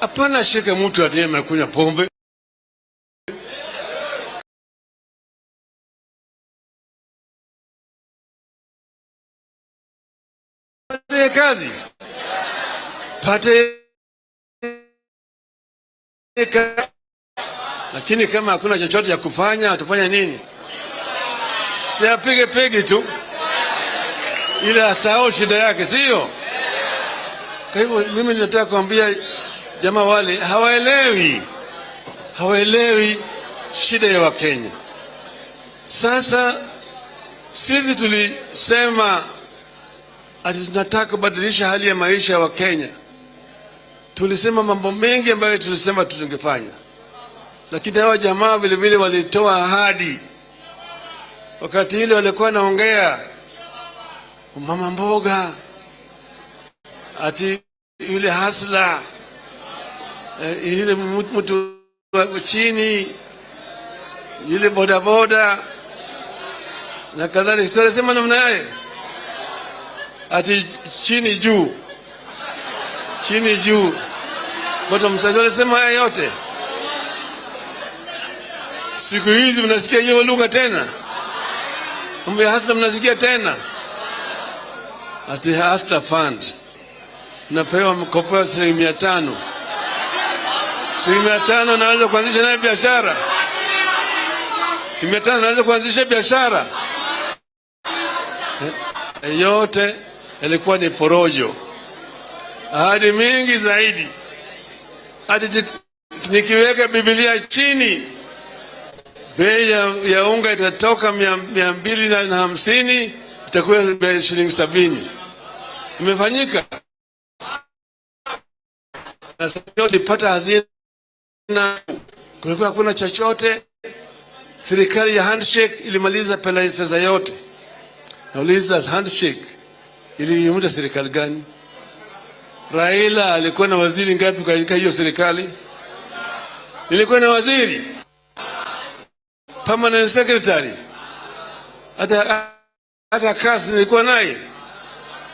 Hapana shika mtu atiye amekunywa pombe. Pate kazi. Pate kazi. Lakini kama hakuna chochote ya kufanya, atafanya nini? Si apige pegi tu, ili asahau shida yake, sio? Kwa hivyo mimi ninataka kuambia jamaa wale hawaelewi shida ya Wakenya. Sasa sisi tulisema ati tunataka kubadilisha hali ya maisha ya Wakenya. Tulisema mambo mengi ambayo tulisema tungefanya, lakini hawa jamaa vile vile walitoa ahadi. Wakati ile walikuwa naongea mama mboga, ati yule hasla, yule mtu wa chini, yule bodaboda na kadhalika. Tunasema namna yake, ati chini juu, watu msaji wanasema haya yote. Siku hizi mnasikia hiyo lugha tena? Mambo ya hasla mnasikia tena? Ati hasla fund napewa mkopo wa shilingi 500. Shilingi 500 naweza kuanzisha naye biashara. Shilingi 500 naweza kuanzisha biashara. Yote ilikuwa ni porojo. Ahadi mingi zaidi. Ati nikiweka Biblia chini, bei ya unga itatoka 250, itakuwa shilingi 70. Imefanyika. Na sasa nilipata hazina, kulikuwa hakuna chochote. Serikali ya Handshake ilimaliza pesa yote. Nauliza, Handshake iliunda serikali gani? Raila alikuwa na waziri ngapi katika hiyo serikali? Nilikuwa na waziri, permanent secretary, hata kazi nilikuwa naye.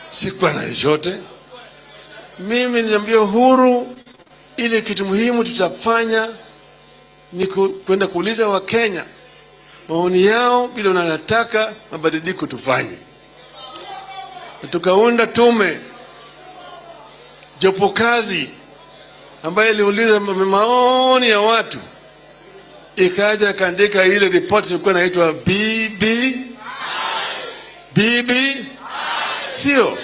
Sikuwa na yote. Mimi niliambia Uhuru, ile kitu muhimu tutafanya ni kwenda kuuliza Wakenya maoni yao bila unataka mabadiliko tufanye. Tukaunda tume, jopo kazi, ambaye iliuliza maoni ya watu. Ikaja kaandika ile report ilikuwa inaitwa sio?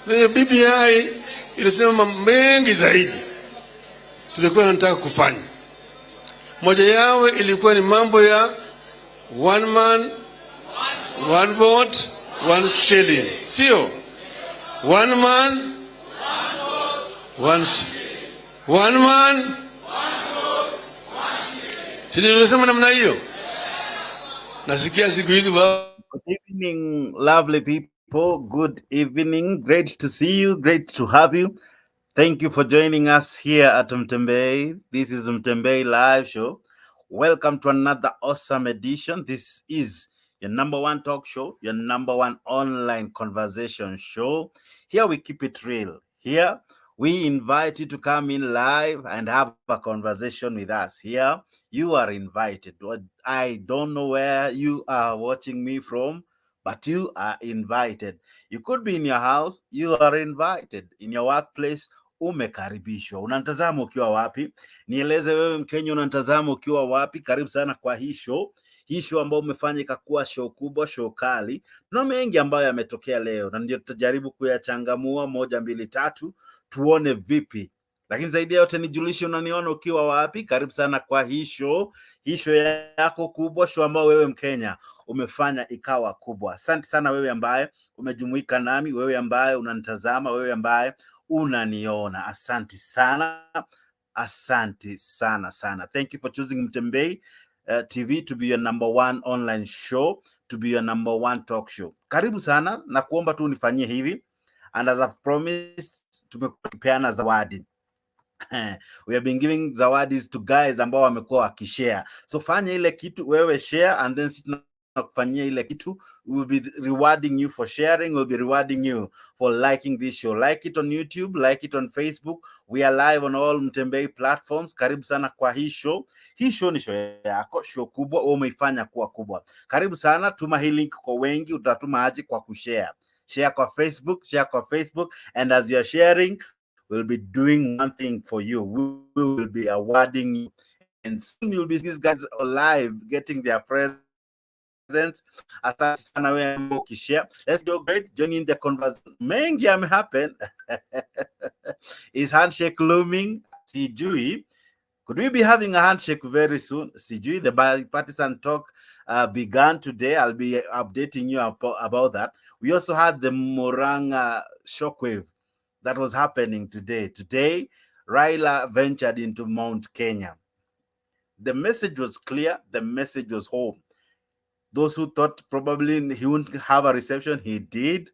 Na BBI ilisema mambo mengi zaidi tulikuwa tunataka kufanya. Moja yao ilikuwa ni mambo ya one man, one vote, one shilling. Sio? One man, one man. Sisi tunasema namna hiyo. Nasikia siku hizi Good evening, lovely people. Good evening. Great to see you. Great to have you. Thank you for joining us here at Mtembei. This is Mtembei Live Show. Welcome to another awesome edition. This is your number one talk show, your number one online conversation show. Here we keep it real. Here we invite you to come in live and have a conversation with us. Here you are invited. I don't know where you are watching me from, but you are invited. You could be in your house, you are invited. In your workplace, umekaribishwa. Unatazama ukiwa wapi? Nieleze wewe Mkenya, unatazama ukiwa wapi? Karibu sana kwa hii show. Hii show ambayo umefanya ikakuwa show kubwa, show kali. Tuna mengi ambayo yametokea leo na ndio tutajaribu kuyachangamua 1, 2, 3 tuone vipi. Lakini zaidi ya yote nijulishe unaniona ukiwa wapi. Karibu sana kwa hii show yako kubwa, show ambayo wewe Mkenya umefanya ikawa kubwa. Asante sana wewe ambaye umejumuika nami, wewe ambaye unanitazama, wewe ambaye unaniona. Asante sana. Asante sana sana. Thank you for choosing Mtembei TV to be your number one online show, to be your number one talk show. Karibu sana na kuomba tu unifanyie hivi. And as I've promised, tumepeana zawadi. We have been giving zawadis to guys ambao wamekuwa wakishare. So fanya ile kitu wewe share and then tunakufanyia ile kitu. We will be rewarding you for sharing. We'll be rewarding you for liking this show. Like it on YouTube, like it on Facebook. We are live on all Mtembei platforms. Karibu sana kwa hii show. Hii show ni show yako, show kubwa, umeifanya kuwa kubwa. Karibu sana, tuma hii link kwa wengi. Utatuma aje? Kwa kushare. Share kwa Facebook, and as you're sharing, we'll be doing one thing for you. We will be awarding you, and soon you'll be these guys alive getting their presents. Asante sana wewe ambao ukishare. Let's go great. Joining the conversation. Mengi happen. Is handshake looming? Sijui. Could we be having a handshake very soon? Sijui. The bipartisan talk began today. I'll be updating you about that. We also had the Muranga Shockwave that was happening today. Today, Raila ventured into Mount Kenya. The message was clear. The message was home. Those who thought probably he wouldn't have a reception, he did.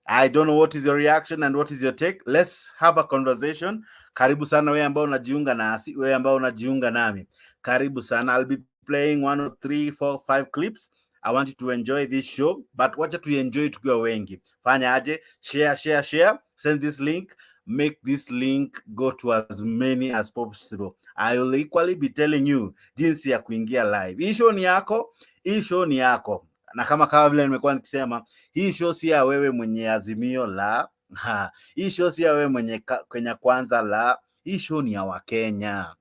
I don't know what is your reaction and what is your take. Let's have a conversation. Karibu sana wewe ambao unajiunga nasi, wewe ambao unajiunga nami. Karibu sana. I'll be playing 1 or 3, 4, 5 clips. I want you to enjoy this show, but wacha tu enjoy tukiwa wengi. Fanya aje? Share. Send this link. Make this link go to as many as possible. I will equally be telling you jinsi ya kuingia live. Hii show ni yako. Na kama vile nimekuwa nikisema, hii show si ya wewe mwenye Azimio la. Hii show si ya wewe mwenye Kenya Kwanza la. Hii show ni ya Wakenya.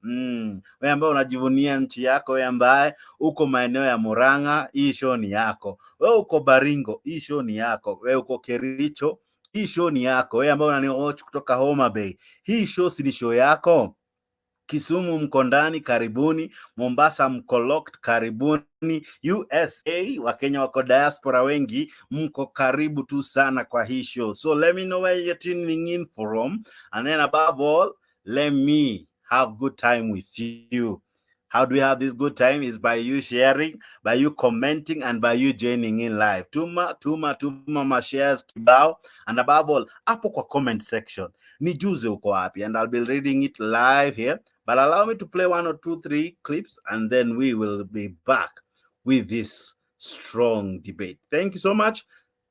Wewe ambaye unajivunia nchi yako, wewe ambaye uko maeneo ya Muranga, hii show ni yako. Wewe uko Baringo, hii show ni yako. Wewe uko Kericho, hii show ni yako. Wewe ambaye unaniwatch kutoka Homa Bay, hii show si ni show yako. Kisumu mko ndani, karibuni. Mombasa mko locked, karibuni. USA, Wakenya wako diaspora wengi, mko karibu tu sana kwa hii show. So let me know where you're tuning in from, and then above all, let me have good time with you. How do we have this good time? Is by you sharing, by you commenting, and by you joining in live. Tuma ma shares kibao, and above all, hapo kwa comment section nijuze uko wapi, and I'll be reading it live here. But allow me to play 1 or 2, 3 clips, and then we will be back with this strong debate. Thank you so much.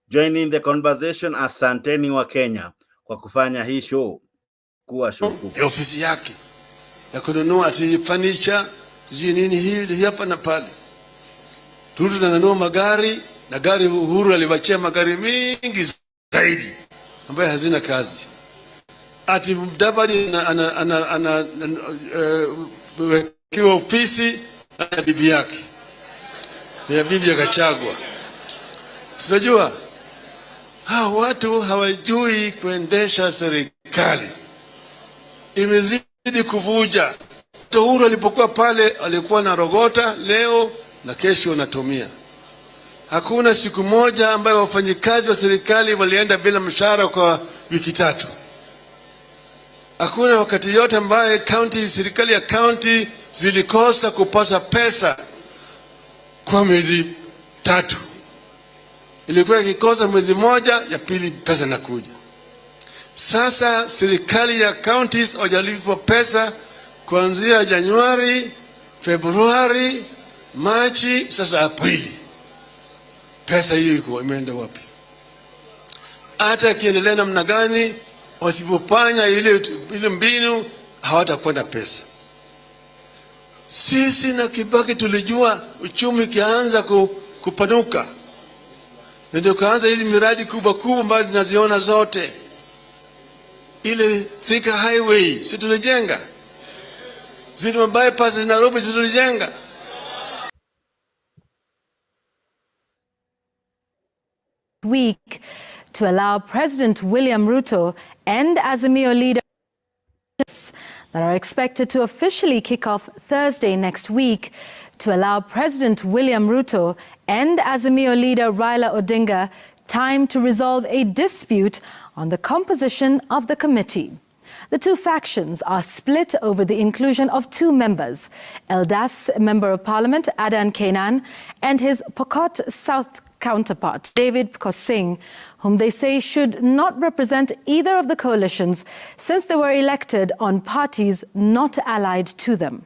Joining the conversation. Asanteni wa Kenya kwa kufanya hii show kuwa show kubwa. Ofisi yake ya kununua ati furniture, nini hii hapa na pale. Ruto ananunua magari, na gari Uhuru aliwachia magari mingi zaidi ambayo hazina kazi. Ati Mudavadi wekiwa ofisi ya bibi yake, ya bibi ya Gachagua. Sinajua hao watu hawajui kuendesha serikali. Imezidi kuvuja. Uhuru alipokuwa pale alikuwa na rogota leo na kesho anatumia. Hakuna siku moja ambayo wafanyikazi wa serikali walienda bila mshahara kwa wiki 3. Hakuna wakati yote ambaye serikali ya county zilikosa kupata pesa kwa miezi 3. Ilikuwa ikikosa mwezi moja, ya pili pesa inakuja. Sasa serikali ya counties hawajalipwa pesa kuanzia Januari, Februari, Machi, sasa Aprili. Pesa hiyo imeenda wapi? Hata kiendelea namna gani, wasipofanya ile mbinu hawatakwenda pesa. Sisi na Kibaki tulijua uchumi kianza kupanuka. Ndio kaanza hizi miradi kubwa ambazo tunaziona zote. Ile Thika Highway si tulijenga. Zile bypass in Nairobi si tulijenga. Week to allow President William Ruto and Azimio leader that are expected to officially kick off Thursday next week to allow President William Ruto and Azimio leader Raila Odinga time to resolve a dispute on the composition of the committee. The two factions are split over the inclusion of 2 members, Eldas Member of Parliament Adan Kainan and his Pokot South counterpart, David Kosing, whom they say should not represent either of the coalitions since they were elected on parties not allied to them.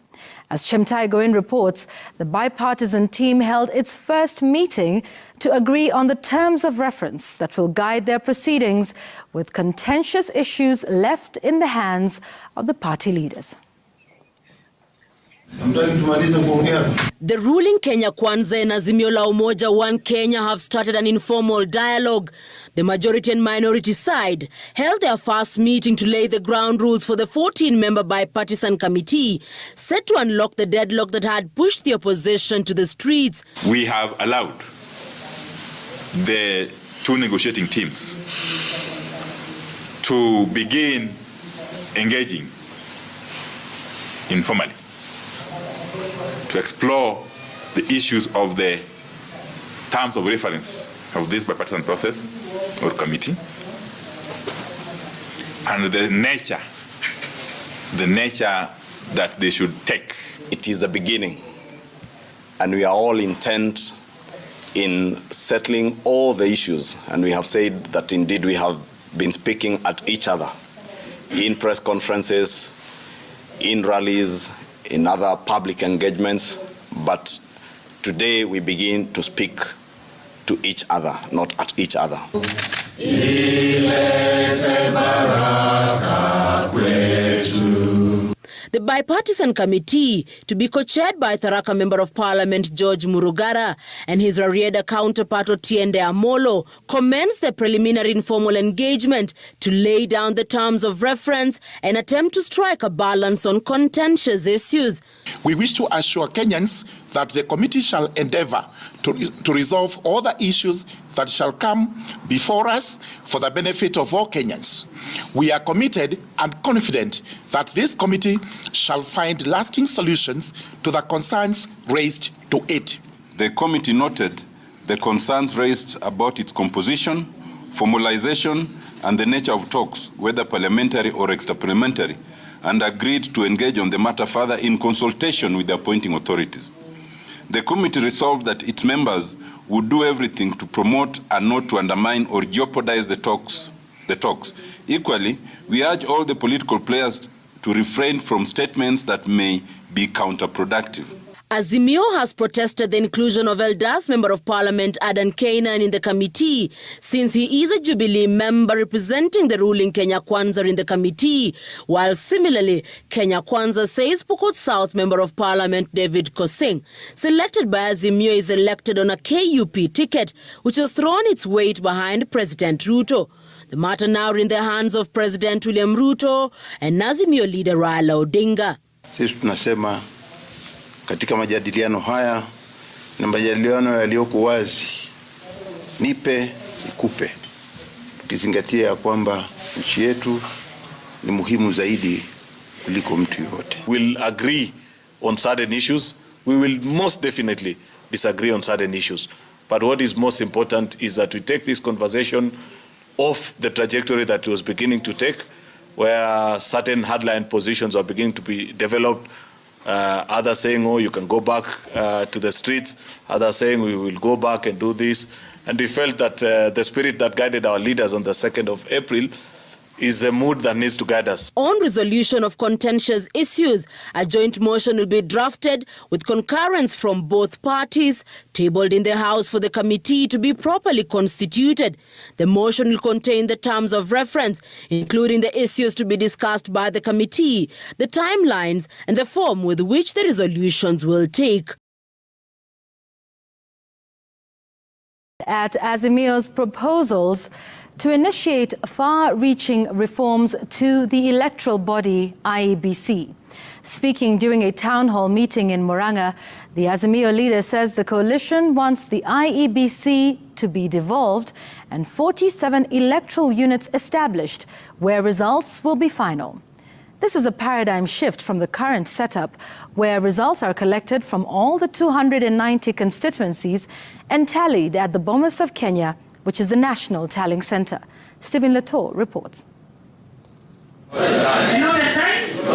As Chimtai Goin reports, the bipartisan team held its first meeting to agree on the terms of reference that will guide their proceedings, with contentious issues left in the hands of the party leaders. The ruling Kenya Kwanza and Azimio la Umoja One Kenya have started an informal dialogue. The majority and minority side held their first meeting to lay the ground rules for the 14-member bipartisan committee set to unlock the deadlock that had pushed the opposition to the streets. We have allowed the two negotiating teams to begin engaging informally to explore the issues of the terms of reference of this bipartisan process or committee and the nature that they should take. It is the beginning, and we are all intent in settling all the issues, and we have said that indeed we have been speaking at each other in press conferences, in rallies, in other public engagements, but today we begin to speak to each other, not at each other. The bipartisan committee, to be co-chaired by Tharaka Member of Parliament George Murugara and his Rarieda counterpart Otiende Amolo, commenced the preliminary informal engagement to lay down the terms of reference and attempt to strike a balance on contentious issues. We wish to assure Kenyans that the committee shall endeavor to resolve all the issues that shall come before us for the benefit of all Kenyans. We are committed and confident that this committee shall find lasting solutions to the concerns raised to it. The committee noted the concerns raised about its composition, formalization, and the nature of talks, whether parliamentary or extra-parliamentary, and agreed to engage on the matter further in consultation with the appointing authorities. The committee resolved that its members would do everything to promote and not to undermine or jeopardize the talks. Equally, we urge all the political players to refrain from statements that may be counterproductive. Azimio has protested the inclusion of Eldas Member of Parliament Adan Kainan in the committee, since he is a Jubilee member representing the ruling Kenya Kwanza in the committee, while similarly, Kenya Kwanza says Pokot South Member of Parliament David Kosing, selected by Azimio, is elected on a KUP ticket, which has thrown its weight behind President Ruto. The matter now in the hands of President William Ruto and Azimio leader Raila Odinga. Sisi tunasema katika majadiliano haya na majadiliano yaliyoko wazi, nipe nikupe, tukizingatia ya kwamba nchi yetu ni muhimu zaidi kuliko mtu yote. We'll agree on certain issues. We will most definitely disagree on certain issues. But what is most important is that we take this conversation off the trajectory that it was beginning to take, where certain hardline positions are beginning to be developed. Others saying, oh, you can go back to the streets. Others saying, we will go back and do this. And we felt that the spirit that guided our leaders on the 2nd of April is a mood that needs to guide us. On resolution of contentious issues, a joint motion will be drafted with concurrence from both parties, tabled in the House for the committee to be properly constituted. The motion will contain the terms of reference, including the issues to be discussed by the committee, the timelines, and the form with which the resolutions will take. At Azimio's proposals to initiate far-reaching reforms to the electoral body IEBC. Speaking during a town hall meeting in Muranga, the Azimio leader says the coalition wants the IEBC to be devolved and 47 electoral units established, where results will be final. This is a paradigm shift from the current setup, where results are collected from all the 290 constituencies and tallied at the Bomas of Kenya, which is the National Tallying Center. Stephen Latour reports.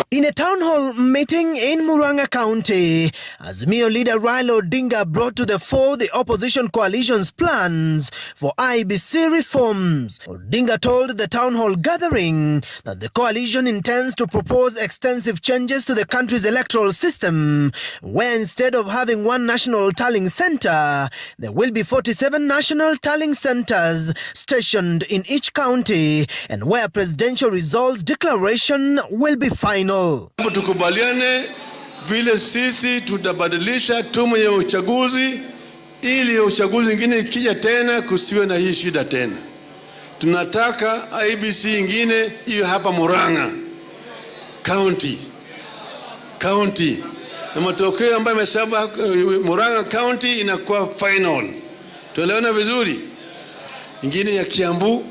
In a town hall meeting in Muranga County, Azimio leader Raila Odinga brought to the fore the opposition coalition's plans for IEBC reforms. Odinga told the town hall gathering that the coalition intends to propose extensive changes to the country's electoral system, where instead of having one national tallying center, there will be 47 national tallying centers stationed in each county, and where presidential results declaration will be final. Tukubaliane vile sisi tutabadilisha tume ya uchaguzi ili uchaguzi ingine ikija tena kusiwe na hii shida tena. Tunataka IEBC ingine iwe hapa Muranga County. Na matokeo ambayo yamesema Muranga County inakuwa final. Tuelewana vizuri. Ingine ya Kiambu,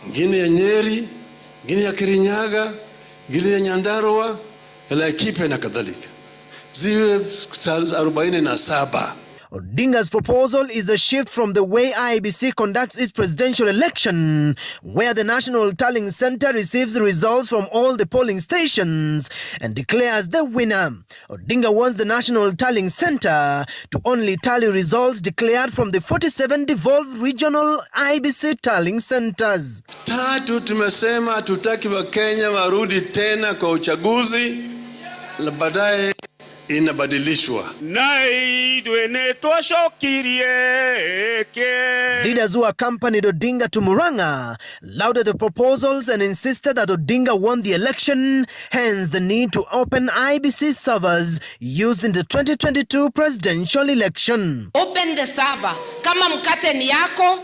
ingine ya Nyeri, ingine ya Kirinyaga, ingine ya Nyandarua, ya Laikipia na kadhalika. Ziwe 47. Odinga's proposal is a shift from the way IEBC conducts its presidential election, where the National Tallying Center receives results from all the polling stations and declares the winner. Odinga wants the National Tallying Center to only tally results declared from the 47 devolved regional IEBC tallying centers. Tatu, tumesema hatutaki Wakenya warudi tena kwa uchaguzi na baadaye inabadilishwa. Leaders who accompanied Odinga to Muranga lauded the proposals and insisted that Odinga won the election, hence the need to open IEBC servers used in the 2022 presidential election. Open the server. Kama mkate ni yako,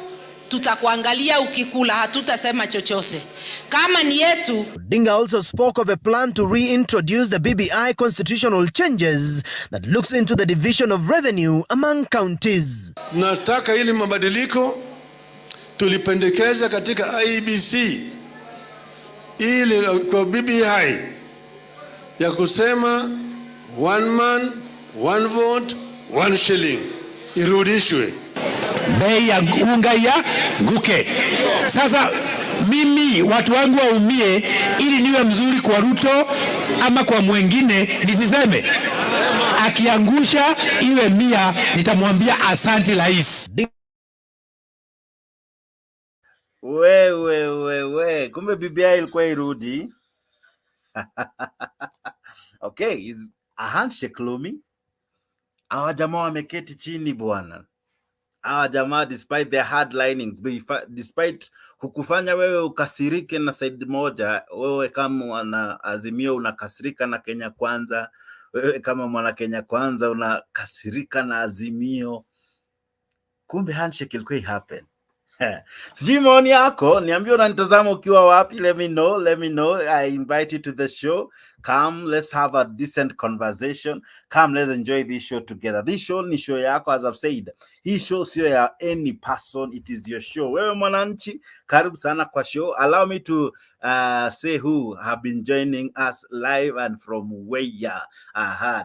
tutakuangalia ukikula, hatutasema chochote. Kama ni yetu. Odinga also spoke of a plan to reintroduce the BBI constitutional changes that looks into the division of revenue among counties. Nataka ili mabadiliko tulipendekeza katika IEBC ili kwa BBI ya kusema one man, one vote, one shilling irudishwe. Bei ya unga ya nguke. Sasa mimi watu wangu waumie ili niwe mzuri kwa Ruto ama kwa mwengine nisiseme. Akiangusha iwe 100 nitamwambia asante rais. We. Kumbe BBI ilikuwa irudi. Okay, is a handshake looming? Hawa jamaa wameketi chini bwana. Hawa jamaa despite their hardlinings, despite kukufanya wewe ukasirike na side moja, wewe kama mwana Azimio unakasirika na Kenya Kwanza, wewe kama mwana Kenya Kwanza unakasirika na Azimio. Kumbe handshake ilikuwa happen. Sijui maoni yako, niambie unanitazama ukiwa wapi. Let me know. I invite you to the show. Come, let's have a decent conversation. Come, let's enjoy this show together. This show ni show yako, as I've said. Hii show sio ya any person, it is your show. Wewe mwananchi, karibu sana kwa show. Allow me to say who have been joining us live and from where.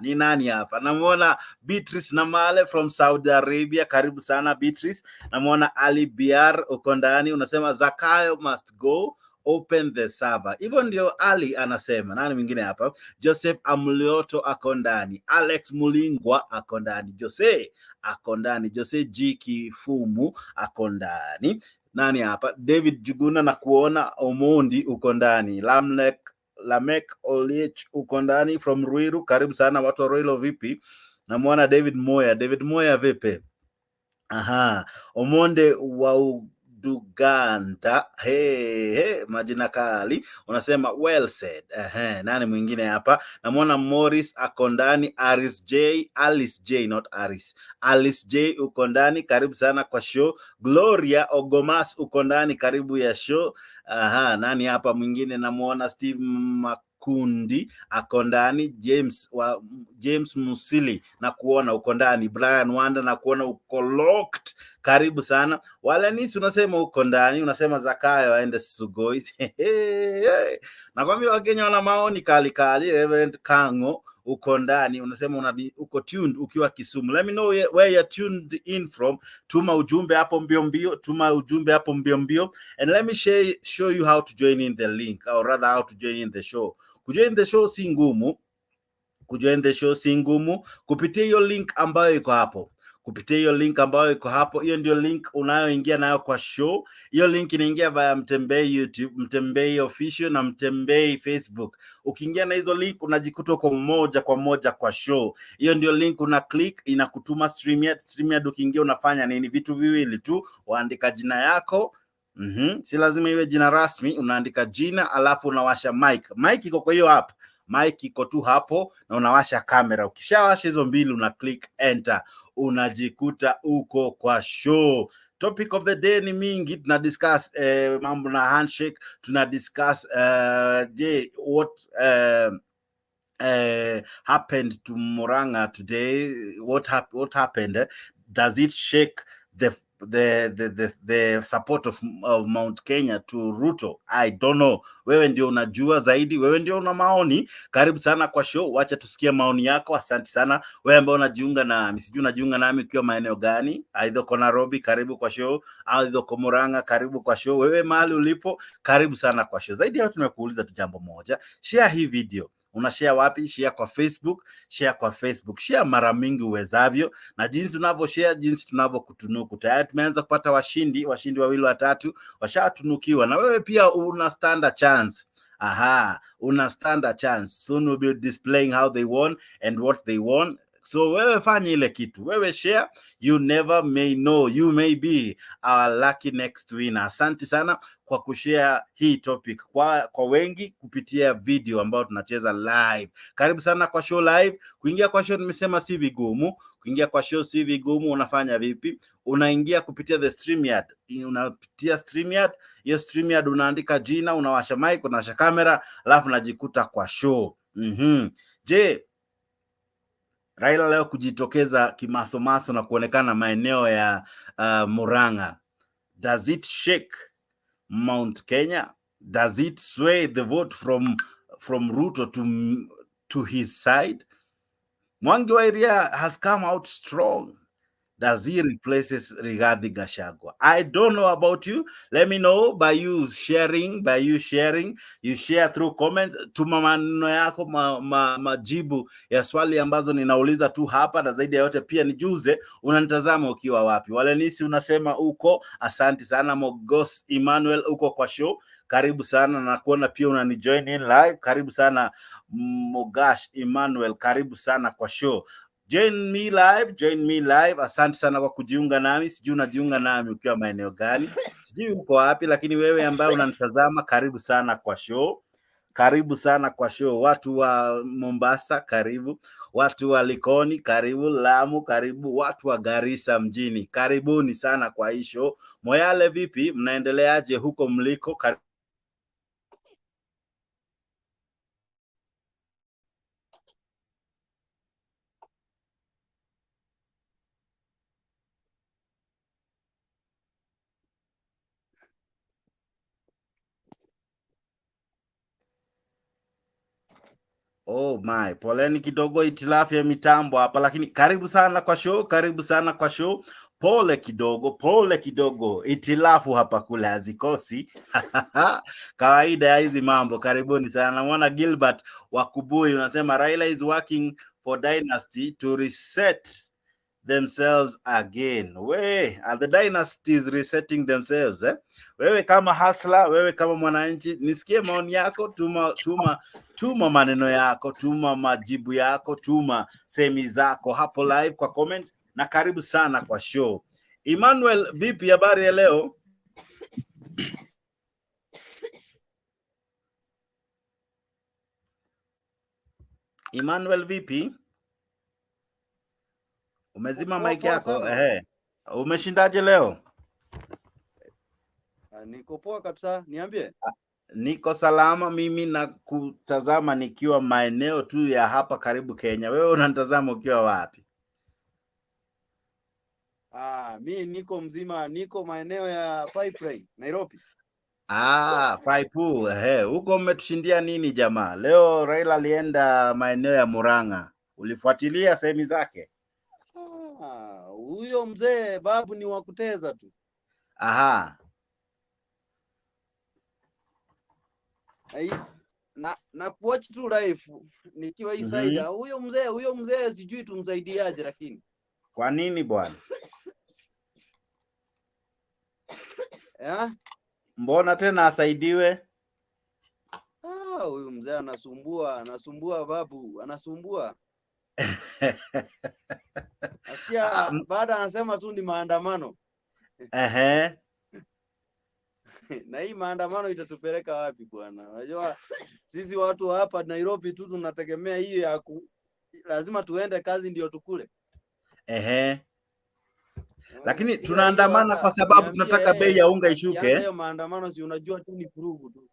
Ni nani hapa? Namuona Beatrice Namale from Saudi Arabia. Karibu sana Beatrice. Namuona Ali Biar uko ndani, unasema Zakayo must go. Open the server. Hivyo ndio Ali anasema. Nani mwingine hapa? Joseph Amlioto ako ndani. Alex Mulingwa ako ndani. Jose ako ndani. Jose G Kifumu ako ndani. Nani hapa? David Juguna na kuona Omondi uko ndani. Lamek Oliech uko ndani from Ruiru. Karibu sana watu wa Ruiru vipi? Namuona David Moya vipi? Omonde wa Duganta, majina kali, unasema well said. Nani mwingine hapa? Namuona Morris akondani, Alice J, not Aris. Alice J ukondani, karibu sana kwa show. Gloria Ogomas ukondani, karibu ya show. Nani hapa mwingine? Namuona Steve Kundi akondani, James Musili na kuona uko ndani, Brian Wanda na kuona uko locked, karibu sana. Wala nisi unasema uko ndani, unasema Zakayo aende Sugoi. Nakwambia Wakenya wana maoni kali. Reverend Kango uko ndani, unasema uko tuned ukiwa Kisumu. Let me know where you're tuned in from. Tuma ujumbe hapo mbio. And let me show you how to join in the link, or rather how to join in the show. Kujoin the show si ngumu. Kujoin the show si ngumu. Kupitia hiyo link ambayo iko hapo. Kupitia hiyo link ambayo iko hapo, hiyo ndio link unayoingia nayo kwa show. Hiyo link inaingia via Mtembei YouTube, Mtembei Official na Mtembei Facebook. Ukiingia na hizo link unajikuta kwa moja kwa moja kwa show. Hiyo ndio link una click, inakutuma StreamYard. StreamYard ukiingia unafanya nini? Vitu viwili tu, waandika jina yako. Si lazima iwe jina rasmi, unaandika jina alafu unawasha mic. Mic iko kwa hiyo app. Mic iko tu hapo na unawasha kamera. Ukishawasha hizo mbili una click enter, unajikuta uko kwa show. Topic of the day ni mingi, tuna discuss mambo na handshake, tuna discuss what happened to Muranga today. What happened? Does it shake the support of Mount Kenya to Ruto? I don't know. Wewe ndio unajua zaidi, wewe ndio una maoni. Karibu sana kwa show, wacha tusikie maoni yako. Asante sana wewe ambao unajiunga na msiju, unajiunga nami ukiwa maeneo gani? Aidha kwa Nairobi, karibu kwa show. Aidha kwa Muranga, karibu kwa show. Wewe mahali ulipo, karibu sana kwa show. Zaidi ya tumekuuliza tu jambo moja, share hii video. Unashare wapi? Share kwa Facebook, share kwa Facebook, share mara mingi uwezavyo, na jinsi unavyoshare, jinsi tunavyokutunuku. Tayari tumeanza kupata washindi 2 3 washatunukiwa, na wewe pia una stand a chance. Una stand a chance. Soon we'll be displaying how they won and what they won. So wewe fanya ile kitu, wewe share, you never may know, you may be our lucky next winner. Asante sana kwa kushare hii topic kwa wengi kupitia video ambayo tunacheza live. Karibu sana kwa show live. Kuingia kwa show nimesema si vigumu. Kuingia kwa show si vigumu. Unafanya vipi? Unaingia kupitia the StreamYard. Unapitia StreamYard. Hiyo StreamYard unaandika jina, unawasha mic, unawasha kamera, alafu unajikuta kwa show. Je, Raila leo kujitokeza kimasomaso na kuonekana maeneo ya Muranga, does it shake Mount Kenya? Does it sway the vote from Ruto to his side? Mwangi wa Iria has come out strong. Does he replaces Rigathi Gachagua? I don't know about you. Let me know by you sharing. You share through comments. Tuma maneno yako, majibu ya swali ambazo ninauliza tu hapa, na zaidi ya yote pia nijuze unanitazama ukiwa wapi. Walenisi unasema uko, asante sana. Mogos Emmanuel uko kwa show, karibu sana, na kuona pia unanijoin in live. Karibu sana Mogash Emmanuel, karibu sana kwa show. Join me live. Asante sana kwa kujiunga nami. Sijui unajiunga nami ukiwa maeneo gani, sijui uko wapi, lakini wewe ambaye unanitazama, karibu sana kwa show. Karibu sana kwa show. Watu wa Mombasa, karibu. Watu wa Likoni, karibu. Lamu, karibu. Watu wa Garissa mjini, karibuni sana kwa hii show. Moyale vipi? Mnaendeleaje huko mliko? Oh my, poleni kidogo itilafu ya mitambo hapa, lakini karibu sana kwa show, karibu sana kwa show. Pole kidogo, itilafu hapa kule hazikosi. Kawaida ya hizi mambo. Karibuni sana. Naona Gilbert Wakubui unasema Raila is working for dynasty to reset themselves again. Are the dynasties resetting themselves? Wewe kama hustler, wewe kama mwananchi, nisikie maoni yako. Tuma maneno yako, tuma majibu yako, tuma semi zako hapo live kwa comment, na karibu sana kwa show. Emmanuel, vipi habari ya leo? Emmanuel, vipi? Umezima mic yako? Umeshindaje leo? Niko poa kabisa, niambie. Niko salama mimi, na kutazama nikiwa maeneo tu ya hapa karibu Kenya. Wewe unanitazama ukiwa wapi? Mi niko mzima, niko maeneo ya Pipeline, Nairobi. Pipe. Huko umetushindia nini jamaa? Leo Raila alienda maeneo ya Muranga. Ulifuatilia sehemu zake? Huyo mzee babu ni wa kuteza tu. na kuwatch tu live nikiwa inside. Huyo mzee sijui tumsaidiaje lakini. Kwa nini bwana? Mbona tena asaidiwe? Huyu mzee anasumbua babu, anasumbua. Asikia baada anasema tu ni maandamano. Na hii maandamano itatupeleka wapi bwana? Unajua sisi watu hapa Nairobi tu tunategemea hiyo ya lazima tuende kazi ndio tukule. Lakini tunaandamana kwa sababu tunataka bei ya unga ishuke. Hiyo maandamano si unajua tu ni furugu tu.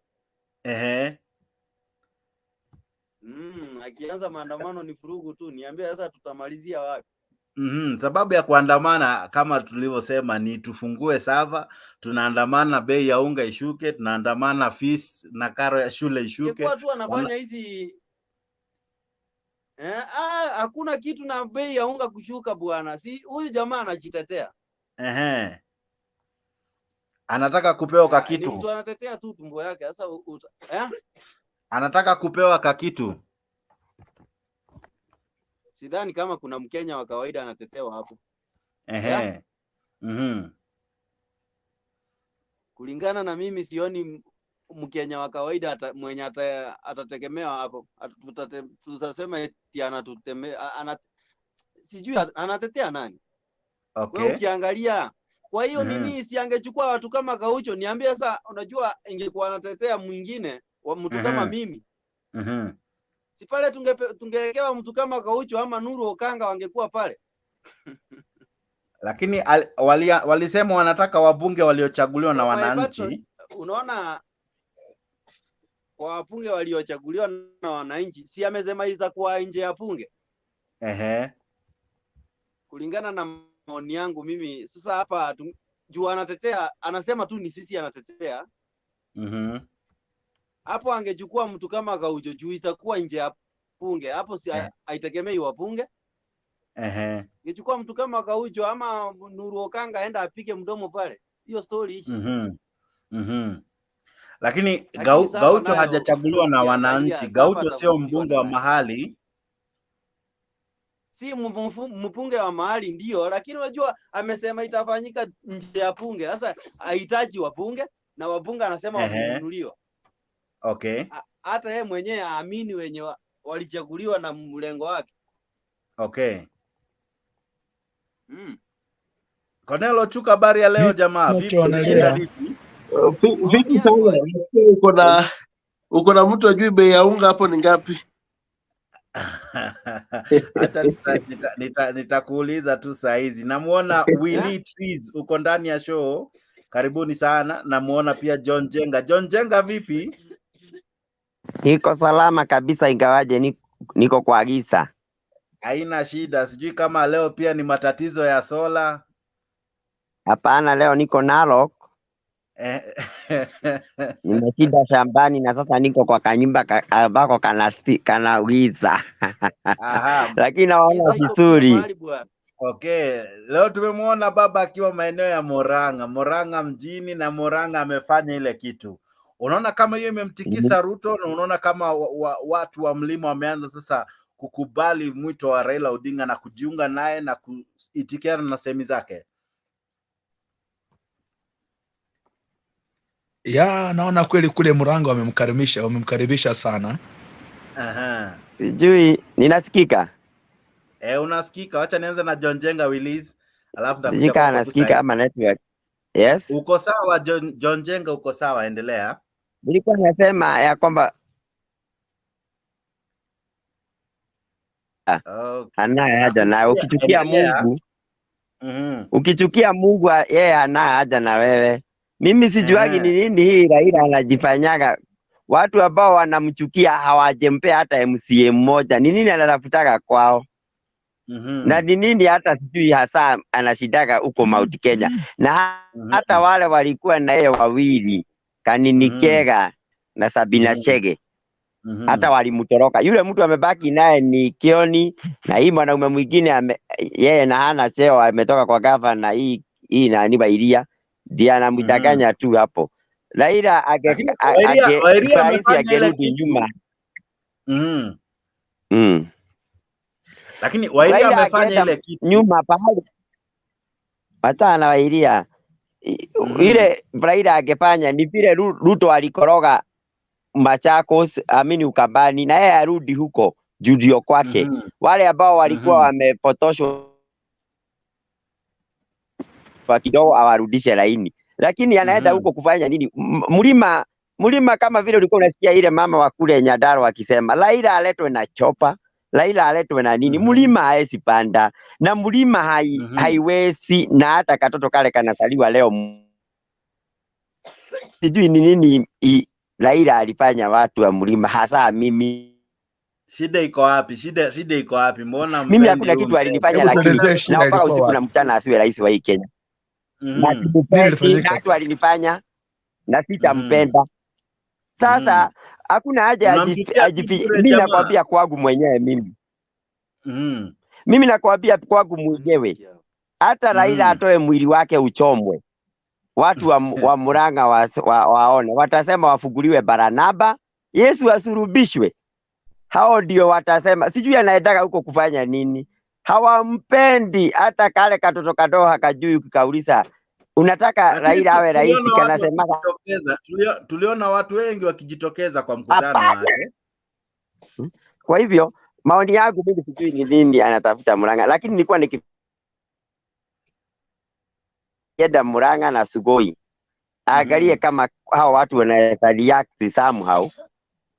Akianza maandamano ni furugu tu. Niambie sasa tutamalizia wapi? Sababu ya kuandamana kama tulivyosema ni tufungue sava, tunaandamana bei ya unga ishuke, tunaandamana fees na karo ya shule ishuke. Kwa tu anafanya hizi hakuna kitu na bei ya unga kushuka bwana. Si huyu jamaa anajitetea. Anataka kupewa kakitu. Ni mtu anatetea tu tumbo yake. Sasa anataka kupewa kakitu. Sidhani kama kuna Mkenya wa kawaida anatetewa hapo. Kulingana na mimi sioni Mkenya wa kawaida mwenye atategemewa hapo. Tutasema eti sijui anatetea nani. Wewe ukiangalia kwa hiyo nini siangechukua watu kama Kaucho, niambie sasa unajua ingekuwa anatetea mwingine wa mtu kama mimi. Si pale tungewekewa mtu kama Kaucho ama Nuru Okanga wangekuwa pale. Lakini walisema wanataka wabunge waliochaguliwa na wananchi. Unaona wabunge waliochaguliwa na wananchi, si amesema itakuwa nje ya bunge. Kulingana na maoni yangu mimi sasa hapa juu anatetea, anasema tu ni sisi anatetea. Hapo angechukua mtu kama Kaucho juu itakuwa nje ya bunge. Hapo si haitegemei wabunge. Angechukua mtu kama Kaucho ama Nuru Okanga aenda apige mdomo pale. Hiyo story ishi. Lakini Gaucho hajachaguliwa na wananchi. Gaucho sio mbunge wa mahali. Si mbunge wa mahali ndio, lakini unajua amesema itafanyika nje ya bunge. Sasa hahitaji wabunge na wabunge anasema wakununuliwa. Hata yeye mwenyewe aamini wenye walichaguliwa na mlengo wake. Cornelo Chuka, habari ya leo jamaa. Vipi sana. Uko na mtu ajui bei ya unga hapo ni ngapi? Hata nitakuuliza tu saa hizi. Namuona Willy Trees uko ndani ya show. Karibuni sana. Namuona pia John Jenga. John Jenga vipi? Niko salama kabisa ingawaje niko kwa giza. Haina shida. Sijui kama leo pia ni matatizo ya sola. Hapana, leo niko Narok. Nimeshida shambani na sasa niko kwa kanyumba ambako kana giza. Lakini naona vizuri. Leo tumemwona baba akiwa maeneo ya Muranga mjini, na Muranga amefanya ile kitu. Unaona kama hiyo imemtikisa Ruto, na unaona kama watu wa mlima wameanza sasa kukubali mwito wa Raila Odinga na kujiunga naye na kuitikiana na semi zake. Naona kweli kule Muranga wamemkaribisha sana. Sijui ninasikika? Unasikika. Acha nianze na John Jenga Willis, alafu nitakuja nasikika ama network. Yes. Uko sawa John Jenga, uko sawa, endelea. Nilikuwa nasema ya kwamba anaye haja na ukichukia Mungu. Ukichukia Mungu yeye anaye haja na wewe. Mimi sijuagi ni nini hii Raila anajifanyaga. Watu ambao wanamchukia hawajempea hata MCA mmoja. Ni nini anatafutaka kwao? Na ni nini hata sijui hasa anashidaga huko Mount Kenya. Na hata wale walikuwa na yeye wawili, Kanini Kega na Sabina Chege. Hata walimtoroka. Yule mtu amebaki naye ni Kioni, na hii mwanaume mwingine yeye na hana cheo, ametoka kwa gavana hii na Aniba Iria. Ndiye anamdanganya tu hapo. Raila saisi angerudi nyuma. Lakini Wairia amefanya ile kitu nyuma pahali. Matana Wairia. Ile Raila angefanya ni vile Ruto alikoroga Machakos, amini Ukambani, na yeye arudi huko judio kwake. Wale ambao walikuwa wamepotoshwa kidogo awarudishe laini. Lakini anaenda huko kufanya nini? Mlima kama vile ulikuwa unasikia ile mama wa kule Nyandarua akisema Raila aletwe na chopa, Raila aletwe na nini? Mlima haezi panda na mlima haiwezi, na hata katoto kale kanazaliwa leo sijui ni nini Raila alifanya watu wa mlima, hasa mimi. Shida iko wapi? Shida iko wapi? Mbona mimi hakuna kitu alinifanya, lakini na mpaka usiku na mchana asiwe rais wa hii Kenya. Na kitu alinifanya na sitampenda. Sasa hakuna haja mimi nakwambia kwangu mwenyewe mimi. Mimi nakwambia kwangu mwenyewe. Hata Raila atoe mwili wake uchomwe. Watu wa Muranga waone, watasema wafunguliwe Baranaba, Yesu asurubishwe. Hao ndio watasema, sijui anaendaga huko kufanya nini. Hawampendi, hata kale katoto kadogo hakajui kukauliza. Unataka Raila awe rais, kanasema. Tuliona watu wengi wakijitokeza kwa mkutano wake. Kwa hivyo, maoni yangu mimi sijui ni nini anatafuta Muranga, lakini nilikuwa yeda Muranga na Sugoi. Angalie kama hao watu wanaweza react somehow.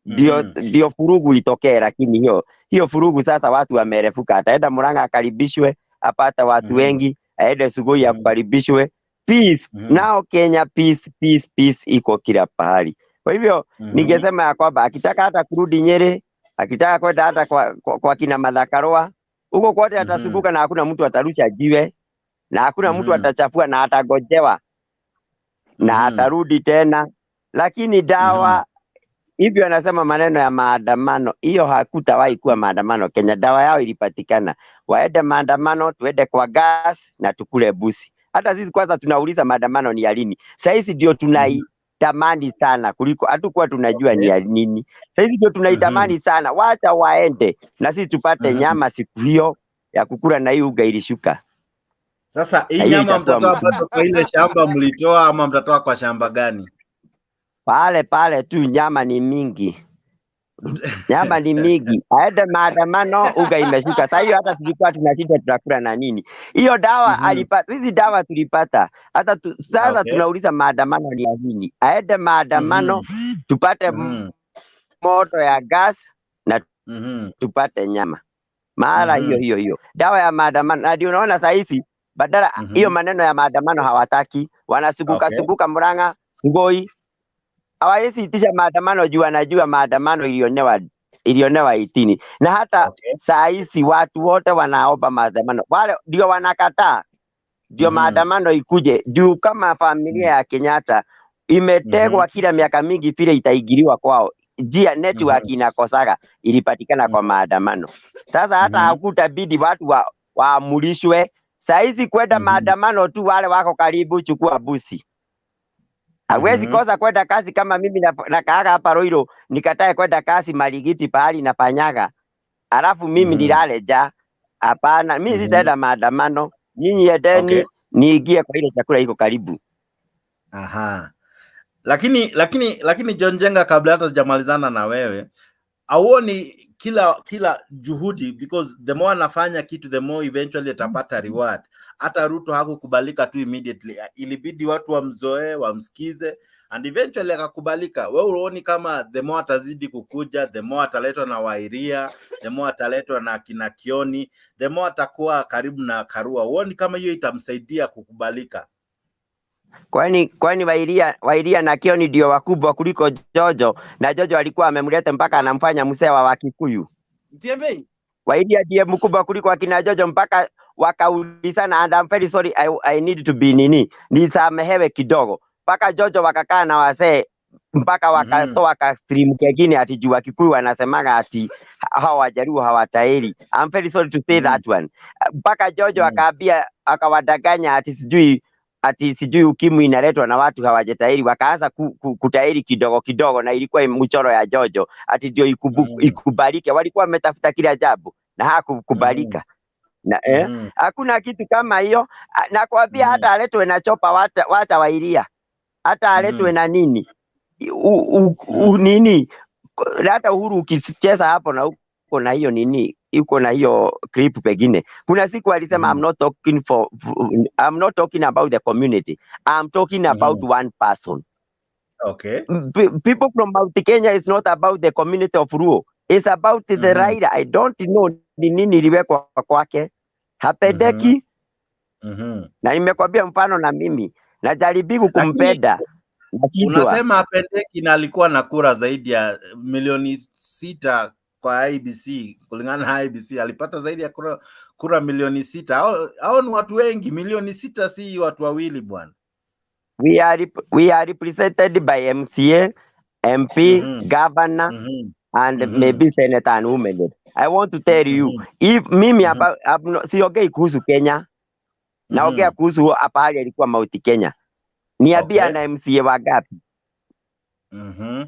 Ndio furugu itokee, lakini hiyo furugu sasa watu wamerefuka. Ataenda Muranga akaribishwe, apata watu wengi, aende Sugoi akaribishwe. Peace. Nao Kenya peace iko kila pahali. Kwa hivyo ningesema ya kwamba akitaka hata kurudi Nyeri, akitaka kwenda hata kwa kina Karua, huko kote atasubuka na hakuna mtu atarusha jiwe. Na hakuna mtu atachafua na atagojewa na atarudi tena. Lakini dawa hivyo anasema maneno ya maandamano, hiyo hakutawahi kuwa maandamano Kenya. Dawa yao ilipatikana. Waende maandamano, tuende kwa gas na tukule busi. Hata sisi kwanza tunauliza maandamano ni ya lini. Sasa hizi ndio tunaitamani sana kuliko hatukuwa tunajua ni ya nini. Sasa hizi ndio tunaitamani sana. Wacha waende na sisi tupate nyama siku hiyo ya kukula na hii uga ilishuka. Sasa hii nyama mtatoa bado kwa ile shamba mlitoa ama mtatoa kwa shamba gani? Pale tu nyama ni mingi. Nyama ni mingi. Aende maandamano uga imeshuka. Sasa hiyo hata tulikuwa tunashinda tutakula na nini. Hiyo dawa alipata. Hizi dawa tulipata. Hata sasa tunauliza maandamano ni ya nini. Aende maandamano tupate moto ya gas na tupate nyama. Mara hiyo. Dawa ya maandamano. Na ndio unaona sasa hizi badala hiyo maneno ya maandamano hawataki, wanasuguka Muranga, Sugoi. Hawawezi itisha maandamano juu anajua maandamano ilionewa 18. Na hata saa hizi watu wote wanaomba maandamano. Wale ndio wanakataa. Ndio maandamano ikuje. Juu kama familia ya Kenyatta imetegwa kila miaka mingi vile itaingiliwa kwao. Jia network inakosaga ilipatikana kwa maandamano. Sasa hata hakutabidi watu waamulishwe. Saa hizi kwenda maandamano tu wale wako karibu chukua busi. Hawezi kosa kwenda kazi kama mimi nakaaga hapa Roiro nikatae kwenda kazi Maligiti pahali na Panyaga. Alafu mimi nilale ja. Hapana, mimi sitaenda maandamano. Nyinyi endeni niingie kwa ile chakula iko karibu. Lakini John Jenga, kabla hata sijamalizana na wewe, auoni kila juhudi, because the more anafanya kitu the more eventually atapata reward. Hata Ruto hakukubalika tu immediately, ilibidi watu wamzoe, wamsikize, and eventually akakubalika. Wewe unaoni kama the more atazidi kukuja, the more ataletwa na Wairia, the more ataletwa na kina Kioni, the more atakuwa karibu na Karua, uoni kama hiyo itamsaidia kukubalika? Kwani Wairia na Kioni ndio wakubwa kuliko Jojo, na Jojo alikuwa amemleta mpaka anamfanya msewa wa Kikuyu. Mtembei. Wairia ndiye mkubwa kuliko akina Jojo mpaka wakaulizana, and I'm very sorry, I need to be nisamehewe kidogo. Mpaka Jojo wakakaa na wazee mpaka wakatoa ka stream kingine ati juu Kikuyu wanasemaga ati hao Wajaluo hawataeli. I'm very sorry to say that one. Mpaka Jojo akaambia akawadanganya ati sijui ati sijui ukimwi inaletwa na watu hawajatahiri, wakaanza kutahiri kidogo kidogo, na ilikuwa mchoro ya Jojo ati ndio ikubalike. Walikuwa wametafuta kila jambo na hakukubalika. Na hakuna kitu kama hiyo. Nakwambia hata aletwe na chopa wacha wailia, hata aletwe na nini nini, hata Uhuru ukicheza hapo na uko na hiyo nini, uko na hiyo clip pengine. Kuna siku alisema I'm not talking about the community, I'm talking about one person. Okay. People from Mount Kenya is not about the community of Luo, it's about the Raila. I don't know ni nini iliwekwa kwake, hapendeki. Na nimekwambia mfano, na mimi najaribu kumpenda. Unasema hapendeki na alikuwa na kura zaidi ya milioni 6 kwa IBC. Kulingana na IBC alipata zaidi ya kura milioni 6. Hao ni watu wengi. Milioni 6 si watu wawili bwana. We are represented by MCA, MP, governor, and maybe senator and women. I want to tell you, if mimi siongei kuhusu Kenya, naongea kuhusu hapa hali alikuwa Mount Kenya. Niambia na MCA wangapi?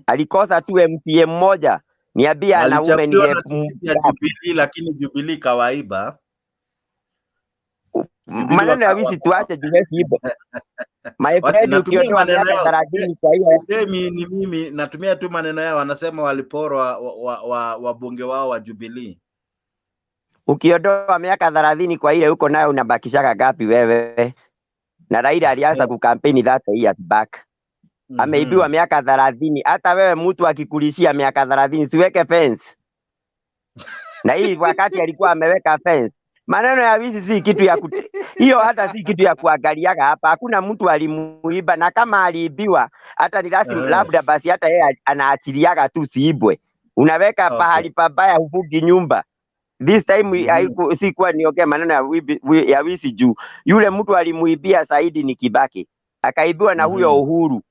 Alikosa tu MCA mmoja. Niambia na women ya Jubilee, lakini Jubilee kawaiba. Maneno ya wizi tuache Jubilee hivyo. My friend, ukiondoa miaka 30 kwa hiyo mimi natumia tu maneno yao, wanasema waliporwa wabunge wao wa Jubilee. Ukiondoa miaka 30 kwa ile uko nayo unabakisha ngapi wewe? Na Raila alianza kukampeni that years back. Ameibiwa miaka 30. Hata wewe mtu akikulishia miaka 30 siweke fence. Na hii wakati alikuwa ameweka fence. Maneno ya wizi si kitu ya hiyo, hata si kitu ya kuangaliaga hapa. Hakuna mtu alimuiba, na kama aliibiwa hata ni lazima labda basi hata yeye anaachiliaga tu siibwe. Unaweka pahali pabaya, hufugi nyumba. This time sikuwa niongea maneno ya wizi juu yule mtu alimuibia Saidi ni Kibaki, akaibiwa na huyo Uhuru.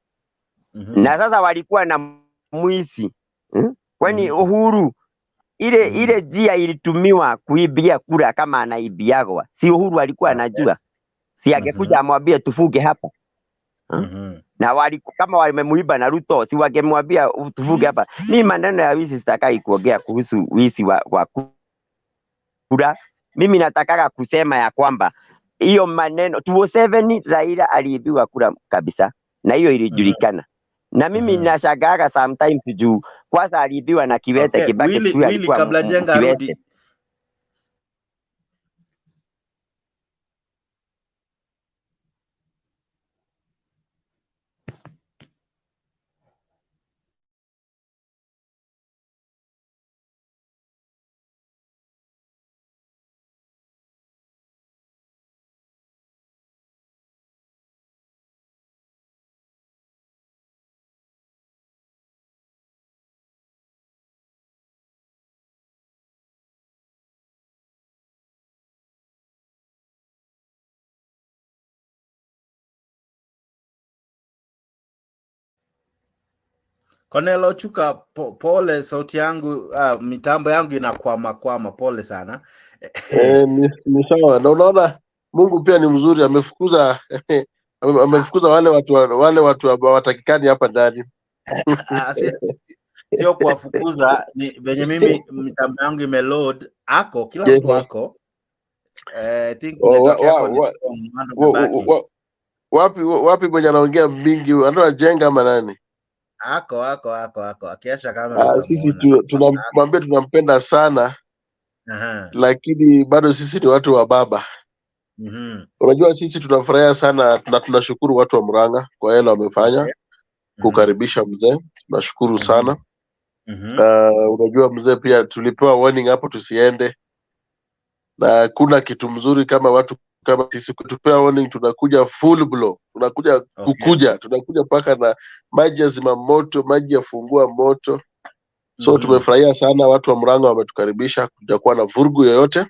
Na sasa walikuwa na mwizi. Kwani Uhuru ile jia ilitumiwa kuibia kura, kama anaibiagwa, si Uhuru alikuwa anajua? Si angekuja amwambie tufuge hapa? Na kama wamemuiba na Ruto, si wangemwambia tufuge hapa? Mimi maneno ya wizi sitakai kuongea kuhusu wizi wa kura. Mimi nataka kusema ya kwamba hiyo maneno 2007 Raila aliibiwa kura kabisa, na hiyo ilijulikana. Na mimi ninashagaga sometimes juu kwanza aliibiwa na Kiwete. Kibaki siku alikuwa kabla jenga arudi. Konelo Chuka, pole, sauti yangu, mitambo yangu inakwama, pole sana. Ni sawa. Na unaona Mungu pia ni mzuri, amefukuza wale watu hawatakikani hapa ndani. Sio kuwafukuza, ni venye mimi mitambo yangu imeload, kila mtu ako. I think wapi mwenye anaongea mingi, anajenga ama nani? Ako akiacha kama sisi tunamwambia tunampenda sana. Lakini bado sisi ni watu wa baba. Unajua sisi tunafurahia sana na tunashukuru watu wa Muranga kwa yale wamefanya kukaribisha mzee. Tunashukuru sana. Unajua mzee pia tulipewa warning hapo tusiende, na kuna kitu mzuri kama watu kama sisi kutupewa warning, tunakuja full blow, tunakuja paka na maji ya zima moto, maji ya fungua moto. So tumefurahia sana, watu wa Muranga wametukaribisha, kujakuwa na vurugu yoyote.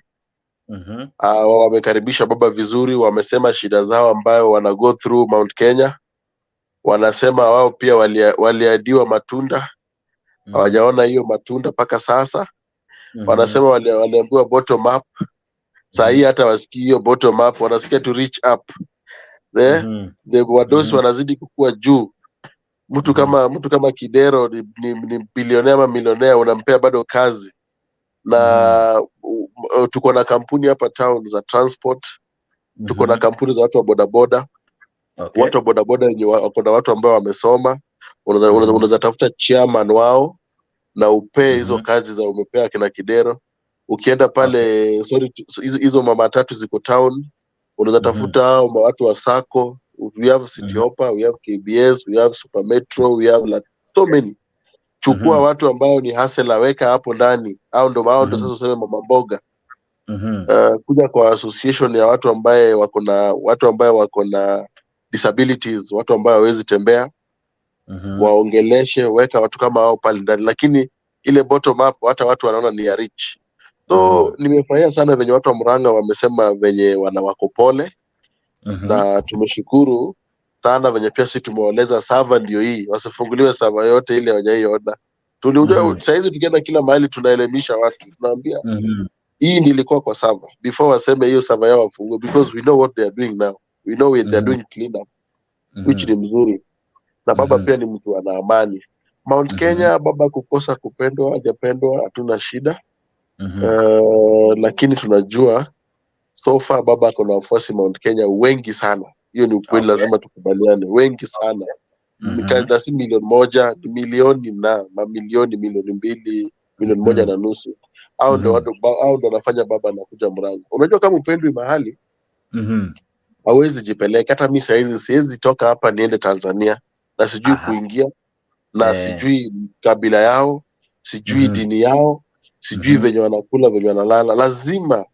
Wamekaribisha baba vizuri, wamesema shida zao ambayo wana go through Mount Kenya. Wanasema wao pia waliadiwa matunda, hawajaona hiyo matunda paka sasa. Wanasema waliambiwa bottom up. Saa hii hata wasikii hiyo bottom up, wanasikia to reach up. wadosi wanazidi kukua juu. Mtu kama Kidero ni bilionea ama milionea, unampea bado kazi. Na tuko na kampuni hapa town za transport, tuko na kampuni za watu wa bodaboda. Watu wa bodaboda wenye wako na watu ambao wamesoma, unaweza tafuta chairman wao na upee hizo kazi za umepea kina Kidero. Ukienda pale hizo mama tatu ziko town, unaweza tafuta watu wa Sacco. We have City Hopper, we have KBS, we have Super Metro, we have like so many. Chukua watu ambao ni hustler, weka hapo ndani, au ndo sasa useme mama mboga. Kuja kwa association ya watu ambao wako na disabilities, watu ambao hawezi tembea, waongeleshe, weka watu kama hao pale ndani, lakini ile bottom up hata watu wanaona ni ya rich. So nimefurahia sana venye watu wa Muranga wamesema venye wako pole, na tumeshukuru sana venye pia sisi tumewaeleza sava ndio hii, wasifunguliwe sava yote ile hawajaiona. Tulijua saizi tukienda kila mahali tunaelimisha watu, tunaambia hii nilikuwa kwa sava before waseme hiyo sava yao wafungue, because we know what they are doing now, we know they are doing clean up, which ni mzuri. Na baba pia ni mtu ana amani. Mount Kenya, baba kukosa kupendwa, hajapendwa, hatuna shida. Lakini tunajua so far baba ako na wafuasi Mount Kenya wengi sana. Hiyo ni ukweli, lazima tukubaliane, wengi sana. Na si milioni moja, ni milioni na mamilioni, milioni 2, milioni 1.5. Au ndo wanafanya baba anakuja Muranga. Unajua kama upendwi mahali, hawezi jipeleka. Hata mimi siwezi toka hapa niende Tanzania na sijui kuingia, na sijui kabila yao, sijui dini yao, sijui venye wanakula, venye wanalala. Lazima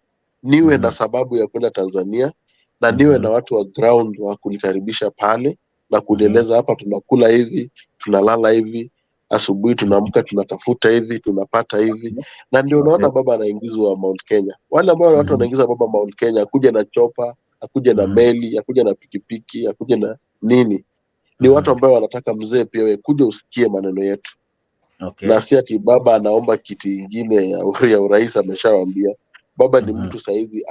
niwe na sababu ya kwenda Tanzania, na niwe na watu wa ground wa kunikaribisha pale na kunieleza hapa tunakula hivi, tunalala hivi, asubuhi tunaamka tunatafuta hivi, tunapata hivi. Na ndio unaona baba anaingizwa Mount Kenya. Wale ambao watu wanaingiza baba Mount Kenya, akuja na chopa, akuja na meli, akuja na pikipiki, akuja na nini, ni watu ambao wanataka mzee pia wewe kuja usikie maneno yetu. Na si ati baba anaomba kiti ingine ya urais. Ameshawaambia baba ni mtu saizi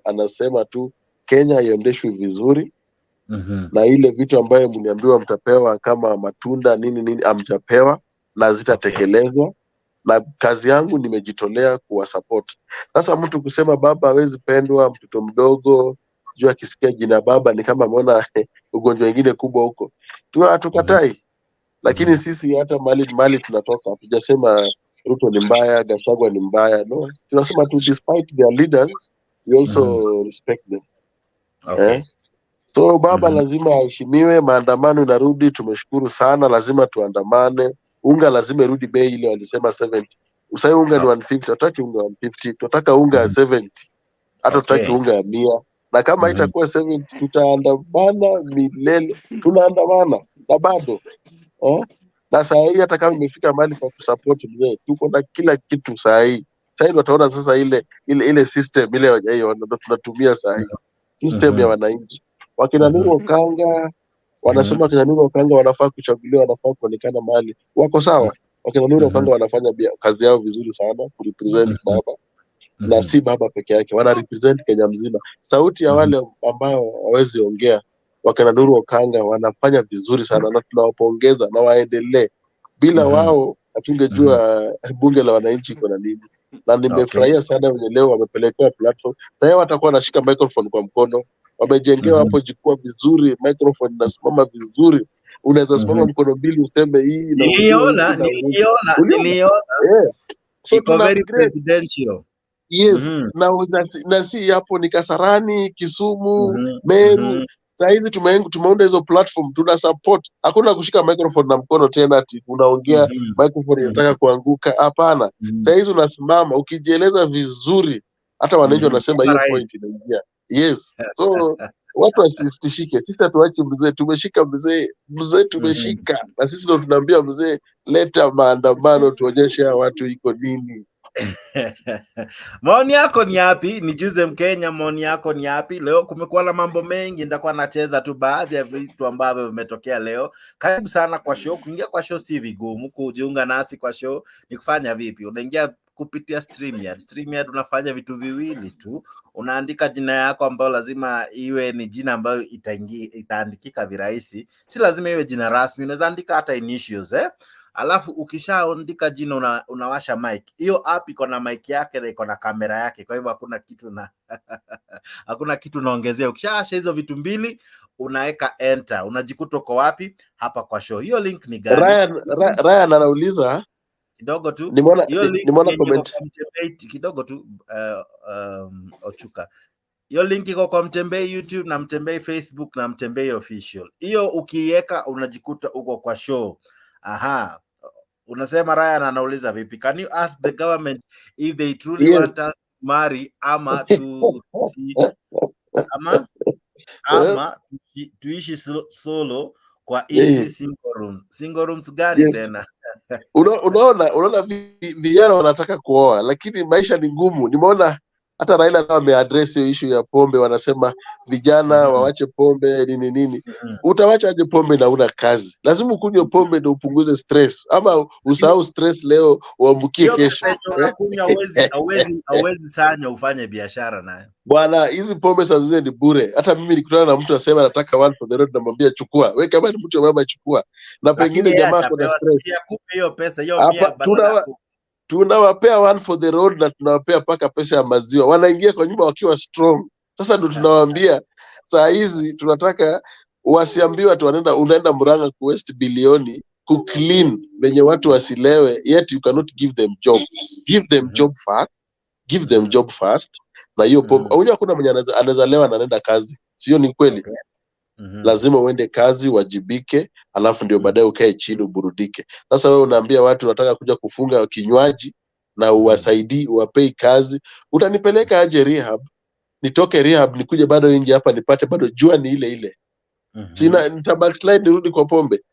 anasema tu Kenya iendeshwe vizuri, na ile vitu ambayo mliambiwa mtapewa kama matunda nini amjapewa, na zitatekelezwa. Na kazi yangu nimejitolea kuwa support. Sasa mtu kusema baba hawezi pendwa, mtoto mdogo jua akisikia jina baba ni kama ameona ugonjwa wengine kubwa huko, hatukatai. Lakini sisi hata mali tunatoka, hatujasema Ruto ni mbaya, Gachagua ni mbaya, no. Tunasema tu despite their leaders, we also respect them. So baba lazima aheshimiwe. Maandamano inarudi, tumeshukuru sana, lazima tuandamane. Unga lazima irudi bei ile walisema 70. Usai unga ni 150, tutaki unga 150, tunataka unga ya 70. Hata tutaki unga ya 100. Na kama itakuwa 70 tutaandamana milele, tunaandamana na bado. Na saa hii hata kama imefika mahali pa kusupport mzee, tuko na kila kitu saa hii. Saa hii wataona sasa ile system ile ndo tunatumia saa hii. System ya wananchi. Wakina Nuru Okanga wanasema wakina Nuru Okanga wanafaa kuchaguliwa, wanafaa kuonekana mahali. Wako sawa. Wakina Nuru Okanga wanafanya kazi yao vizuri sana kurepresent baba. Na si baba peke yake, wana represent Kenya mzima. Sauti ya wale ambao hawezi ongea, wakina Nuru Okanga wanafanya vizuri sana, na tunawapongeza na waendelee. Bila wao hatungejua bunge la wananchi iko na nini. Na nimefurahia sana wenye leo wamepelekewa platform. Sasa watakuwa wanashika microphone kwa mkono. Wamejengewa hapo jukwaa vizuri, microphone inasimama vizuri. Unaweza simama mkono mbili useme hii na niliona. So tuna very presidential. Yes, na si hapo ni Kasarani, Kisumu, Meru. Saa hizi tumeunda hizo platform, tuna support. Hakuna kushika microphone na mkono tena ati unaongea microphone inataka kuanguka. Hapana. Saa hizi unasimama ukijieleza vizuri, hata wananchi wanasema hiyo point inaingia. Yes. So watu wasitishike. Sisi hatuachi mzee, tumeshika mzee tumeshika. Na sisi ndo tunaambia mzee, leta maandamano tuonyeshe watu iko nini. Maoni yako ni yapi? Nijuze Mkenya, maoni yako ni yapi? Leo kumekuwa na mambo mengi, nitakuwa nacheza tu baadhi ya vitu ambavyo vimetokea leo. Karibu sana kwa show. Kuingia kwa show si vigumu, kujiunga nasi kwa show ni kufanya vipi? Unaingia kupitia StreamYard. StreamYard unafanya vitu viwili tu. unaandika jina yako ambayo lazima iwe ni jina ambayo itaandikika virahisi. Si lazima iwe jina rasmi, unaweza andika hata initials Alafu ukishaandika jina unawasha mic. Hiyo app iko na mic yake na iko na kamera yake. Kwa hivyo hakuna kitu hakuna kitu unaongezea. Ukishawasha hizo vitu mbili, unaweka enter. Unajikuta uko wapi? Hapa kwa show. Hiyo link ni gani? Ryan anauliza kidogo tu. Hiyo link ni comment kidogo tu Ochuka. Hiyo link iko kwa Mtembei YouTube na Mtembei Facebook na Mtembei Official. Hiyo ukiweka unajikuta uko kwa show. Aha. Unasema Ryan anauliza vipi? Can you ask the government if they truly want us to marry ama to see ama tuishi solo kwa hizi single rooms. Single rooms gani tena? Unaona vijana wanataka kuoa lakini maisha ni ngumu. Nimeona hata Raila nao ameaddress hiyo issue ya pombe, wanasema vijana wawache pombe nini. Utawacha aje pombe na una kazi? Lazima ukunywe pombe ndio upunguze stress, ama usahau stress leo uambukie kesho. Hawezi sanya ufanye biashara nayo. Bwana, hizi pombe saa zingine ni bure. Hata mimi nikutana na mtu asema nataka one for the road, namwambia chukua. Wewe kama ni mtu baba chukua. Na pengine jamaa kuna stress. Hiyo pesa hiyo tunawapea one for the road na tunawapea paka pesa ya maziwa. Wanaingia kwa nyumba wakiwa strong. Sasa ndio tunawaambia saa hizi tunataka wasiambiwe ati unaenda Muranga ku waste bilioni ku clean venye watu wasilewe, yet you cannot give them job. Give them job fast. Give them job fast. Na hiyo pombe, unajua kuna mwenye anaweza lewa na anaenda kazi. Sio ni kweli? Lazima uende kazi, wajibike, alafu ndio baadaye ukae chini uburudike. Sasa wewe unaambia watu unataka kuja kufunga kinywaji na uwasaidii, uwapei kazi. Utanipeleka aje rehab? Nitoke rehab nikuje bado nje hapa nipate bado jua ni ile ile. Sina nitabackslide nirudi kwa pombe.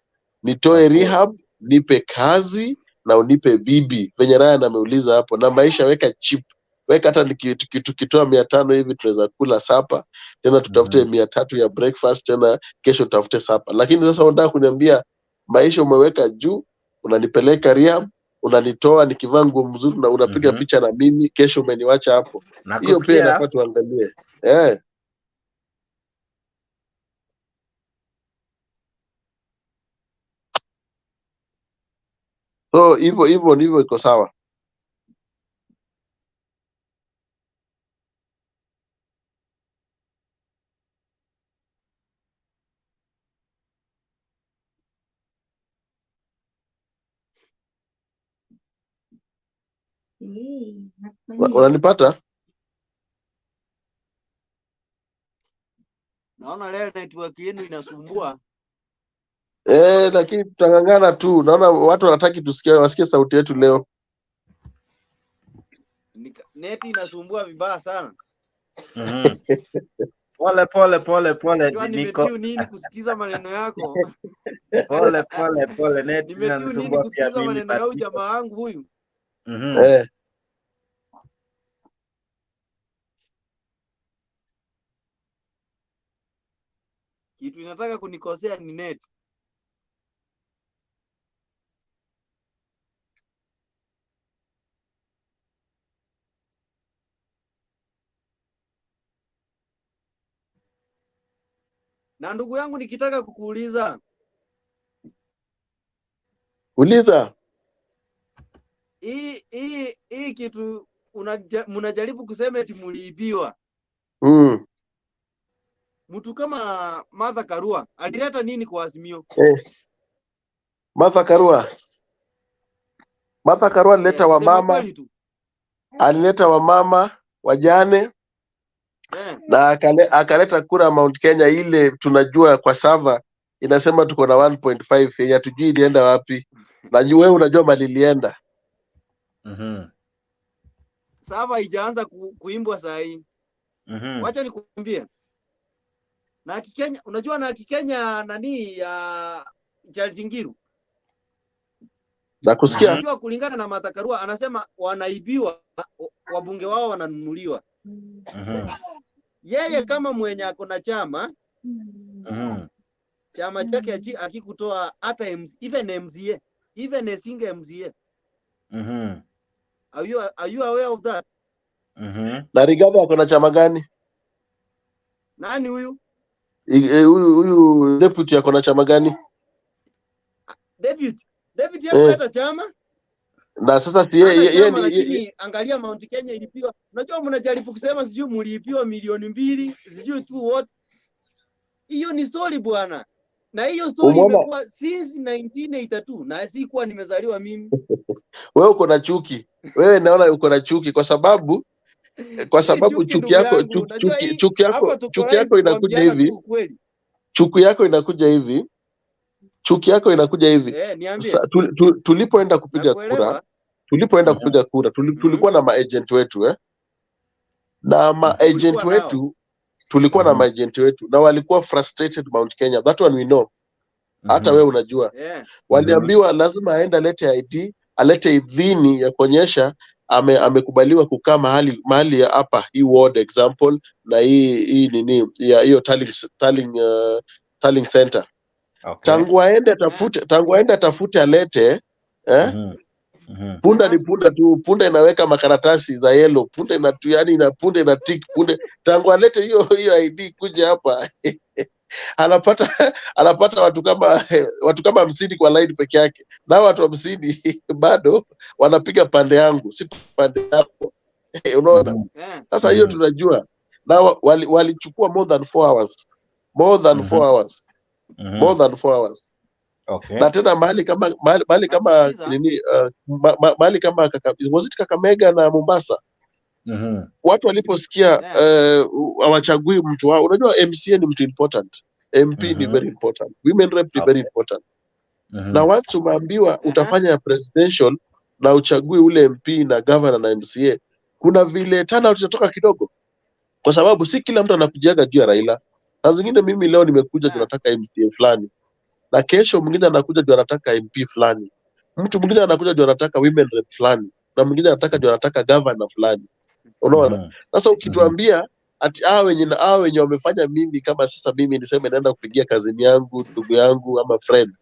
Nitoe rehab, nipe kazi na unipe bibi. Venye Ryan ameuliza hapo, na maisha weka cheap. Weka hata tukitoa 500 hivi tunaweza kula sapa, tena tutafute 300 ya breakfast, tena kesho tutafute sapa. Lakini sasa unataka kuniambia maisha umeweka juu, unanipeleka rehab, unanitoa nikivaa nguo mzuri na unapiga picha na mimi, kesho umeniwacha hapo. Hiyo pia inafaa tuangalie. So hivyo iko sawa. Unanipata? Naona leo network yenu inasumbua. Lakini tutangangana tu. Naona watu wanataka wasikie sauti yetu leo. Neti inasumbua vibaya sana. Pole. Nimetiu nini kusikiza maneno yako? Pole neti inasumbua pia mimi. Maneno ya jamaa wangu huyu. Kitu inataka kunikosea ni net. Na ndugu yangu nikitaka kukuuliza. Uliza. Hii kitu mnajaribu kusema eti mliibiwa. Mtu kama Martha Karua alileta nini kwa Azimio? Martha Karua alileta wamama. Alileta wamama wajane. Na akaleta kura Mount Kenya ile tunajua kwa sava inasema tuko na 1.5 yenye tujui ilienda wapi. Na wewe unajua mali ilienda. Sava haijaanza kuimbwa saa hii. Wacha nikuambie. Na Kikenya, unajua na Kikenya nani ya Jaltingiru? Na kusikia. Unajua kulingana na Martha Karua anasema wanaibiwa, wabunge wao wananunuliwa. Yeye kama mwenye ako na chama, chama chake akikutoa hata even MCA, even a single MCA. Are you aware of that? Na Rigathi ako na chama gani? Nani huyu? Huyu deputy ako na chama gani? David yako hata chama? Na sasa si yeye lakini angalia Mount Kenya ilipiwa. Unajua mnajaribu kusema sijui mlipiwa milioni 2, sijui tu what. Hiyo ni story bwana. Na hiyo story imekuwa since 1982 na sikuwa nimezaliwa mimi. Wewe uko na chuki. Wewe naona uko na chuki kwa sababu chuki yako inakuja hivi. Chuki yako inakuja hivi. Tulipoenda kupiga kura, tulikuwa na maagent wetu na maagent wetu tulikuwa na maagent wetu na walikuwa frustrated Mount Kenya. That one we know. Hata wewe unajua. Waliambiwa lazima aende alete idhini ya kuonyesha amekubaliwa kukaa mahali ya hapa hii ward example na hii nini ya hiyo tallying center. Tangu aende atafute alete punda ni punda tu, punda inaweka makaratasi za yellow, punda ina tick, tangu alete hiyo ID kuja hapa anapata watu kama 50 kwa line peke yake, na watu 50 bado wanapiga pande yangu, si pande yako. Unaona? Sasa hiyo tunajua. Na walichukua more than 4 hours. More than 4 hours. Okay. Na tena mahali kama nini mahali kama Kakamega na Mombasa. Watu waliposikia hawachagui mtu wao. Unajua MCA ni mtu important. MP ni very important. Women rep ni very important. Na once umeambiwa utafanya presidential na uchagui ule MP na governor na MCA, kuna vile turnout itatoka kidogo. Kwa sababu si kila mtu anakujaga juu ya Raila. Na zingine mimi leo nimekuja tunataka MCA fulani. Na kesho mwingine anakuja ndio anataka MP fulani. Mtu mwingine anakuja ndio anataka women rep fulani. Na mwingine anataka ndio anataka governor fulani. Unaona? Sasa ukituambia ati wenye wamefanya mimi kama sasa mimi niseme naenda kupigia kazini yangu, ndugu yangu ama friend.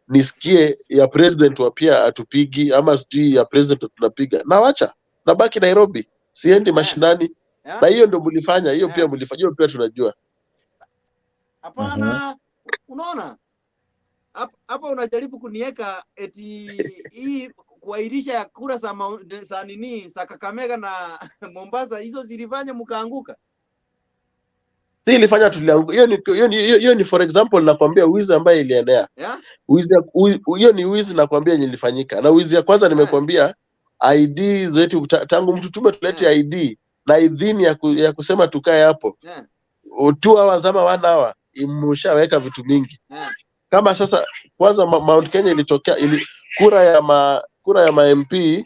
Nisikie ya president wa pia atupigi ama sijui ya president tunapiga. Na wacha, nabaki Nairobi. Siendi mashinani. Na hiyo ndio mlifanya, hiyo pia tunajua. Hapana. Unaona? Hapa unajaribu kuniweka eti hii kuahirisha ya kura za Kakamega na Mombasa, hizo zilifanya mkaanguka. Si ilifanya tulianguka. Hiyo ni for example nakwambia wizi ambaye ilienea. Hiyo ni wizi nakwambia nilifanyika. Na wizi ya kwanza nimekwambia ID zetu tangu mtutume tulete ID na idhini ya kusema tukae hapo. 2 hours ama 1 hour imeshaweka vitu mingi. Kama sasa kwanza Mount Kenya ilitokea kura ya ma MP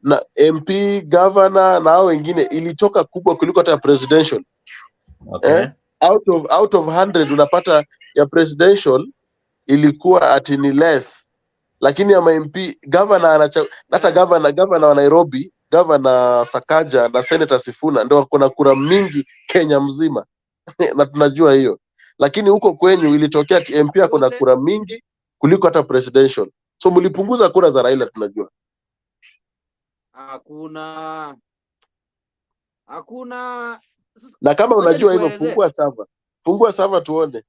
na MP governor na hao wengine ilitoka kubwa kuliko hata presidential. Okay. Out of 100 unapata ya presidential ilikuwa ati ni less, lakini ya MP governor hata governor wa Nairobi, governor Sakaja na senator Sifuna ndio kuna kura mingi Kenya mzima. Na tunajua hiyo. Lakini huko kwenyu ilitokea ati MP ako na kura mingi kuliko hata presidential. So mlipunguza kura za Raila tunajua. Hakuna. Na kama unajua hivyo fungua server tuone.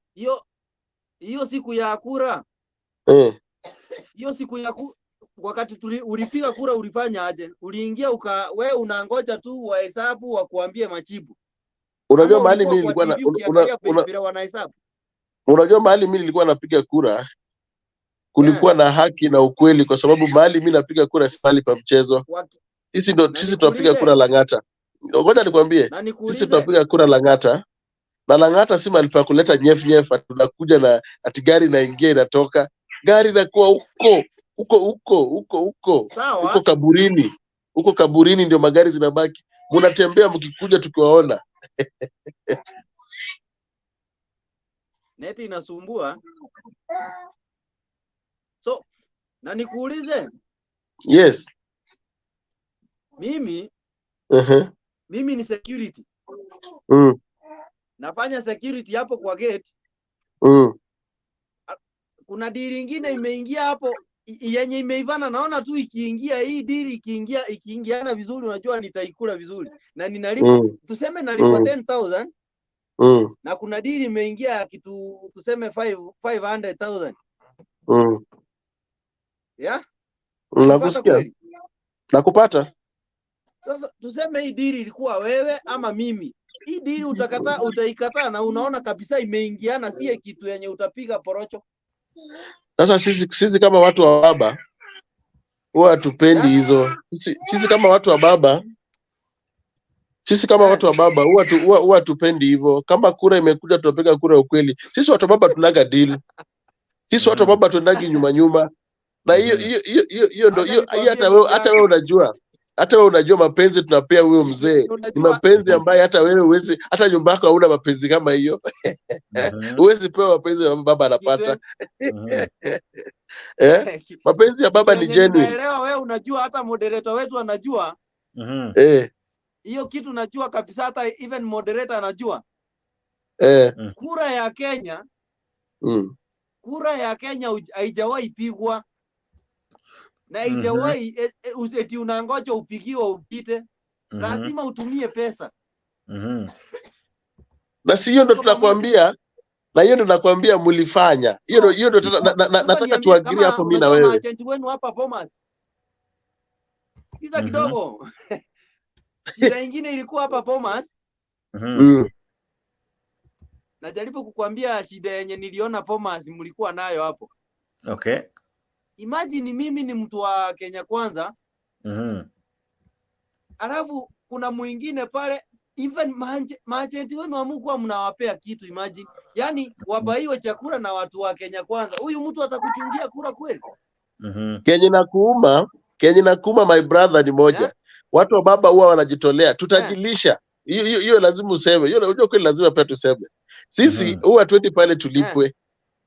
Hiyo siku ya kura. Hiyo siku ya wakati ulipiga kura ulifanya aje? Uliingia wewe unangoja tu wahesabu wakuambie majibu. Unajua mahali mimi nilikuwa unajua mahali mimi nilikuwa napiga kura kulikuwa na haki na ukweli, kwa sababu mahali mimi napiga kura si mahali pa mchezo. Sisi tunapiga kura Lang'ata. Ngoja nikwambie, sisi tunapiga kura Lang'ata. Na Lang'ata si mahali pa kuleta nyef tunakuja na ati gari naingia inatoka. Gari inakuwa huko kaburini. Huko kaburini ndio magari zinabaki. Mnatembea mkikuja tukiwaona. Neti inasumbua. So, na nikuulize. Yes. Mimi ni security. Nafanya security hapo kwa gate. Kuna dili ingine imeingia hapo yenye imeivana, naona tu ikiingia hii deal ikiingiana vizuri, unajua nitaikula vizuri na ninalipa tuseme nalipa 10,000 na kuna deal imeingia kitu tuseme 500,000 yeah, nakusikia nakupata. Sasa tuseme hii deal ilikuwa wewe ama mimi, hii deal utaikataa na unaona kabisa imeingiana, sie kitu yenye utapiga porocho. Sasa sisi kama watu wa baba huwa tupendi hizo. Sisi kama watu wa baba huwa tupendi hivyo. Kama kura imekuja tunapiga kura ukweli. Sisi watu wa baba tunaga deal. Sisi watu wa baba tunagi nyuma. Na hiyo ndio hata wewe unajua. Hata wewe unajua mapenzi tunapea huyo mzee ni mapenzi ambaye hata wewe huwezi, hata nyumba yako hauna mapenzi kama hiyo. Huwezi pewa mapenzi ya baba anapata. Mapenzi ya baba ni genuine. Naelewa wewe unajua, hata moderator wetu anajua. Hiyo kitu najua kabisa, hata even moderator anajua. Kura ya Kenya kura ya Kenya haijawahi pigwa na haijawahi eti unangoja upigiwe upite. Lazima utumie pesa. Na si hiyo ndo tunakwambia, na hiyo ndo nakwambia mlifanya. Hiyo ndo nataka tuagirie hapo mimi na wewe. Agent wenu hapa Bomas. Sikiza kidogo. Shida nyingine ilikuwa hapa Bomas. Najaribu kukuambia shida yenye niliona Bomas mlikuwa nayo hapo. Okay. Imagine mimi ni mtu wa Kenya Kwanza. Alafu kuna mwingine pale, even maagent wenu hamkuwa mnawapea kitu. Imagine, yani wabaiwe chakula na watu wa Kenya Kwanza. Huyu mtu atakuchungia kura kweli? Kenya na kuuma my brother ni moja. Watu wa baba huwa wanajitolea. Tutajilisha. Hiyo lazima useme. Hiyo unajua kweli lazima pia tuseme. Sisi huwa 20 pale tulipwe.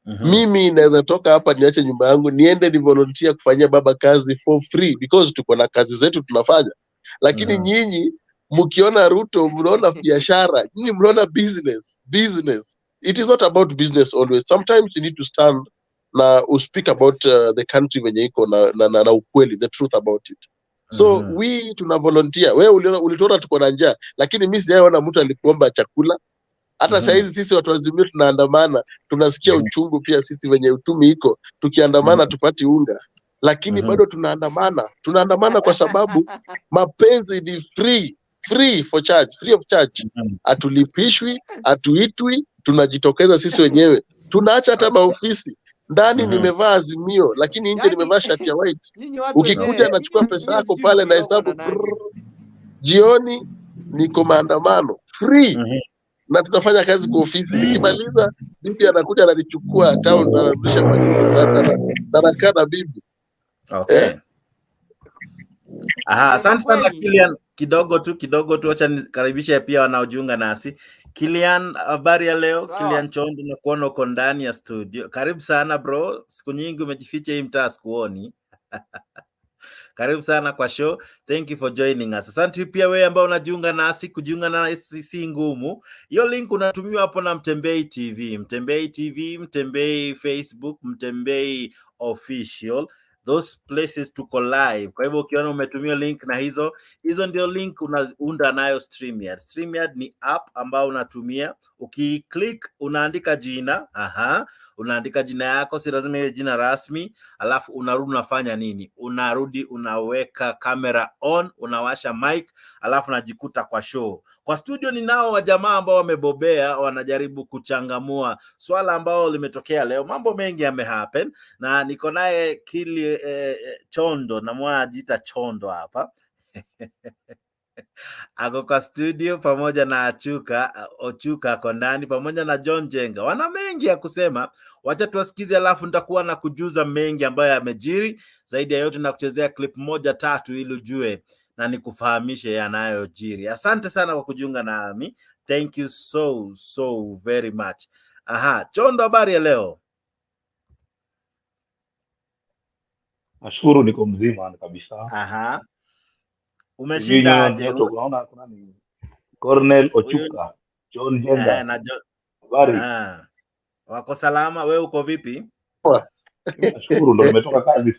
Mimi naweza toka hapa niache nyumba yangu niende ni volunteer kufanyia baba kazi for free because tuko na kazi zetu tunafanya. Lakini nyinyi mkiona Ruto mnaona biashara, nyinyi mnaona business. It is not about business always. Sometimes you need to stand na speak about the country venye iko na ukweli, the truth about it. So we tuna volunteer. Wewe ulitoona tuko na njaa, lakini mimi sijaona mtu alikuomba chakula. Hata saa hizi sisi watu wazimio tunaandamana, tunasikia uchungu pia sisi venye utumi iko, tukiandamana tupati unga. Lakini bado tunaandamana kwa sababu mapenzi ni free of charge. Atulipishwi, atuitwi, tunajitokeza sisi wenyewe. Tunaacha hata maofisi. Ndani nimevaa Azimio, lakini nje nimevaa shati ya white. Ukikuja nachukua pesa yako pale na hesabu. Jioni niko maandamano free. Na tunafanya kazi kwa ofisi. Nikimaliza bibi anakuja ananichukua town na anarudisha kwa nyumba na nakaa na bibi. Okay. Asante sana Kilian. Kidogo tu acha nikaribishe pia wanaojiunga nasi. Kilian, habari ya leo? Kilian Chondo, na kuona uko ndani ya studio. Karibu sana bro. Siku nyingi umejificha hii mtaa sikuoni. Karibu sana kwa show. Thank you for joining us. Asante pia wewe ambao unajiunga nasi. Kujiunga nasi si ngumu. Hiyo link unatumiwa hapo na Mtembei TV. Mtembei TV, Mtembei Facebook, Mtembei Official. Those places tuko live. Kwa hivyo ukiona umetumia link na hizo ndio link unaunda nayo StreamYard. StreamYard ni app ambao unatumia. Ukiklik unaandika jina. Unaandika jina yako, si lazima iwe jina rasmi. Alafu unarudi unafanya nini? Unarudi unaweka camera on, unawasha mic, alafu unajikuta kwa show. Kwa studio ninao wajamaa ambao wamebobea, wanajaribu kuchangamua swala ambao limetokea leo. Mambo mengi yamehappen na niko naye Kili Chondo, na mwajita Chondo hapa. Ako kwa studio pamoja na Ochuka ako ndani pamoja na John Jenga. Wana mengi ya kusema. Wacha tuwasikize alafu nitakuwa na kujuza mengi ambayo yamejiri. Zaidi ya yote na kuchezea clip 1-3 ili ujue na nikufahamishe yanayojiri. Asante sana kwa kujiunga nami. Thank you so very much. Chondo, habari ya leo? Nashukuru niko mzima kabisa. Umeshindaje? Unaona kuna ni Cornel Ochuka, John Jenga. Habari? Wako salama, wewe uko vipi? Mimi nashukuru, ndo nimetoka kazi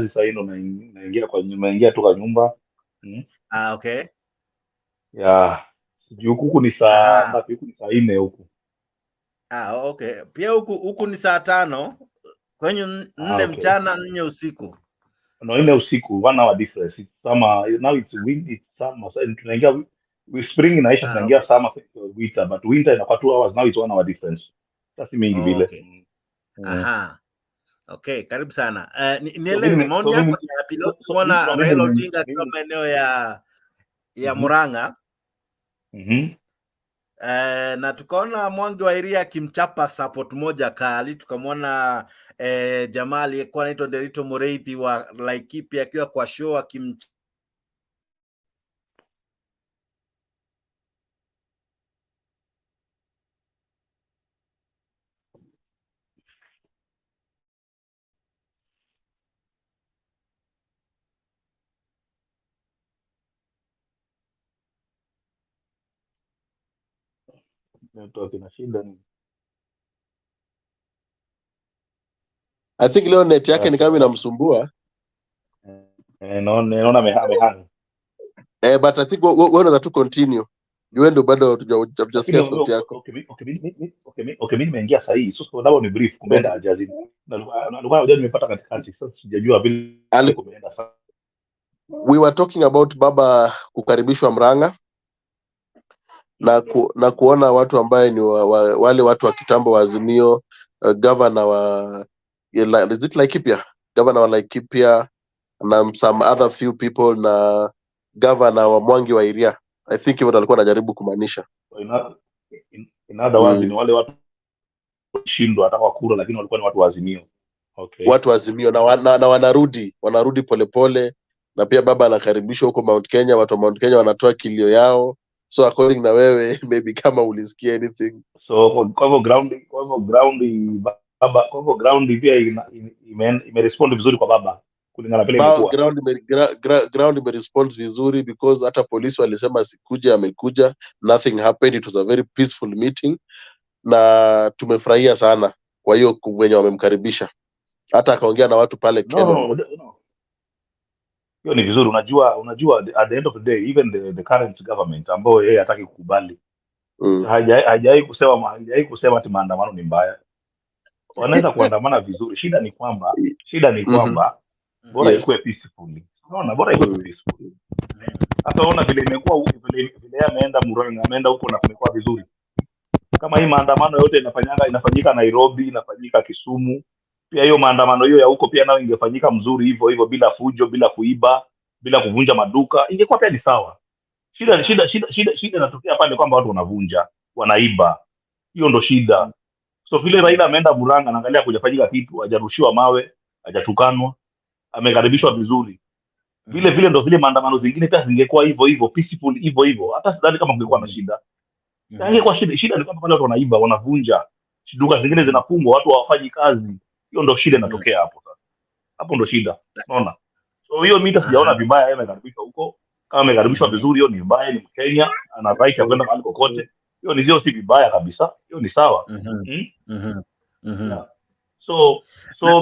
sasa hii, ndo naingia tu kwa nyumba. Okay. Ya, sijui huku ni saa ngapi? Huku ni saa 4 huku. Okay. Pia huku ni saa 5. Kwenye 4 mchana, 4 usiku. No, 4 usiku, 1 hour difference. It's summer. Now it's summer. So tunaingia spring inaisha, tunaingia summer winter, but winter inakuwa 2 hours, now it's 1 hour difference. Sasa mingi vile. Okay. Okay, karibu sana. Nieleze maoni yako ya piloto kuona Raila Odinga akiwa maeneo ya Muranga. Na tukaona Mwangi wa Iria akimchapa support moja kali, tukamwona jamaa aliyekuwa anaitwa Derito Moreithi wa Laikipia akiwa kwa show I think leo net yake ni kama inamsumbua. Naona amehang. But I think we're going to continue. Yuendo bado hatujasikia sauti yako. Okay, mimi nimeingia sasa hii. So sababu ni brief kumeenda ajazini. Na nimepata katikati. Sasa sijajua vile kumeenda sasa. We were talking about baba kukaribishwa Muranga na kuona watu ambaye ni wale watu wa kitambo wa Azimio, governor wa is it Laikipia? Governor wa Laikipia na some other few people na governor wa Mwangi wa Iria. I think hivyo alikuwa anajaribu kumaanisha. In other words, ni wale watu shindwa hata kwa kura, lakini walikuwa ni watu wa Azimio. Okay. Watu wa Azimio na wanarudi polepole, na pia baba anakaribishwa huko Mount Kenya. Watu wa Mount Kenya wanatoa kilio yao. So according na wewe, maybe kama ulisikia anything. So kwa hivyo ground pia imerespond vizuri kwa baba kulingana vile imekuwa. Ground imerespond vizuri because hata polisi walisema sikuje, amekuja, nothing happened, it was a very peaceful meeting na tumefurahia sana kwa hiyo wenye wamemkaribisha, hata akaongea na watu pale Kenya. No. Hiyo ni vizuri. Unajua at the end of the day, even the current government ambao yeye hataki kukubali, hajai kusema ati maandamano ni mbaya. Wanaweza kuandamana vizuri. Shida ni kwamba bora ikuwe peacefully. Unaona, bora ikuwe peacefully. Sasa unaona vile imekuwa, vile ameenda Muranga, ameenda huko na kumekuwa vizuri. Kama hii maandamano yote inafanyika Nairobi, inafanyika Kisumu, pia hiyo maandamano hiyo ya huko pia nayo ingefanyika mzuri hivyo bila fujo, bila kuiba, bila kuvunja maduka, ingekuwa pia ni sawa. Shida inatokea pale kwamba watu wanavunja, wanaiba. Hiyo ndo shida. So vile Raila ameenda Muranga, naangalia kujafanyika kitu, hajarushiwa mawe, hajatukanwa, amekaribishwa vizuri. Vile ndo vile maandamano zingine pia zingekuwa hivyo peaceful hivyo. Hata sidhani kama kungekuwa na shida. Ingekuwa shida ni kwamba wale watu wanaiba, wanavunja, duka zingine zinafungwa, watu hawafanyi kazi. Hiyo ndo shida inatokea hapo sasa. Hapo ndo shida. Unaona? So hiyo mimi sijaona vibaya yeye amekaribishwa huko. Kama amekaribishwa vizuri, hiyo ni mbaya, ni Mkenya, ana right ya kwenda mahali kokote. Hiyo si vibaya kabisa. Hiyo ni sawa. So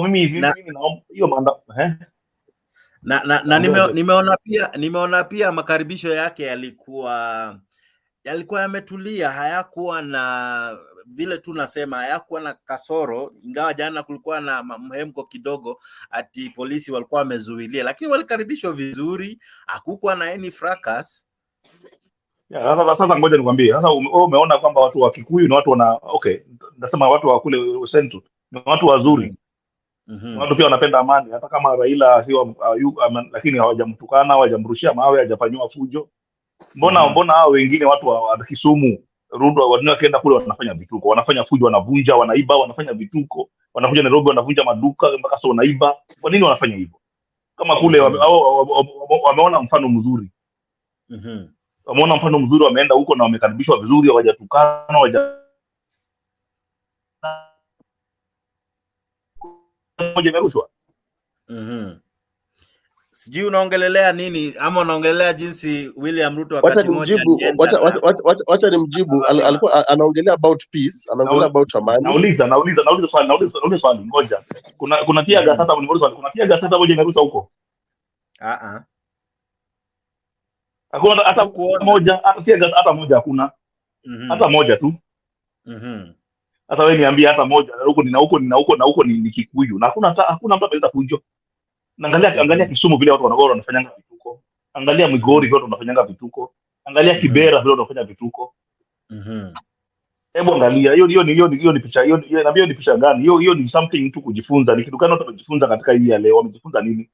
mimi naomba hiyo nimeona pia makaribisho yake yalikuwa yametulia, hayakuwa na vile tu nasema, hayakuwa na kasoro, ingawa jana kulikuwa na mhemko kidogo ati polisi walikuwa wamezuilia, lakini walikaribishwa vizuri, hakukuwa na any fracas. Sasa ngoja nikwambie. Sasa umeona kwamba watu wa Kikuyu ni watu nasema watu wa kule Central ni watu wazuri. Watu pia wanapenda amani, hata kama Raila sio lakini hawajamtukana, hawajamrushia mawe, hajafanywa fujo. Mbona hao wengine watu wa Kisumu, Ruto, wanaenda kule wanafanya vituko, wanafanya fujo, wanavunja, wanaiba, wanafanya vituko, wanakuja Nairobi wanavunja maduka mpaka sasa wanaiba. Kwa nini wanafanya hivyo? Kama kule wameona mfano mzuri. Wameona mfano mzuri, wameenda huko na wamekaribishwa vizuri, hawajatukana, moja imerushwa. Sijui unaongelelea nini ama unaongelelea jinsi William Ruto wakati mmoja alienda. Wacha nimjibu. Alikuwa anaongelea about peace, anaongelea about amani. Nauliza swali ngoja. Kuna tia gas hata mniuliza swali. Kuna tia gas hata moja imerushwa huko. Hakuna hata moja, hata tia gas hata moja hakuna. Hata moja tu. Hata wewe niambie hata moja. Huko ni Kikuyu. Na hakuna mtu anaweza kujo. Angalia Kisumu vile watu wanafanyanga vituko. Angalia Migori vile watu wanafanyanga vituko. Angalia Kibera vile wanafanya vituko. Hebu angalia hiyo ni picha, hiyo ni picha gani? Hiyo ni something tu kujifunza. Ni kitu gani watu wamejifunza katika hii ya leo? Wamejifunza nini?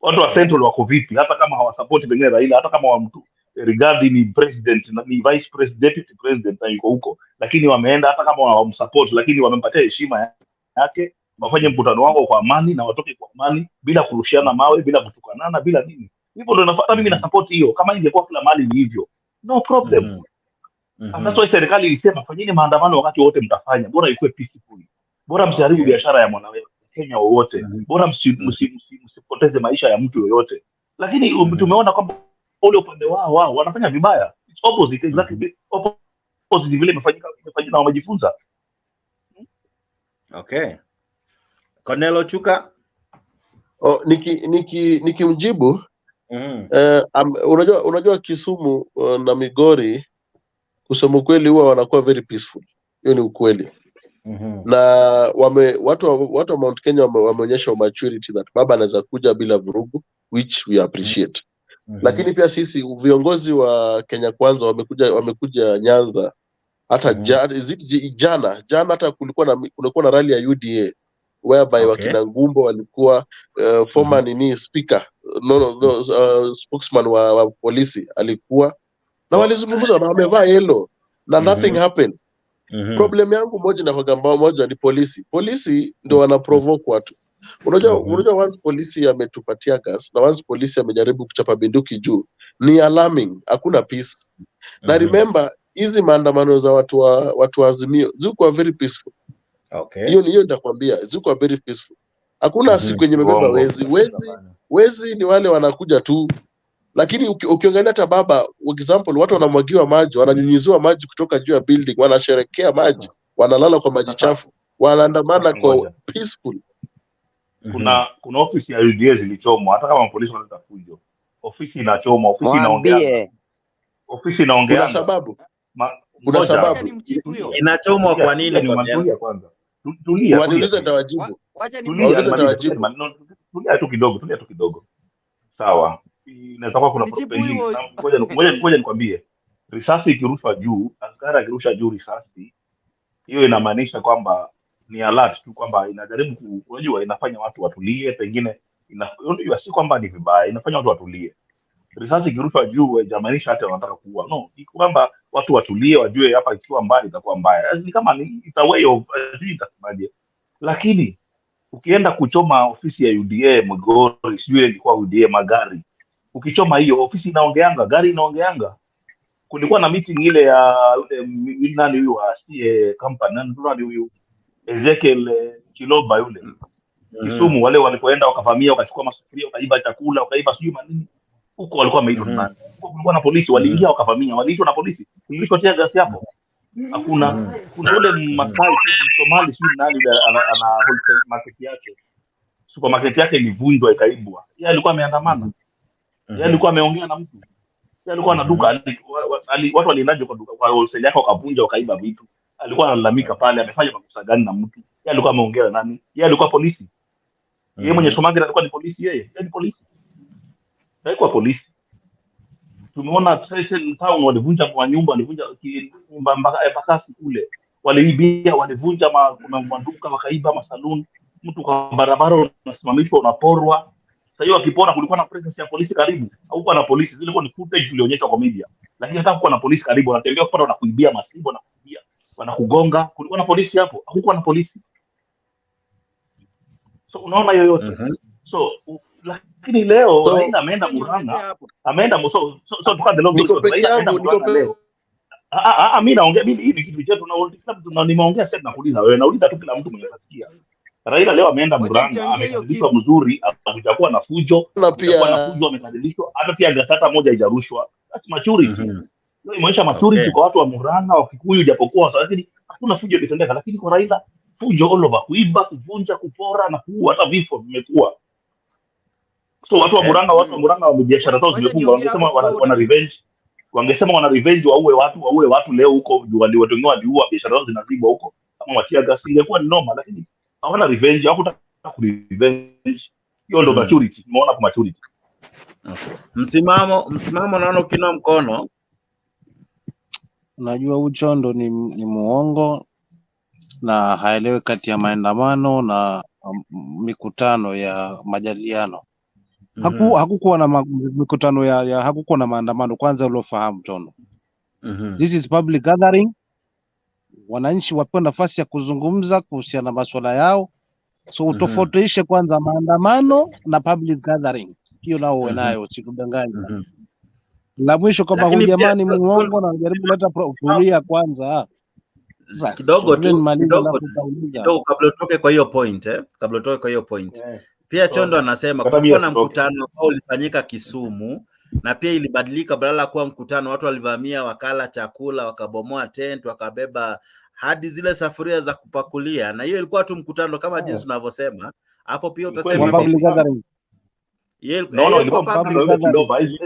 Watu wa Central wako vipi? Hata kama hawasupport pengine Raila, hata kama wa mtu regarding ni president ni vice president, deputy president na yuko huko, lakini wameenda hata kama hawamsupport, lakini wamempatia heshima yake, wafanye mkutano wao kwa amani na watoke kwa amani bila kurushiana mawe, bila kutukanana, bila nini. Hivyo ndio nafuata mimi na support hiyo. Kama ingekuwa kila mali ni hivyo, no problem. Sasa serikali ilisema fanyeni maandamano wakati wote mtafanya, bora ikuwe peaceful. Bora msiharibu biashara ya mwanawe Kenya wote. Bora msipoteze maisha ya mtu yoyote. Lakini tumeona kwamba ule upande wao wanafanya vibaya. It's opposite, exactly opposite vile imefanyika na wamejifunza. Okay. Cornelo Chuka. Nikimjibu unajua Kisumu na Migori kusema kweli huwa wanakuwa very peaceful. Hiyo ni ukweli. Na watu wa Mount Kenya wameonyesha maturity that baba anaweza kuja bila vurugu, which we appreciate. Lakini pia sisi viongozi wa Kenya Kwanza wamekuja Nyanza hata jana hata kulikuwa na rally ya UDA whereby wakina Ngumbo walikuwa former speaker spokesman wa polisi alikuwa na walizungumza na wamevaa yellow na nothing happened. Problem yangu moja na kwamba moja ni polisi ndio wana provoke watu. Unajua once polisi ametupatia gas na once polisi amejaribu kuchapa binduki juu ni alarming, hakuna peace. Na remember hizi maandamano za watu wa Azimio ziko very peaceful. Hiyo nitakwambia ziko very peaceful. Hakuna siku yenye imebeba wezi ni wale wanakuja tu. Lakini ukiangalia hata baba, example watu wanamwagiwa maji, wananyunyiziwa maji kutoka juu ya building, wanasherekea maji, wanalala kwa maji chafu, wanaandamana kwa peaceful. Kuna ofisi ya UDA zilichomwa, hata kama polisi wanaleta fujo. Ofisi inachomwa, ofisi inaongea. Kuna sababu. Inachomwa kwa nini? Tulia kwanza. Tulia. Waniuliza nitawajibu. Tulia tu kidogo. Sawa. Inaweza kuwa kuna pengine. Ngoja nikwambie. Risasi ikirushwa juu, askari akirusha juu risasi, hiyo inamaanisha kwamba ni alert tu, kwamba inajaribu unajua inafanya watu watulie, pengine unajua si kwamba ni vibaya, inafanya watu watulie. Risasi ikirushwa juu haijamaanisha hata wanataka kuua. No, ni kwamba watu watulie, wajue hapa ikiwa mbali itakuwa mbaya. Ni kama ni it's a way of itakuwaje. Lakini ukienda kuchoma ofisi ya UDA Migori, sijui ilikuwa UDA magari. Ukichoma hiyo ofisi inaongeanga, gari inaongeanga. Kulikuwa na meeting ile ya nani huyu wa CA company, nani huyu Ezekiel Chiloba yule. Kisumu wale walipoenda wakavamia, wakachukua masufuria, wakaiba chakula, wakaiba sijui manini. Huko walikuwa wameitwa nani? Huko kulikuwa na polisi, waliingia wakavamia, waliitwa na polisi. Kulikuwa tia gasi hapo. Hakuna. Kuna ule Masai Somali sijui nani yule ana wholesale market yake. Supermarket yake ilivunjwa ikaibwa. Yeye alikuwa ameandamana. Yeye alikuwa ameongea na mtu. Yeye alikuwa na duka, watu waliendaje kwa duka, kwa wholesale yake wakavunja wakaiba vitu. Alikuwa analalamika pale, amefanya makosa gani na mtu? Yeye alikuwa ameongea na nani? Yeye alikuwa polisi. Yeye mwenye supermarket alikuwa ni polisi yeye. Yeye ni polisi. Haikuwa polisi. Tumeona station town walivunja kwa nyumba, walivunja nyumba Mbakasi kule. Waliibia, walivunja maduka, wakaiba masaluni. Mtu kwa barabara unasimamishwa, unaporwa. Sasa hiyo akipona kulikuwa na presence ya polisi karibu. Haukuwa na polisi, zilikuwa ni footage ilionyeshwa kwa media. Lakini hata hakuwa na polisi karibu, wanatembea kupata na kuibia masibo na kuibia. Wanakugonga, kulikuwa na polisi hapo. Hakukuwa na polisi. So unaona yoyote. So lakini leo Raila ameenda Muranga, so tukande Raila ameenda Muranga leo. Mimi naongea mimi hivi kitu chetu na nimeongea sasa, nakuuliza wewe, nauliza tu kila mtu mwenye nasikia. Raila leo ameenda Muranga, amekaribishwa mzuri, hakujakuwa na fujo, hakujakuwa na fujo, amekaribishwa, hata pia gazeta moja haijarushwa. That's maturity. Ndio imeonyesha maturity kwa watu wa Muranga, wa Kikuyu, japokuwa lakini hakuna fujo ilitendeka, lakini kwa Raila fujo all over, kuiba, kuvunja, kupora na kuua, hata vifo vimekuwa. So watu wa Muranga, wa biashara zao zimefungwa, wangesema wana revenge. Wangesema wana revenge, waue watu leo huko, watu wengine waliua, biashara zao zinazibwa huko. Kama wachia gasi ingekuwa ni normal, lakini hawana revenge, hakutaka ku revenge. Hiyo ndo maturity, umeona kwa maturity. Msimamo naona ukina mkono. Unajua Uchondo ni muongo na haelewi kati ya maandamano na mikutano ya majadiliano. Hakukuwa na mikutano ya hakukuwa na maandamano, kwanza uliofahamu Chondo. This is public gathering. Wananchi wapewe nafasi ya kuzungumza kuhusiana na masuala yao. So utofautishe kwanza maandamano na public gathering. Hiyo nao uwe nayo, usikudanganye. La mwisho kama huyu jamani muongo na anajaribu kuleta kulia kwanza. Kidogo kabla utoke kwa hiyo point, Pia Chondo anasema kulikuwa na mkutano ambao ulifanyika Kisumu na pia ilibadilika, badala kuwa mkutano watu walivamia, wakala chakula, wakabomoa tent, wakabeba hadi zile safuria za kupakulia, na hiyo ilikuwa tu mkutano kama jinsi tunavyosema. Hapo pia utasema public gathering. Ilikuwa public gathering.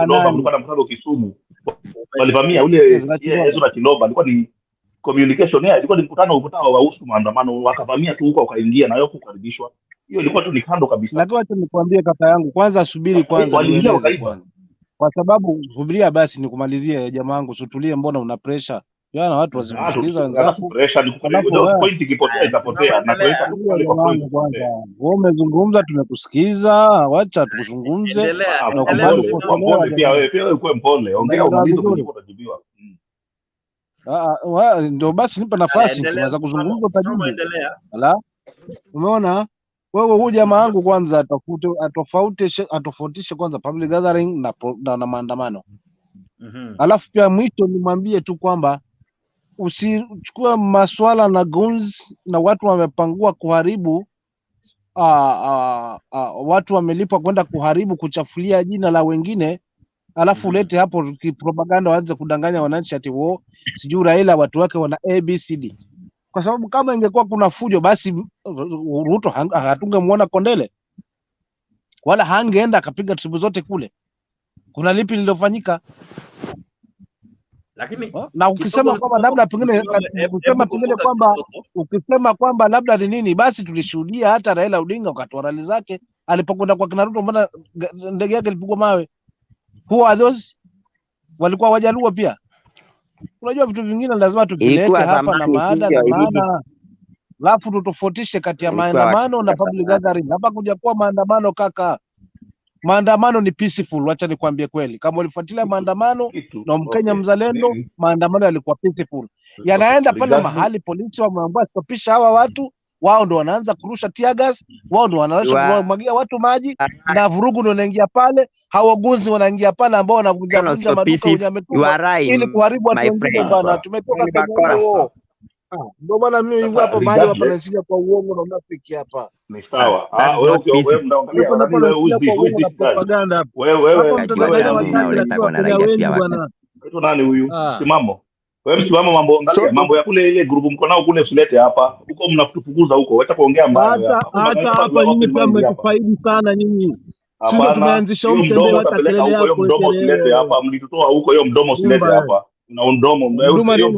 Kiloba mlikuwa na mkutano Kisumu. Walivamia ule Ezra Kiloba, alikuwa ni communication ilikuwa ni mkutano wa uhusu maandamano, wakavamia tu huko, wakaingia na yeye kukaribishwa. Hiyo ilikuwa tu ni kando kabisa. Lakini acha nikwambie kaka yangu, kwanza subiri kwanza nieleze kwanza. Kwa sababu subiria basi nikumalizie jamaa wangu, sutulie, mbona una pressure? Yana watu wazikusikiliza wenzako. Pressure ni kukaribia point ikipotea itapotea na kuweka kwanza. Wewe umezungumza, tumekusikiza, wacha tukuzungumze. Na kupole pia wewe uko mpole. Ongea umalizo kwenye utajibiwa. Ndio basi nipa nafasi tunaweza kuzungumza utajibu. Ala? Umeona? Wewe huyu jamaa wangu kwanza atofautishe kwanza public gathering na maandamano. Alafu pia mwisho nimwambie tu kwamba usichukue maswala na guns na watu wamepangua kuharibu watu wamelipwa kwenda kuharibu, kuchafulia jina la wengine, alafu ulete hapo propaganda waanze kudanganya wananchi ati sijui Raila watu wake wana ABCD. Kwa sababu kama ingekuwa kuna fujo basi Ruto hatungemuona Kondele, wala hangeenda akapiga tribu zote kule. Kuna lipi lilofanyika? Lakini na ukisema kwamba labda pengine ukisema kwamba labda ni nini, basi tulishuhudia hata Raila Odinga wakati wa rally zake alipokwenda kwa kina Ruto, mbona ndege yake ilipigwa mawe? Who are those? Walikuwa Wajaluo pia. Unajua vitu vingine lazima tuvilete hapa na maana, alafu tutofautishe kati ya maandamano na public gathering. Hapa kuja kuwa maandamano kaka. Maandamano ni peaceful, wacha nikwambie kweli. Kama ulifuatilia maandamano na Mkenya mzalendo, maandamano yalikuwa peaceful. Yanaenda pale mahali polisi wameambiwa stopisha hawa watu, wao ndo wanaanza kurusha tear gas, wao ndo wanaanza kumwagia watu maji na vurugu ndio inaingia pale. Hawagunzi wanaingia pale ambao wanavunja maduka unyametuka ili kuharibu watu wengine bwana. Tumetoka kwenye huo. Ndio maana mimi hapa mahali hapa nasikia kwa uongo na unafiki hapa. Ni sawa. Wewe mnaangalia propaganda hapa. Wewe nani huyu? Simamo. Wewe msimamo mambo, angalia mambo ya kule ile grupu mko nao kule, usilete hapa. Huko mnatufukuza huko. Wacha kuongea mbaya hapa. Hata hapa nyinyi pia mmetufaidi sana nyinyi. Sisi tumeanzisha mtembeo hata kelele yako. Mdomo usilete hapa. Mlitutoa huko, hiyo mdomo usilete hapa. Una mdomo.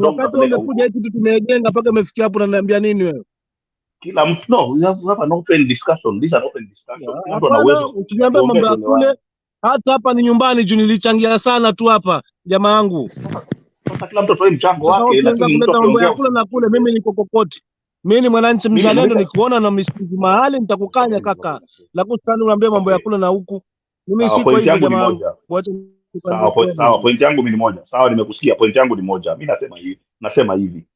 Wakati umekuja kitu tumejenga mpaka umefikia hapo, unaniambia nini wewe? Kila mtu we have an open discussion. These are open discussion. Mtu ana uwezo. Usinyambie mambo ya kule. Hata hapa ni nyumbani juu nilichangia sana tu hapa jamaa yangu. Sasa kila mtu atoe mchango wake, lakini mtu akiongea kule na kule, mimi niko kokote. Mimi ni mwananchi mzalendo, nikiona na misizi mahali nitakukanya kaka. La kusani unaambia mambo ya kule na huku. Mimi siko hivyo jamaa. Sawa, point yangu mimi ni moja. Sawa, nimekusikia, point yangu ni moja. Mimi nasema hivi.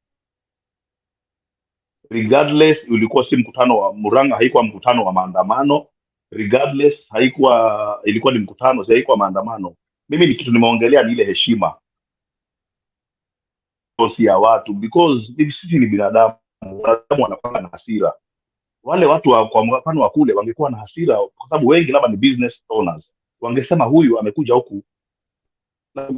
Regardless ulikuwa si mkutano wa Muranga, haikuwa mkutano wa maandamano. Regardless ilikuwa ni mkutano, haikuwa maandamano. Mimi ni kitu nimeongelea ni ile heshima ya watu, because sisi ni binadamu wanafanya na hasira. Wale watu kwa mfano wa kule wangekuwa na hasira, kwa sababu wengi labda ni business owners, wangesema huyu amekuja huku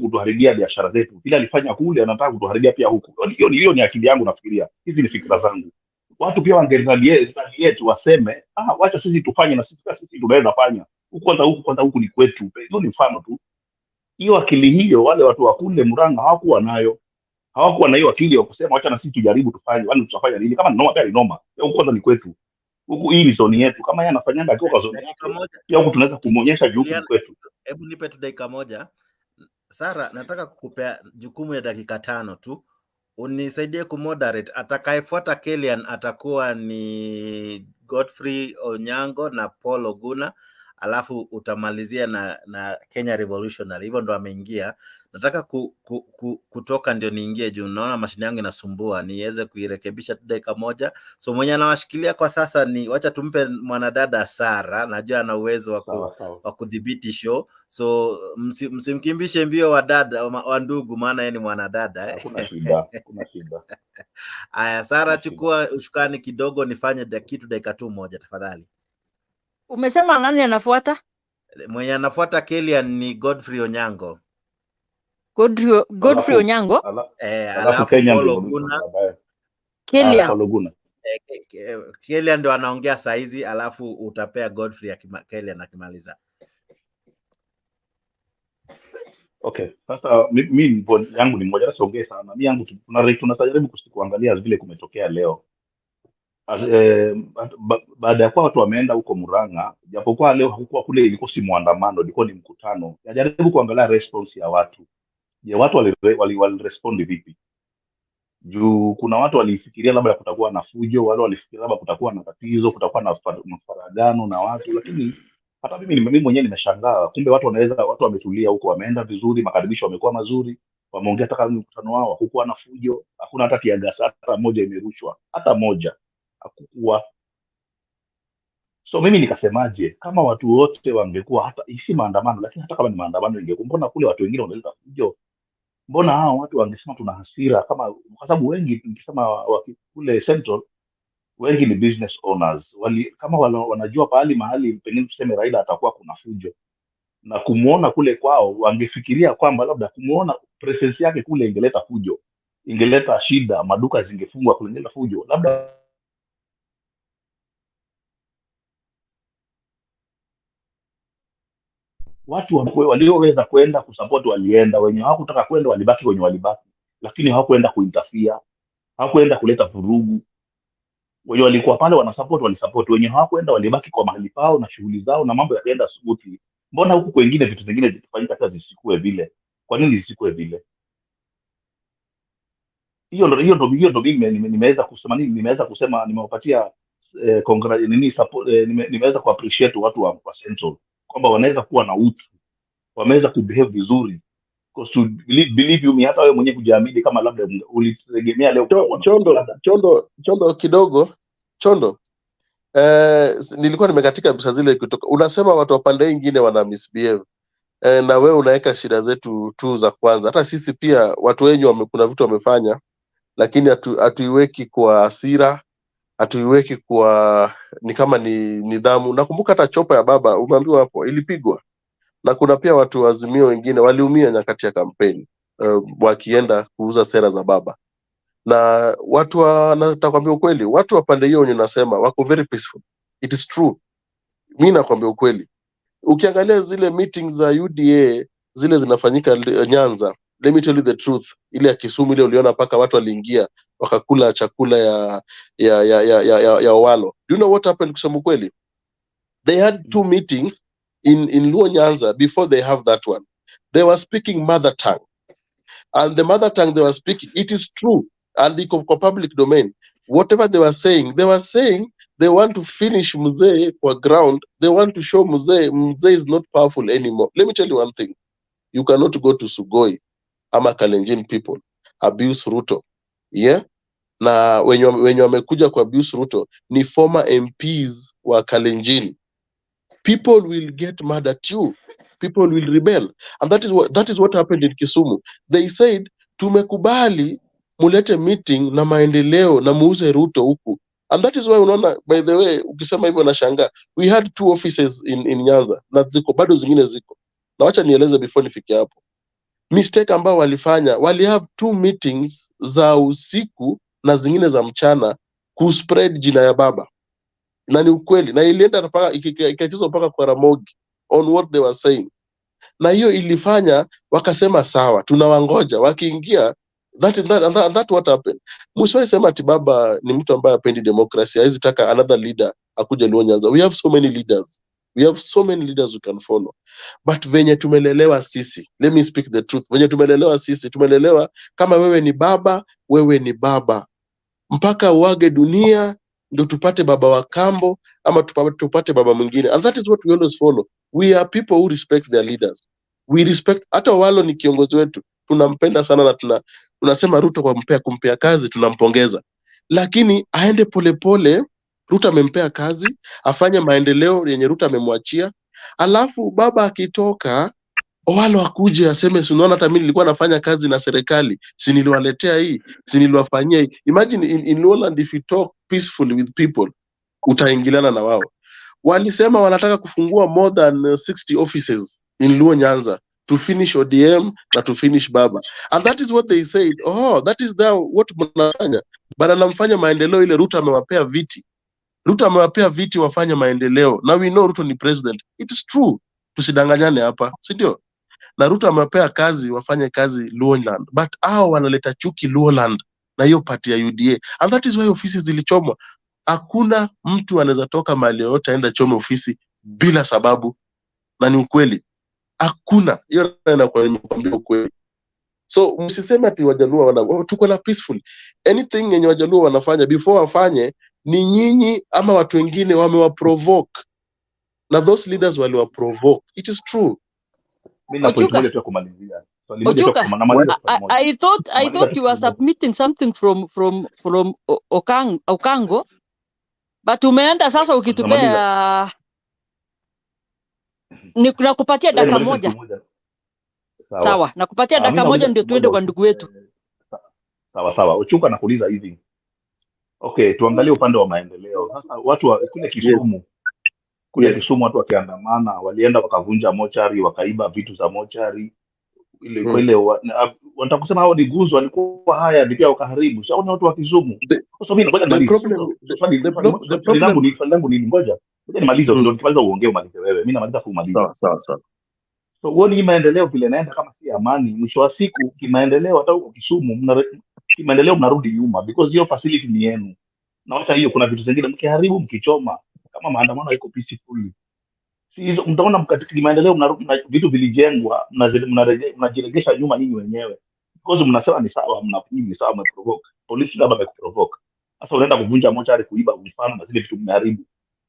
kutuharibia biashara zetu, ile alifanya kule anataka kutuharibia pia huku. Hiyo ni akili yangu, nafikiria hizi ni fikra zangu. Watu pia wangeradiate waseme, wacha sisi tufanye na sisi tunaweza fanya huku, kwanza huku ni kwetu. Hiyo ni mfano tu. Hiyo akili hiyo wale watu wa kule Muranga hawakuwa na hiyo akili ya kusema wacha na sisi tujaribu tufanye, wani tutafanya nini kama noma pia ni noma. Huku kwanza ni kwetu, huku hii ni zoni yetu. Kama yeye anafanyanga akiwa kwa zoni yake, pia huku tunaweza kumuonyesha juu huku ni kwetu. Hebu nipe tu dakika moja. Sara, nataka kukupea jukumu ya dakika 5 tu. Unisaidie kumoderate. Atakayefuata Kellyan atakuwa ni Godfrey Onyango na Paul Oguna, alafu utamalizia na Kenya Revolutionary. Hivyo ndo ameingia. Nataka kutoka ndio niingie juu naona mashine yangu inasumbua, niweze kuirekebisha tu dakika moja. So mwenye anawashikilia kwa sasa ni wacha tumpe mwanadada Sara, najua ana uwezo wa kudhibiti show. So msimkimbishe mbio wa dada wa ndugu, maana yeye ni mwanadada. Kuna shida. Aya, Sara, chukua ushukani kidogo, nifanye kitu dakika tu moja tafadhali. Umesema nani anafuata? Mwenye anafuata Kellyan ni Godfrey Onyango. Godfrey Onyango? Alafu Paul Oguna. Kellyan ndio anaongea saizi, alafu utapea Godfrey Kellyan akimaliza. Okay, sasa mimi yangu ni moja, siongee sana. Mimi yangu tunajaribu kuangalia vile kumetokea leo. Baada ya kwa watu wameenda huko Muranga, japokuwa leo hakuwa kule, ilikuwa si muandamano, ilikuwa ni mkutano. Najaribu kuangalia response ya watu. Je, watu walirespond vipi? Juu kuna watu walifikiria labda kutakuwa na fujo, wale walifikiria labda kutakuwa na tatizo, kutakuwa na mafaragano na watu, lakini hata mimi mwenyewe nimeshangaa. Kumbe watu wametulia huko, wameenda vizuri, makaribisho yamekuwa mazuri, wameongea hata kama mkutano wao hakukuwa na fujo, hakuna hata tiagasi hata moja imerushwa, hata moja hakukuwa. So mimi nikasemaje, kama watu wote wangekuwa, hata isi maandamano, lakini hata kama ni maandamano ingekuwa, mbona kule watu wengine wanaleta fujo? Mbona hao watu wangesema tuna hasira? Kwa sababu wengi nikisema kule Central wengi ni business owners, kama wanajua mahali pengine tuseme Raila atakuwa kuna fujo na kumuona kule kwao, wangefikiria kwamba labda kumuona presence yake kule ingeleta fujo, ingeleta shida, maduka zingefungwa, kulingela fujo. Labda watu walioweza kwenda kusupport walienda, wenye hawakutaka kwenda walibaki wenye walibaki, lakini hawakwenda kuinterfere, hawakwenda kuleta vurugu. Wenye walikuwa pale wanasupport walisupport, wenye hawakwenda walibaki kwa mahali pao na shughuli zao na mambo yakaenda smoothly. Mbona huku kwingine vitu vingine zikifanyika hata zisikue vile? Kwa nini zisikue vile? Hiyo ndo nimeweza kusema nimewapatia nimeweza kuappreciate watu wa Central kwamba wanaweza kuwa na utu, wameweza kubehave vizuri. Because believe you me, hata wewe mwenyewe kujiamini kama labda ulitegemea leo Chondo kidogo nilikuwa nimekatika bisa zile kutoka. Unasema watu wa pande nyingine wana misbehave, na wewe unaweka shida zetu tu za kwanza. Hata sisi pia watu wenyu kuna vitu wamefanya, lakini hatuiweki kwa hasira, hatuiweki kwa ni kama ni nidhamu. Nakumbuka hata chopa ya baba umeambiwa hapo ilipigwa, na kuna pia watu Azimio wengine waliumia nyakati ya kampeni wakienda kuuza sera za baba. Na watu natakwambia ukweli, watu wa pande hiyo wenye nasema wako very peaceful. It is true. Mimi nakwambia ukweli. Ukiangalia zile meetings za UDA zile zinafanyika Nyanza, let me tell you the truth, ile ya Kisumu ile uliona paka watu waliingia wakakula chakula ya Walo. Do you know what happened kusema ukweli? They had 2 meetings in Luo Nyanza before they have that one. They were speaking mother tongue. And the mother tongue they were speaking, it is true. And the public domain, whatever they were saying they want to finish Mzee kwa ground. They want to show Mzee is not powerful anymore. Let me tell you one thing. You cannot go to Sugoi ama Kalenjin people abuse Ruto. Yeah? Na wenye wamekuja kwa abuse Ruto ni former MPs wa Kalenjin. People will get mad at you. People will rebel. And that is what happened in Kisumu. They said, tumekubali mulete meeting na maendeleo na muuze Ruto huku. And that is why unaona, by the way, ukisema hivyo nashangaa, we had 2 offices in Nyanza na ziko bado zingine ziko. Na wacha nieleze before nifike hapo. Mistake ambao walifanya, wali have 2 meetings za usiku na zingine za mchana kuspread jina ya baba. Na ni ukweli, na ilienda mpaka ikachezwa mpaka kwa Ramogi on what they were saying. Na hiyo ilifanya wakasema sawa, tunawangoja wakiingia. That what happened. Mwisho sema ati baba ni mtu ambaye hapendi demokrasia, hawezi taka another leader akuje Luo Nyanza. We have so many leaders. We have so many leaders we can follow. But venye tumelelewa sisi, let me speak the truth. Venye tumelelewa sisi, tumelelewa kama wewe ni baba, wewe ni baba. Mpaka uage dunia ndio tupate baba wa kambo ama tupate baba mwingine. And that is what we always follow. We are people who respect their leaders. We respect, hata Walo ni kiongozi wetu, tunampenda sana na tunasema Ruto kwa kumpea kazi tunampongeza. Lakini aende polepole, Ruto amempea kazi, afanye maendeleo yenye Ruto amemwachia. Alafu baba akitoka, Walo akuje aseme unaona hata mimi nilikuwa nafanya kazi na serikali, si niliwaletea hii, si niliwafanyia hii. Imagine in Lowland, if you talk peacefully with people, utaingiliana na wao. Walisema wanataka kufungua more than 60 offices in Luo Nyanza to finish ODM na to finish baba. And that is what they said. Oh, that is what mnafanya. Badala mfanya maendeleo ile Ruto amewapea viti. Ruto amewapea viti wafanye maendeleo. Now we know Ruto ni president. It is true. Tusidanganyane hapa, si ndio? Na Ruto amewapea kazi wafanye kazi Luoland. But hao wanaleta chuki Luoland na hiyo party ya UDA. And that is why ofisi zilichomwa. Hakuna mtu anaweza toka mahali yote aenda chome ofisi bila sababu. Na ni ukweli. Hakuna. Hiyo nakwambia ukweli. So msiseme ati Wajaluo tuko na peaceful. Anything yenye Wajaluo wanafanya before wafanye ni nyinyi ama watu wengine wamewaprovoke. Na those leaders waliwaprovoke. It is true. Ochuka, I thought you were submitting something from Okango, but umeenda sasa ukitupea ni nakupatia dakika moja. Sawa, nakupatia dakika moja ndio tuende kwa ndugu wetu. Sawa. Ochuka nakuuliza hivi. Okay, tuangalie upande wa maendeleo. Sasa watu kule Kisumu, Kisumu watu wakiandamana, walienda wakavunja mochari, wakaiba vitu za mochari. Ile watakusema hao ni guzo, walikuwa haya ndio wakaharibu. Sasa watu wa Kisumu. Sasa mimi ngoja nimalize. Swali langu ni ngoja. Ngoja nimalize ndio nikimaliza uongee umalize wewe. Mimi namaliza kumaliza. Sawa. So uone maendeleo vile naenda kama si amani, mwisho wa siku kimaendeleo hata huko Kisumu kimaendeleo mnarudi nyuma because hiyo facility ni yenu. Na hata hiyo kuna vitu vingine mkiharibu mkichoma kama maandamano haiko peacefully. Si hizo mtaona mkatika maendeleo mnarudi na vitu vilijengwa mnajiregesha nyuma nyinyi wenyewe. Because mnasema ni sawa mnapinga sawa mmeprovoke. Polisi labda wamekuprovoke. Sasa unaenda kuvunja mochari kuiba mfano na zile vitu mmeharibu.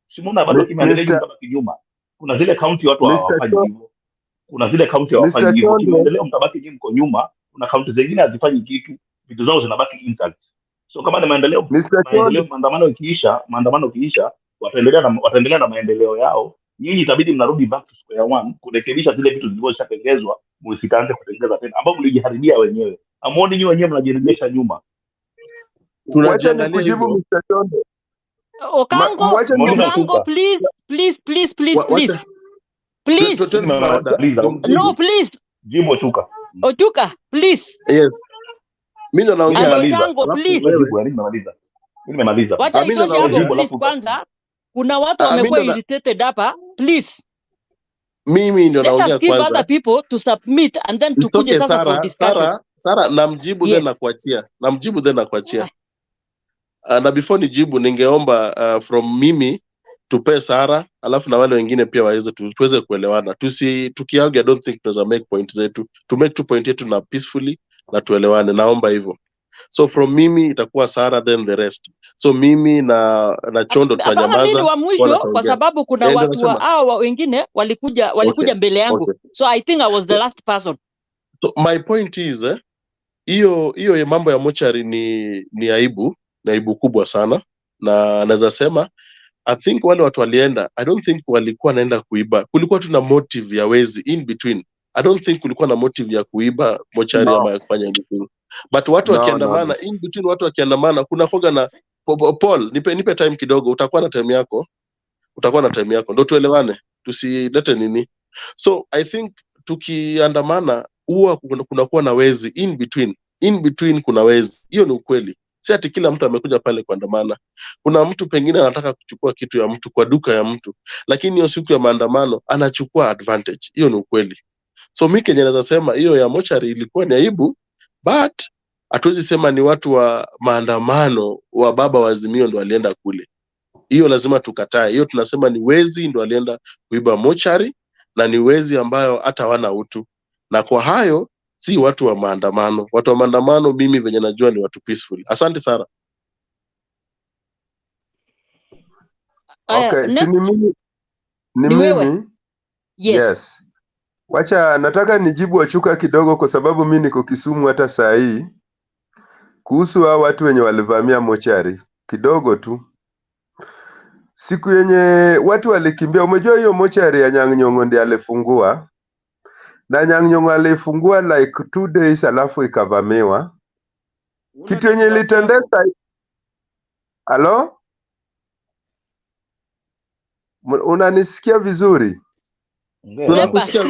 Si mbona bado kimaendeleo mtabaki nyuma. Kuna zile county watu hawafanyi hivyo. Kuna zile kaunti hawafanyi hivyo. Kimaendeleo mtabaki nyinyi mko nyuma. Kuna kaunti zingine hazifanyi kitu, vitu zao zinabaki intact. So kama ni maendeleo maandamano ikiisha wataendelea na maendeleo yao. Nyinyi itabidi mnarudi back to square one kurekebisha zile vitu zilizoshatengenezwa, msikaanze kutengeneza tena ambao mlijiharibia wenyewe. Amuone nyinyi wenyewe mnajirejesha nyuma. Tunajiangalia kujibu Mr. Chondo. Okango, please. No, please. Jibu Ochuka, please. Yes. Mimi ndo naongea. Nimemaliza. Wacha nitoshe hapo please kwanza. Kuna watu wamekuwa irritated hapa, please. Mimi ndo naongea kwanza. Let us give other people to submit and then tukuje sasa for discussion. Sara namjibu then nakuachia. Na before nijibu ningeomba from mimi tupe Sara alafu na wale wengine pia waweze tuweze kuelewana. Tukiargue I don't think tunaweza make point zetu. To make 2 point yetu na peacefully na tuelewane. Naomba hivyo. So from mimi itakuwa Sara then the rest. So mimi na Chondo tutanyamaza. Mimi wa mwisho kwa sababu kuna watu hao wengine walikuja mbele yangu. Okay. So I think I was the last person. So my point is hiyo mambo ya mochari ni aibu kubwa sana, na naweza sema I think wale watu walienda, I don't think walikuwa naenda kuiba. Kulikuwa tu na motive ya wezi in between. I don't think kulikuwa na motive ya kuiba mochari ama ya kufanya anything. But watu wakiandamana in between, watu wakiandamana kuna hoga Paul, nipe time kidogo, utakuwa na time yako. Ndio tuelewane. Tusilete nini. So I think tukiandamana huwa kunakuwa na wezi in between kuna wezi. Hiyo ni ukweli. Si ati kila mtu amekuja pale kuandamana. Kuna mtu pengine anataka kuchukua kitu ya mtu kwa duka ya mtu, lakini hiyo siku ya maandamano anachukua advantage. Hiyo ni ukweli. So mimi Kenya naweza sema hiyo ya mochari ilikuwa ni aibu, but hatuwezi sema ni watu wa maandamano wa baba wa Azimio ndo alienda kule. Hiyo lazima tukatae. Hiyo tunasema ni wezi ndo alienda kuiba mochari, na ni wezi ambayo hata wana utu. Na kwa hayo si watu wa maandamano. Watu wa maandamano mimi venye najua ni watu peaceful. Asante sana. Okay, si ni mimi? Yes. Wacha nataka nijibu Wachuka kidogo kwa sababu mimi niko Kisumu hata saa hii. Kuhusu hao watu wenye walivamia mochari. Kidogo tu. Siku yenye watu walikimbia, umejua hiyo mochari ya Nyang'nyong'o ndiye alifungua. Na Nyang'nyong'o alifungua like 2 days alafu ikavamiwa. Kitu yenye ilitendeka. Halo? Unanisikia vizuri? Tunakusikia.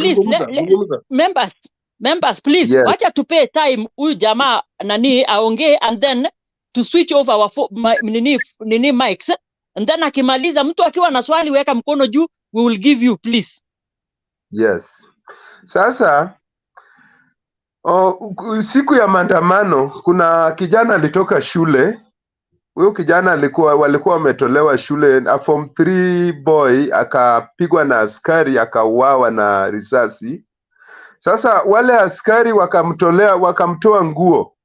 Members please, yes. Wacha tupe time huyu jamaa nani aongee and then to switch off our nini mics, and then akimaliza mtu akiwa na swali weka mkono juu, we will give you please. Yes. Sasa siku ya maandamano kuna kijana alitoka shule. Huyo kijana walikuwa wametolewa shule, form 3 boy akapigwa na askari akauawa na risasi. Sasa wale askari wakamtoa nguo,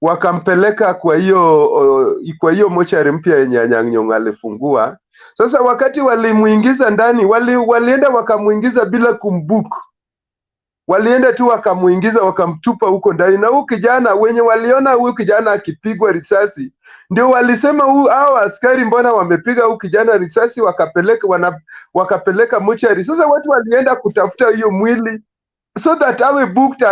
wakampeleka kwa hiyo mochari mpya yenye Nyang'nyong'o alifungua. Sasa wakati walimuingiza ndani, walienda wakamuingiza bila kumbook. Walienda tu wakamuingiza wakamtupa huko ndani, na huyu kijana wenye waliona huyu kijana akipigwa risasi ndio walisema hao askari mbona wamepiga huyu kijana risasi, wakapeleka mochari. Sasa watu walienda kutafuta hiyo mwili so that awe booked,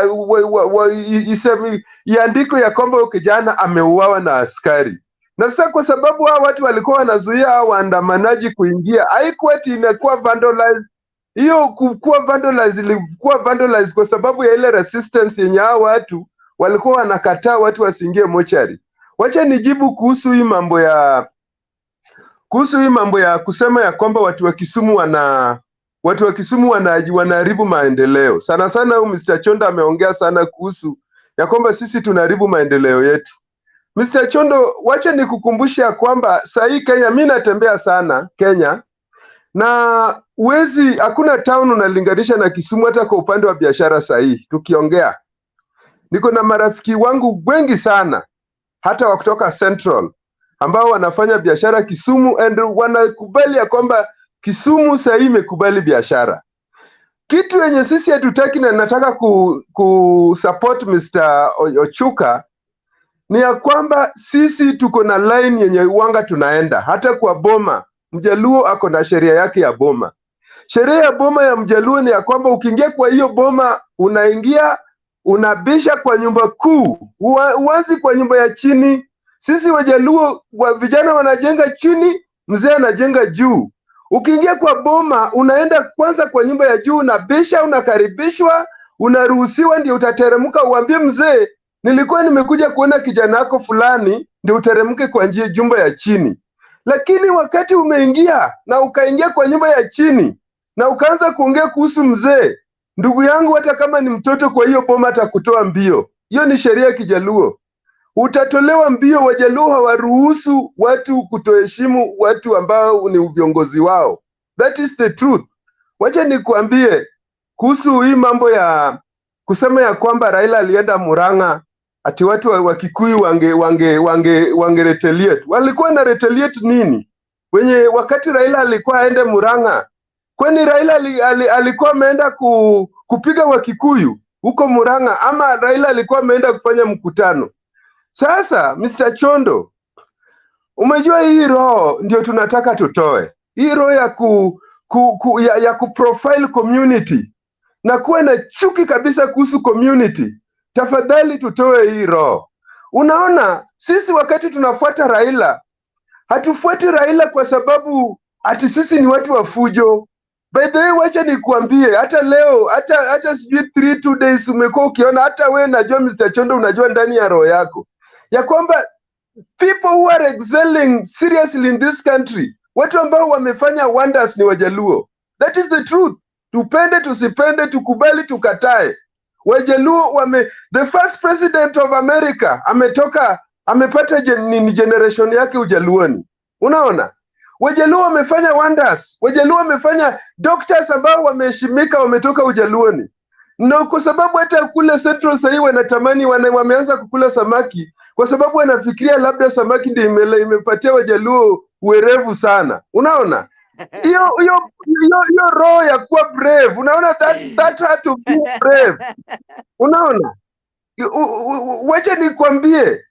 iandiko ya kwamba huyu kijana ameuawa na askari. Na sasa kwa sababu hao watu walikuwa wanazuia hao waandamanaji kuingia, haikuwa ati inakuwa vandalized. Hiyo ilikuwa vandalized kwa sababu ya ile resistance yenye hao watu walikuwa wanakataa watu wasiingie mochari. Wacha nijibu kuhusu hii mambo ya kusema ya kwamba watu wa Kisumu wanaharibu maendeleo. Sana huyu Mr. Chondo ameongea sana kuhusu ya kwamba sisi tunaharibu maendeleo yetu. Mr. Chondo, wacha nikukumbushe ya kwamba sahii Kenya, mimi natembea sana Kenya, na hakuna town unalinganisha na Kisumu hata kwa upande wa biashara sahii. Tukiongea, niko na marafiki wangu wengi sana hata wa kutoka Central ambao wanafanya biashara Kisumu, and wanakubali ya kwamba Kisumu sahii imekubali biashara. Kitu yenye sisi hatutaki na nataka support Mr. Ochuka ni ya kwamba sisi tuko na line yenye uwanga tunaenda. Hata kwa boma, Mjaluo ako na sheria yake ya boma. Sheria ya boma ya Mjaluo ni ya kwamba ukiingia kwa hiyo boma, unaingia unabisha kwa nyumba kuu, uanzi kwa nyumba ya chini. Sisi Wajaluo vijana wanajenga chini, mzee anajenga juu. Ukiingia kwa boma, unaenda kwanza kwa nyumba ya juu, unabisha, unakaribishwa, unaruhusiwa, ndio utateremka uambie mzee, nilikuwa nimekuja kuona kijana wako fulani, ndio uteremke kwa jumba ya chini. Lakini wakati umeingia na ukaingia kwa nyumba ya chini na ukaanza kuongea kuhusu mzee, ndugu yangu, hata kama ni mtoto kwa hiyo boma atakutoa mbio. Hiyo ni sheria ya Kijaluo. Utatolewa mbio. Wajaluo hawaruhusu watu kutoheshimu watu ambao ni viongozi wao. That is the truth. Wacha nikuambie kuhusu hii mambo ya kusema ya kwamba Raila alienda Muranga ati watu wa Kikuyu wange retaliate. Walikuwa na retaliate nini? Wakati Raila alikuwa aende Muranga, kwani Raila alikuwa ameenda kupiga wa Kikuyu huko Muranga, ama Raila alikuwa ameenda kufanya mkutano? Sasa Mr. Chondo, umejua hii roho ndio tunataka tutoe. Hii roho ya kuprofile community na kuwa na chuki kabisa kuhusu community. Tafadhali tutoe hii roho. Unaona, sisi wakati tunafuata Raila, hatufuati Raila kwa sababu ati sisi ni watu wa fujo. By the way, wacha nikuambie, hata leo, hata sijui 2 days umekuwa ukiona, hata we najua Mr. Chondo unajua ndani ya roho yako ya kwamba people who are excelling seriously in this country, watu ambao wamefanya wonders ni Wajaluo. That is the truth. Tupende tusipende, tukubali tukatae, Wajaluo the first president of America amepata generation yake Ujaluoni. Unaona, Wajaluo wamefanya wonders. Wajaluo wamefanya doctors ambao wameheshimika wametoka Ujaluoni. Na kwa sababu hata kule Central sahii wanatamani wameanza kukula samaki kwa sababu wanafikiria labda samaki ndio imepatia Wajaluo uwerevu sana. Unaona? Hiyo roho ya kuwa brave. Unaona, that heart to be brave. Unaona? Wacha nikwambie.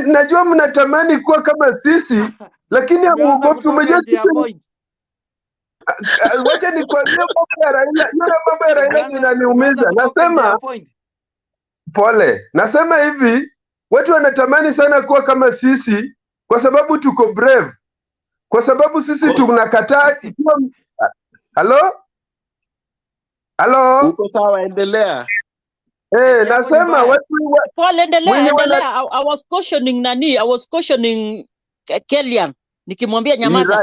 Najua mnatamani kuwa kama sisi lakini hamuogopi. Umejua wacha nikwambie mambo ya Raila. Yule mambo ya Raila inaniumiza. Nasema hivi, watu wanatamani sana kuwa kama sisi kwa sababu tuko brave. Kwa sababu sisi tunakataa. Halo? Uko sawa, endelea. Nasema watu endelea. I was cautioning Kellyan nikimwambia nyamaza.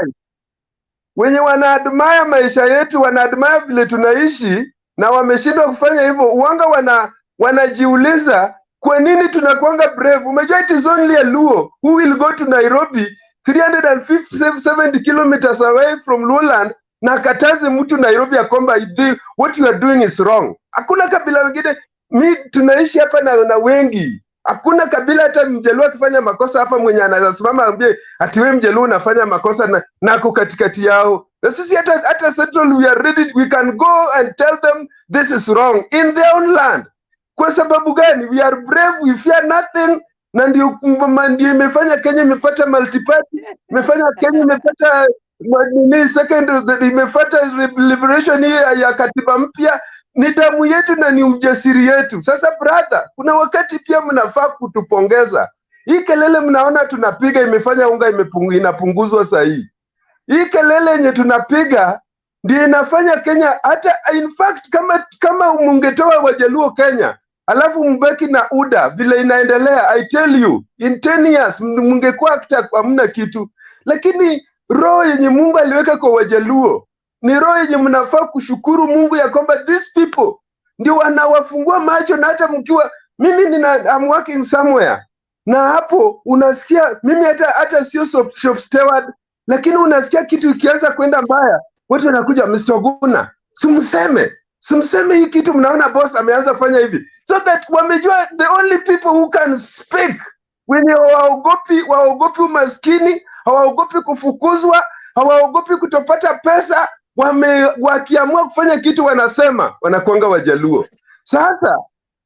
Wenye wanaadmire maisha yetu, wanaadmire vile tunaishi na wameshindwa kufanya hivyo. Uwanga wanajiuliza kwa nini tunakuanga brave. Umejua it is only a Luo who will go to Nairobi 370 kilometers away from Luoland na kataze mtu Nairobi ya kwamba what you are doing is wrong. Hakuna kabila wengine. Tunaishi hapa na wengi. Hakuna kabila hata Mjaluo akifanya makosa hapa mwenye anasimama ambie ati wewe Mjaluo unafanya makosa na ako katikati yao. Na sisi hata Central we are ready, we can go and tell them this is wrong in their own land. Kwa sababu gani? We are brave, we fear nothing. Na ndio imefanya Kenya imepata multiparty, imefanya Kenya imepata second, imepata liberation ya katiba mpya. Ni damu yetu na ni ujasiri yetu. Sasa brother, kuna wakati pia mnafaa kutupongeza. Hii kelele mnaona tunapiga imefanya unga inapunguzwa sahihi. Hii kelele yenye tunapiga ndio inafanya Kenya, hata in fact kama mungetoa Wajaluo Kenya alafu mbeki na UDA vile inaendelea, I tell you in 10 years mungekuwa hamna kitu. Lakini roho yenye Mungu aliweka kwa Wajaluo ni roho yenye mnafaa kushukuru Mungu ya kwamba these people ndio wanawafungua macho. Na hata mkiwa I'm working somewhere na hapo unasikia mimi hata sio shop steward, lakini unasikia kitu ikianza kwenda mbaya watu wanakuja, Mr. Oguna simseme hii kitu, mnaona boss ameanza fanya hivi, so that wamejua the only people who can speak wenye waogopi umaskini, hawaogopi kufukuzwa, hawaogopi kutopata pesa, wakiamua kufanya kitu wanasema wanakuanga Wajaluo. Sasa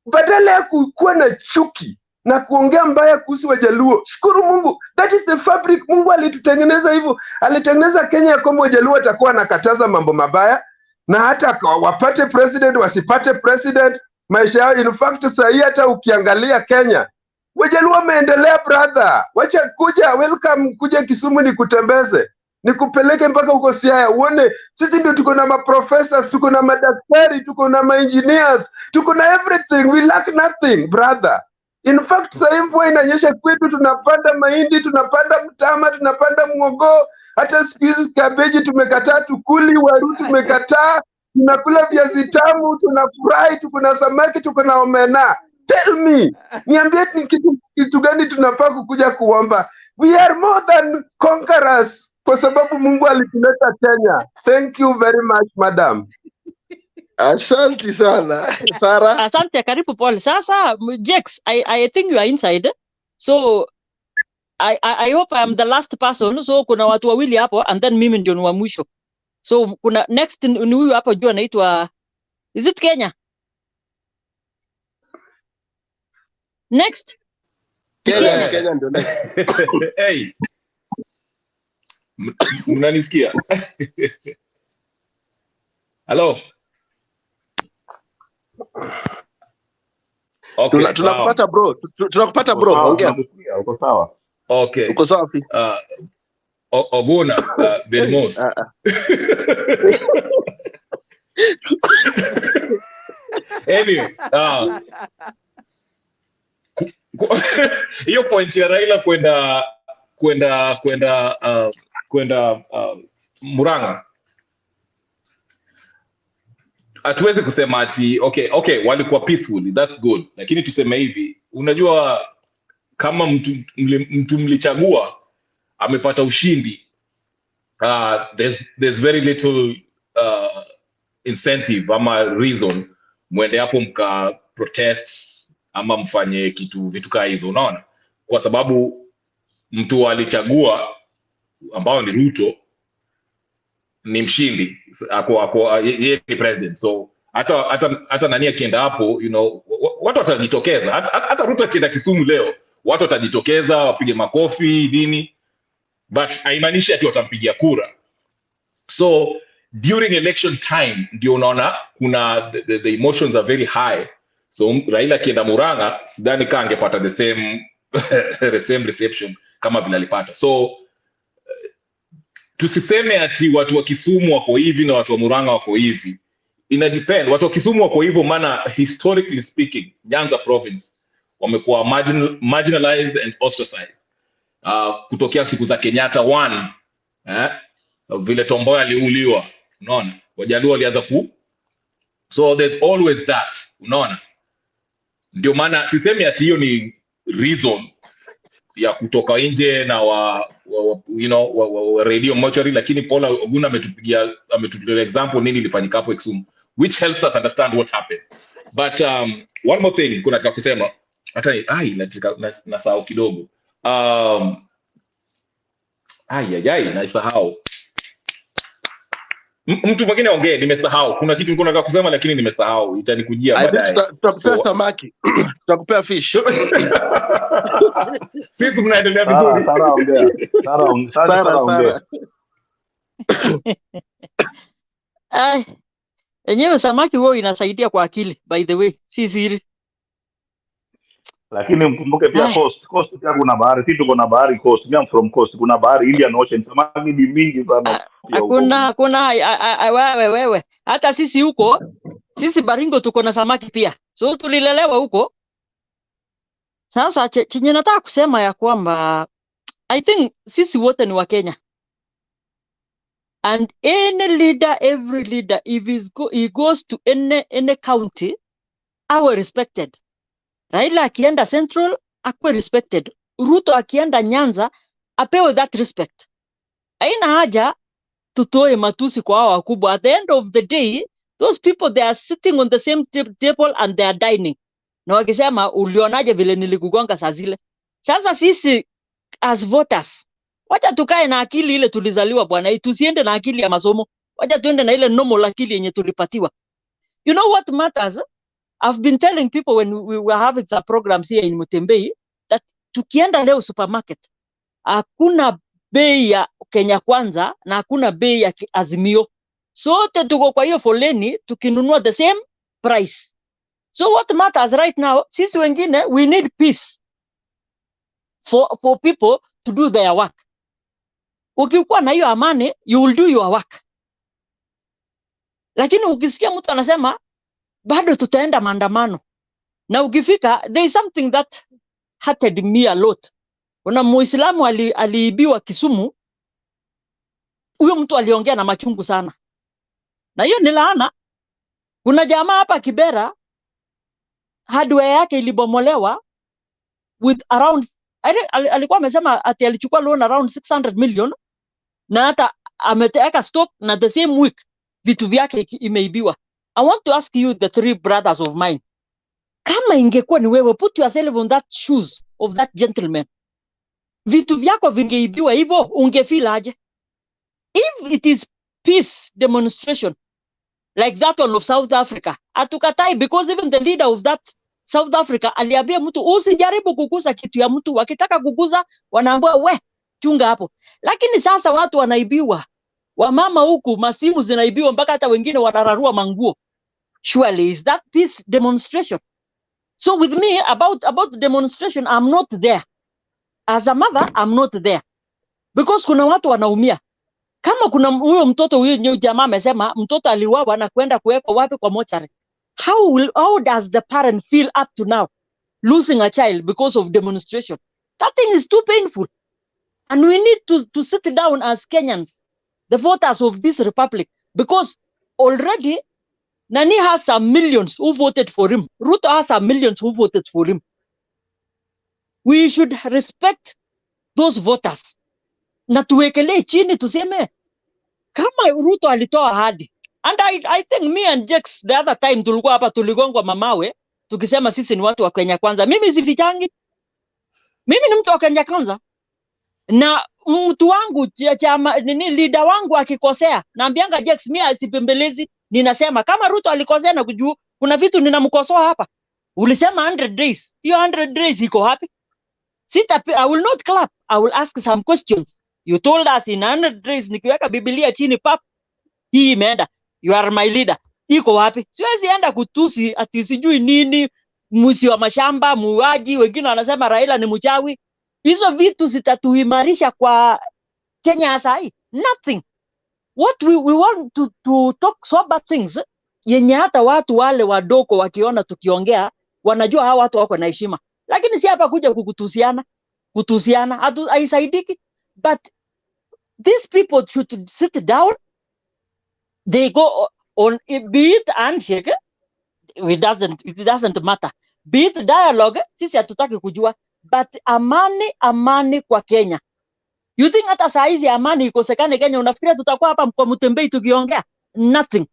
badala ya kuwa na chuki na kuongea mbaya kuhusu Wajaluo, shukuru Mungu, that is the fabric. Mungu alitutengeneza hivyo, alitengeneza Kenya ya kwamba Wajaluo watakuwa wanakataza mambo mabaya, na hata wapate president wasipate president maisha yao. In fact sahii hata ukiangalia Kenya Wajaluo wameendelea brother. Wacha welcome kuja Kisumu nikutembeze, nikupeleke mpaka huko Siaya uone sisi ndio tuko na maprofessors, tuko na madaktari, tuko na engineers, tuko na everything, we lack nothing brother. In fact sasa mvua inanyesha kwetu, tunapanda mahindi, tunapanda mtama, tunapanda mwogo, hata siku hizi kabeji tumekataa tukuli, waru tumekataa, tunakula viazi tamu, tunafurahi, tuko na samaki, tuko na omena. Tell me, niambie ni kitu gani tunafaa kukuja kuomba? We are more than conquerors kwa sababu Mungu alituleta Kenya. Thank you very much madam. Asante sana Sara. Asante, karibu Paul. Sasa Jex, I think you are inside, so I hope I am the last person. So kuna watu wawili hapo and then mimi ndio ni wa mwisho. So kuna next ni huyu hapo juu anaitwa, is it Kenya? Next Kenya ndio next. Hey, mnanisikia? Hello. Okay. Tunakupata bro. Tunakupata bro. Ongea. Uko sawa. Okay. Uko sawa fi. Obuna, Belmos. Anyway, hiyo point ya Raila kwenda Muranga. Hatuwezi kusema ati okay walikuwa peaceful, that's good. Lakini tuseme hivi, unajua kama mtu mlichagua amepata ushindi, there's very little incentive ama reason mwende hapo mka protest ama mfanye vitu kaa hizo, unaona? Kwa sababu mtu alichagua ambao ni Ruto ni mshindi, yeye ni president. So hata nani akienda hapo, watu watajitokeza. Hata Ruto akienda Kisumu leo, watu watajitokeza wapige makofi nini, but haimaanishi ati watampigia kura. So during election time ndio unaona kuna the emotions are very high. So Raila akienda Muranga, sidhani kama angepata the same reception kama vile alipata. So tusiseme ati watu wa Kisumu wako hivi na watu wa Muranga wako hivi. Ina depend. Watu wa Kisumu wako hivyo maana historically speaking, Nyanza province wamekuwa marginalized and ostracized. Kutokea siku za Kenyatta 1, vile Tomboya aliuliwa, unaona? Wajaluo walianza so there's always that, unaona? Ndio maana sisemi ati hiyo ni reason ya kutoka nje na radio mortuary, lakini Paula Oguna ametutolea example nini ilifanyika hapo Kisumu, which helps us understand what happened. But one more thing kuna kusema, hata nasahau kidogo. Nasahau. Mtu mwingine ongee, nimesahau. Kuna kitu nilikuwa nataka kusema lakini nimesahau. Itanikujia baadaye. Tutakupea samaki. Tutakupea fish. Sisi mnaendelea vizuri. Sara ongea. Enyewe samaki wao inasaidia kwa akili, by the way. Si siri. Lakini mkumbuke pia coast pia kuna bahari. Sisi tuko na bahari coast. Mimi from coast. Kuna bahari Indian Ocean. Samaki ni mingi sana. Kuna wewe. Hata sisi huko, sisi Baringo tuko na samaki pia. So tulilelewa huko. Sasa chenye nataka kusema ya kwamba I think sisi wote ni wa Kenya. And any leader, every leader, if he goes to any county, awe respected. Raila akienda Central, akwe respected. Ruto akienda Nyanza, apewe that respect. Haina haja tutoe matusi kwa hao wakubwa. At the end of the day, those people, they are sitting on the same table and they are dining. Na wakisema ulionaje vile nilikugonga saa zile. Sasa sisi as voters, wacha tukae na akili ile tulizaliwa bwana. Tusiende na akili ya masomo. Wacha tuende na ile normal akili yenye tulipatiwa. You know what matters? I've been telling people when we were having the programs here in Mutembei that tukienda leo supermarket, hakuna bei ya Kenya Kwanza na hakuna bei ya Azimio. Sote tuko kwa hiyo foleni tukinunua the same price. So what matters right now, sisi wengine, we need peace for people to do their work. Ukikuwa na hiyo amani, you will do your work. Lakini ukisikia mtu anasema bado tutaenda maandamano, na ukifika, there is something that hurted me a lot. Kuna Muislamu aliibiwa Kisumu, huyo mtu aliongea na machungu sana, na hiyo ni laana. Kuna jamaa hapa Kibera, hardware yake ilibomolewa with around, alikuwa amesema ati alichukua loan around 600 million, na hata ameteka stock na the same week vitu vyake imeibiwa. I want to ask you, the three brothers of mine, kama ingekuwa ni wewe, put yourself on that shoes of that gentleman. Vitu vyako vingeibiwa hivyo, ungefeel aje? If it is peace demonstration like that one of South Africa, atukatai, because even the leader of that South Africa aliambia mtu usijaribu kuguza kitu ya mtu, wakitaka kuguza wanaambiwa we chunga hapo. Lakini sasa watu wanaibiwa, wamama huku masimu zinaibiwa, mpaka hata wengine wanararua manguo. Surely is that peace demonstration? So with me, about the demonstration, I'm not there. As a mother, I'm not there. Because kuna watu wanaumia. Kama kuna huyo mtoto huyo jamaa amesema mtoto aliuawa na kwenda kuwekwa wapi kwa mochari. How does the parent feel up to now? Losing a child because of demonstration. That thing is too painful. And we need to sit down as Kenyans, the voters of this republic, because already Nani has some millions who voted for him. Ruto has some millions who voted for him. We should respect those voters. Na tuwekele chini tuseme kama Ruto alitoa ahadi. And I think me and Jax the other time tulikuwa hapa tuligongwa mamawe tukisema sisi ni watu wa Kenya kwanza. Mimi sifichangi. Mimi ni mtu wa Kenya kwanza. Na mtu wangu leader wangu akikosea naambianga Jax mimi asipembelezi, ninasema kama Ruto alikosea na kujua kuna vitu ninamkosoa hapa. Ulisema 100 days. Hiyo 100 days iko wapi? I will not clap. I will ask some questions. You told us in 100 days nikiweka Biblia chini pap hii imeenda. You are my leader. Iko wapi? Siwezi enda kutusi ati sijui nini, musi wa mashamba, muuaji, wengine wanasema Raila ni mchawi. Hizo vitu zitatuimarisha kwa Kenya sai. Nothing. What we want to talk sober things yenye hata watu wale wadogo wakiona tukiongea wanajua hawa watu wako na heshima. Lakini si hapa kuja kutusiana haisaidiki. But these people should sit down. They go on, be it handshake, it doesn't matter. Be it dialogue, sisi hatutaki kujua. But amani kwa Kenya. You think hata saa hizi amani ikosekane Kenya, unafikiria tutakuwa hapa kwa Mtembei tukiongea? Nothing.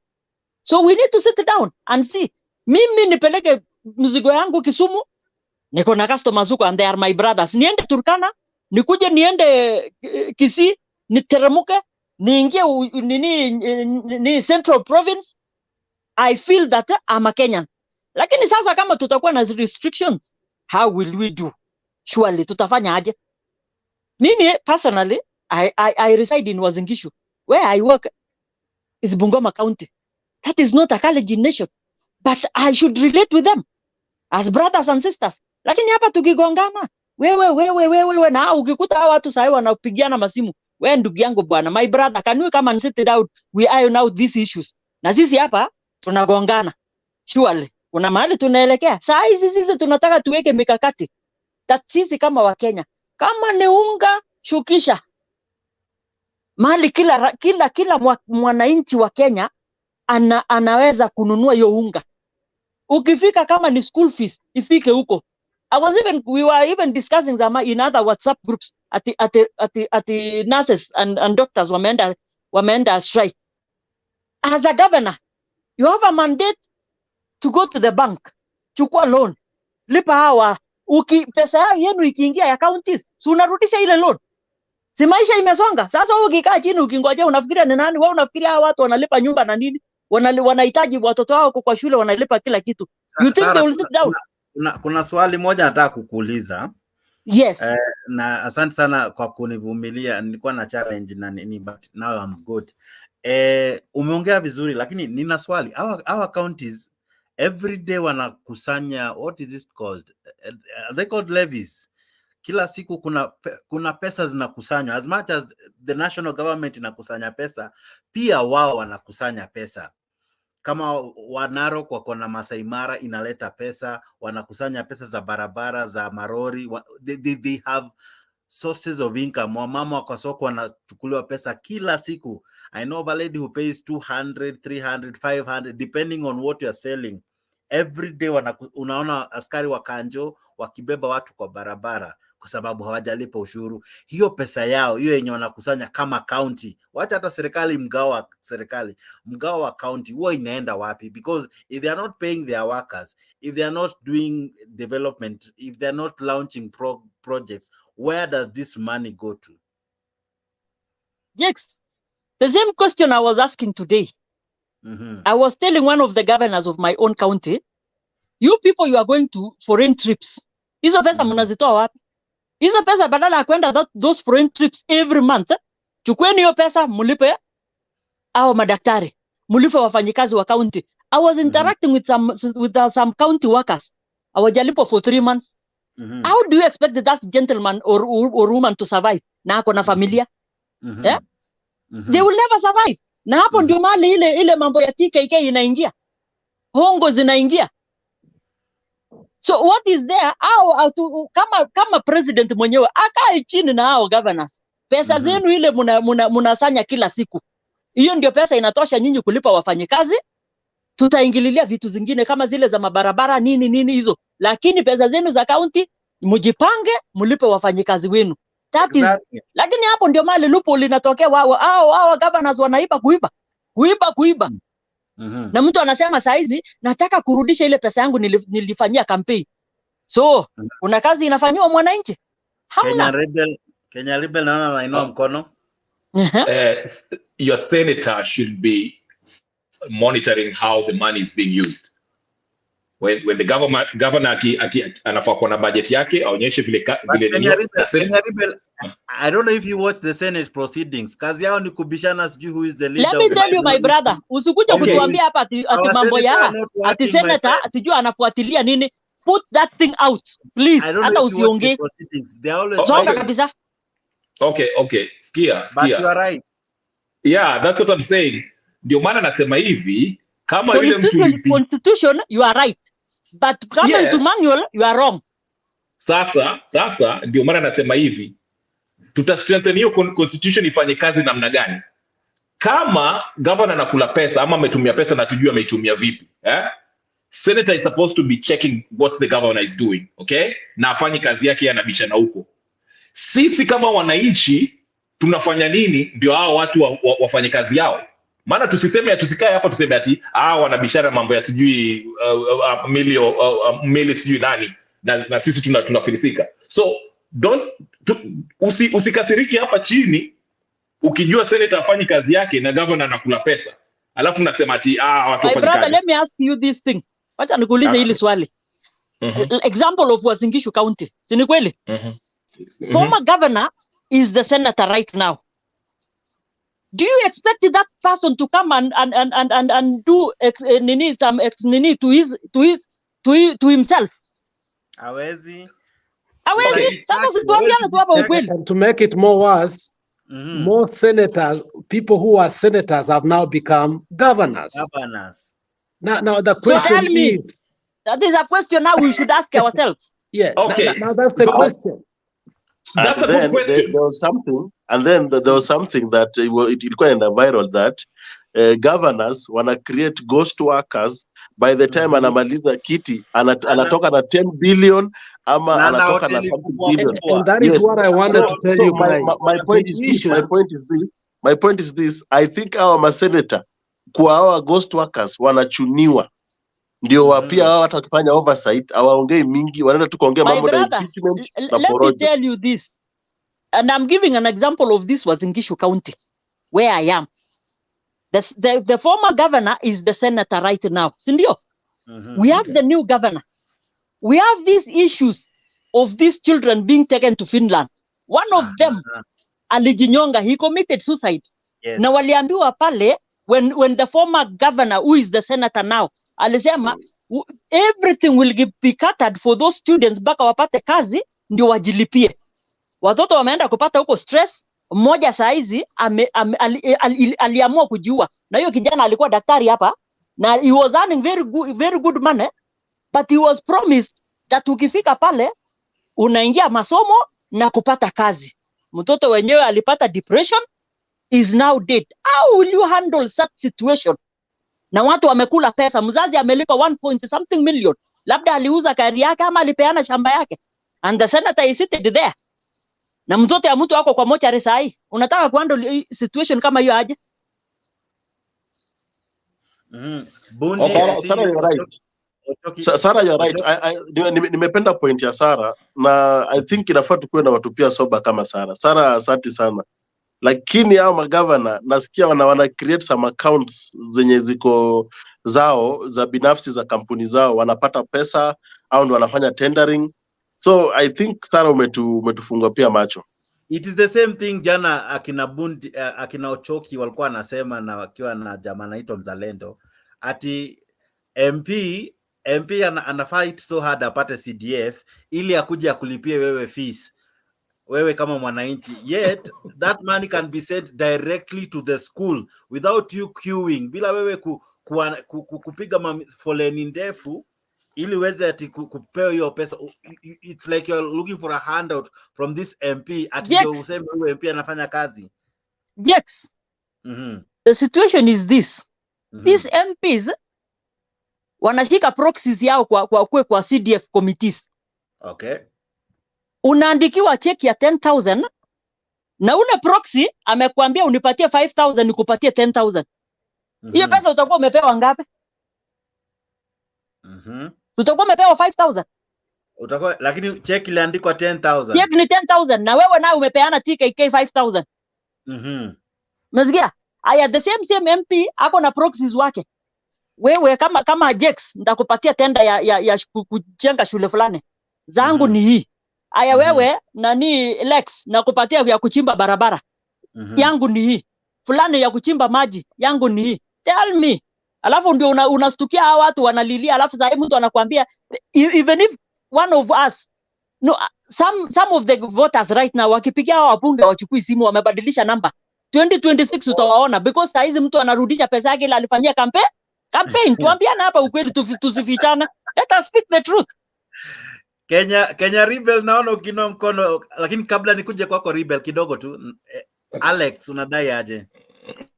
So we need to sit down and see. Mimi nipeleke mzigo yangu Kisumu, niko na customers huko and they are my brothers. Niende Turkana, nikuje niende Kisii, niteremuke, niingie nini Central Province. I feel that I'm a Kenyan. Lakini sasa kama tutakuwa na restrictions, how will we do? Surely tutafanya aje? Mimi personally, I reside in Uasin Gishu. Where I work is Bungoma County. That is not a Kalenjin nation. But I should relate with them as brothers and sisters. Lakini hapa tukigongana, wewe na ukikuta hawa watu sasa wanapigiana masimu. Wewe ndugu yangu bwana, my brother, can we come and sit down? We iron out these issues. Na sisi hapa tunagongana. Surely kuna mahali tunaelekea. Saa hizi sisi tunataka tuweke mikakati. That sisi kama wa Kenya, kama ni unga shukisha. Mahali kila mwananchi wa Kenya anaweza kununua hiyo unga. Ukifika kama ni school fees, ifike huko. We were even discussing them in other WhatsApp groups at nurses and doctors wameenda strike. As a governor, you have a mandate to go to the bank, chukua loan, lipa hawa. Pesa yenu ikiingia ya counties, si unarudisha ile loan. Si maisha imesonga. Sasa ukikaa chini ukingojea unafikiria ni nani? Wewe unafikiria hawa watu wanalipa nyumba na nini? Wanahitaji watoto wao kwa shule, wanalipa kila kitu. You think they will sit down? Kuna swali moja nataka kukuuliza. Yes. Na asante sana kwa kunivumilia. Nilikuwa na challenge na nini, but now I'm good. Umeongea vizuri lakini nina swali. Our counties every day wanakusanya, what is this called? They called levies. Kila siku kuna pesa zinakusanywa. As much as the national government inakusanya pesa, pia wao wanakusanya pesa. Kama Narok wako na Masai Mara inaleta pesa, wanakusanya pesa za barabara, za marori. They have sources of income. Wamama kwa soko wanachukuliwa pesa kila siku. I know of a lady who pays 200, 300, 500 depending on what you are selling. Every day unaona askari wa kanjo wakibeba watu kwa barabara kwa sababu hawajalipa ushuru. Hiyo pesa yao, hiyo yenye wanakusanya kama county, wacha hata serikali mgao wa county, huwa inaenda wapi? Because if they are not paying their workers, if they are not doing development, if they are not launching projects, where does this money go to? Jax, the same question I was asking today. I was telling one of the governors of my own county, you people, you are going to foreign trips. Hizo pesa mnazitoa wapi? Hizo pesa badala ya kwenda those foreign trips every month, chukweni hiyo pesa mlipe au madaktari, mlipe wafanyikazi wa county. I was interacting with some county workers. hawajalipo for 3 months. How do you expect that gentleman or woman to survive? Na ako na familia. They will never survive. Na hapo ndio mali ile mambo ya TKK inaingia. Hongo zinaingia. So what is there? Kama president mwenyewe akae chini na hao governors. Pesa zenu ile munasanya kila siku. Hiyo ndio pesa inatosha nyinyi kulipa wafanyikazi. Tutaingililia vitu zingine kama zile za mabarabara nini hizo. Lakini pesa zenu za county mujipange mulipe wafanyikazi wenu. That is, lakini hapo ndio mali lupo linatokea wao governors wanaiba kuiba. Na mtu anasema saizi nataka kurudisha ile pesa yangu nilifanyia campaign. So, kuna kazi inafanywa mwananchi? Kenya Rebel naona wanainua mkono. Your senator should be monitoring how the money is being used. When the governor anafaa kuwa na budget yake aonyeshe vile Kenya Rebel, I don't know if you watch the Senate proceedings. Kazi yao ni kubishana sijui who is the leader. Let me tell you my brother, usikuje kutuambia hapa ati mambo ya ati senator atijua anafuatilia nini. Put that thing out, please. Hata usiongee. Songa kabisa. Okay. Sikia. But you are right. Yeah, that's what I'm saying. Ndio maana nasema hivi, kama ile mtu constitution you are right. But coming to manual you are wrong. Sasa ndio maana nasema hivi. Tuta strengthen hiyo constitution ifanye kazi namna gani? Kama governor anakula pesa ama ametumia pesa na tujue ameitumia vipi, Senator is supposed to be checking what the governor is doing, okay? Na afanye kazi yake anabishana huko. Sisi kama wananchi tunafanya nini ndio hao watu wafanye kazi yao? Maana tusikae hapa tuseme ati wanabishana mambo ya sijui mili sijui nani na sisi tunafilisika. So usikasiriki hapa chini ukijua senator afanye kazi yake na governor anakula pesa. Alafu unasema ati watu wafanye kazi. My brother, let me ask you this thing. Wacha nikuulize hili swali. Example of Uasin Gishu County. Si ni kweli? Former governor is the senator right now. Do you expect that person to come and do to himself? Hawezi. Sasa situambiana tu hapa ukweli. And to make it more worse, more senators, people who are senators have now become governors. Now the question is, that is a question now we should ask ourselves. Yeah. Okay. Now that's the question. And then there was something, there was something that it went viral that governors wanna create ghost workers. By the time anamaliza kiti anatoka na 10 billion ama anatoka na something billion. And that is what I wanted to tell you guys. My point is this. I think our senator kwa our ghost workers wanachuniwa. Ndio pia hao watu wakifanya oversight hawaongei mingi, wanaenda tu kuongea mambo ya impeachment na porojo. Let me tell you this, and I'm giving an example of this Uasin Gishu County where I am. The former governor is the senator right now. Sindio? We have the new governor. We have these issues of these children being taken to Finland. One of them, alijinyonga, he committed suicide. Yes. Na waliambiwa pale, when the former governor, who is the senator now, alisema everything will be catered for those students mpaka wapate kazi ndio wajilipie. Watoto wameenda kupata huko stress. Mmoja saizi aliamua kujiua. Na hiyo kijana alikuwa daktari hapa na he was earning very good money, but he was promised that ukifika pale unaingia masomo na kupata kazi. Mtoto wenyewe alipata depression, is now dead. How will you handle such situation? Na watu wamekula pesa, mzazi amelipa 1 million. Labda aliuza gari yake ama alipeana shamba yake. And the senator is seated there. Na mtoto ya mtu wako kwa mochari sahi. Unataka kuhandle situation kama hiyo aje? Sarah, you're right. Nimependa point ya Sarah na I think inafaa tukuwe na watu pia soba kama Sarah. Sarah, asante sana. Lakini hao magavana nasikia wana create some accounts zenye ziko zao za binafsi za kampuni zao, wanapata pesa au ndio wanafanya tendering. So I think Sarah umetufungua pia macho. It is the same thing jana akina Ochoki walikuwa anasema na wakiwa na jamaa anaitwa Mzalendo ati MP MP ana fight so hard apate CDF ili akuje akulipie wewe fees, wewe kama mwananchi, yet that money can be sent directly to the school without you queuing, bila wewe kupiga foleni ndefu ili uweze ati kupewa hiyo pesa. It's like you're looking for a handout from this MP ati ndio useme huyo MP anafanya kazi. Yes. The situation is this. These MPs wanashika proxies yao kwa CDF committees. Okay. Unaandikiwa cheki ya 10,000 na ule proxy amekwambia unipatie 5,000 nikupatie 10,000. Hiyo pesa utakuwa umepewa ngapi? Utakuwa umepewa 5,000. Utakuwa, lakini cheki iliandikwa 10,000. Cheki ni 10,000 na wewe nawe umepeana TKK 5,000. Msikia? Aya, the same MP ako na proxies wake. Wewe kama Jex nitakupatia tenda ya kujenga shule fulani. Zangu ni hii. Aya, wewe nani Lex nakupatia ya kuchimba barabara. Yangu ni hii. Fulani ya kuchimba maji, yangu ni hii. Tell me. Alafu ndio unastukia hawa watu wanalilia, alafu sasa mtu anakuambia even if one of us, no, some of the voters right now wakipigia hao wabunge wachukui simu, wamebadilisha namba. 2026 utawaona, because saa hizi mtu anarudisha pesa yake ile alifanyia campaign. Tuambiana hapa ukweli, tusifichana. Let us speak the truth. Kenya Rebel naona ukinoa mkono, lakini kabla nikuje kwako Rebel kidogo tu, Alex unadai aje?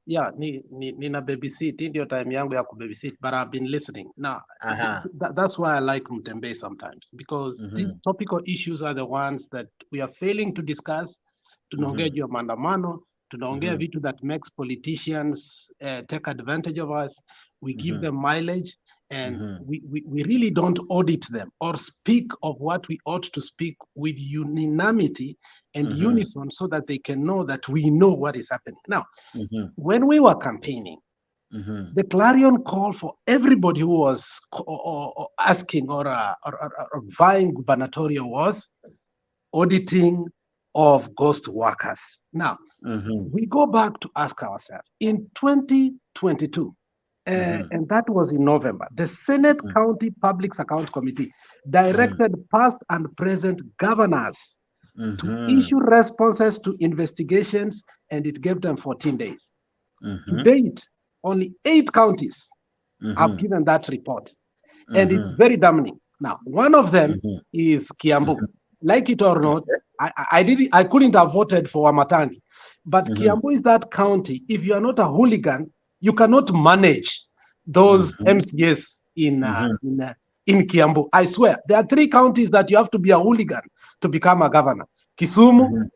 Yeah, nina babysit, ndio time yangu ya kubabysit, but I've been listening. Now, that's why I like Mtembei sometimes, because these topical issues are the ones that we are failing to discuss. Tunaongea juu ya maandamano, tunaongea vitu that makes politicians take advantage of us. We give them mileage, and we really don't audit them or speak of what we ought to speak with unanimity and unison, so that they can know that we know what is happening. Now, when we were campaigning, the clarion call for everybody who was asking or vying gubernatorial was auditing of ghost workers. Now, we go back to ask ourselves, in 2022, and that was in November, the Senate County Public Account Committee directed past and present governors to issue responses to investigations, and it gave them 14 days. To date, only 8 counties have given that report, and it's very damning. Now, one of them is Kiambu. Like it or not, I couldn't have voted for Wamatangi, but Kiambu is that county. If you are not a hooligan, you cannot manage those MCAs in Kiambu. I swear, there are 3 counties that you have to be a hooligan to become a governor: Kisumu,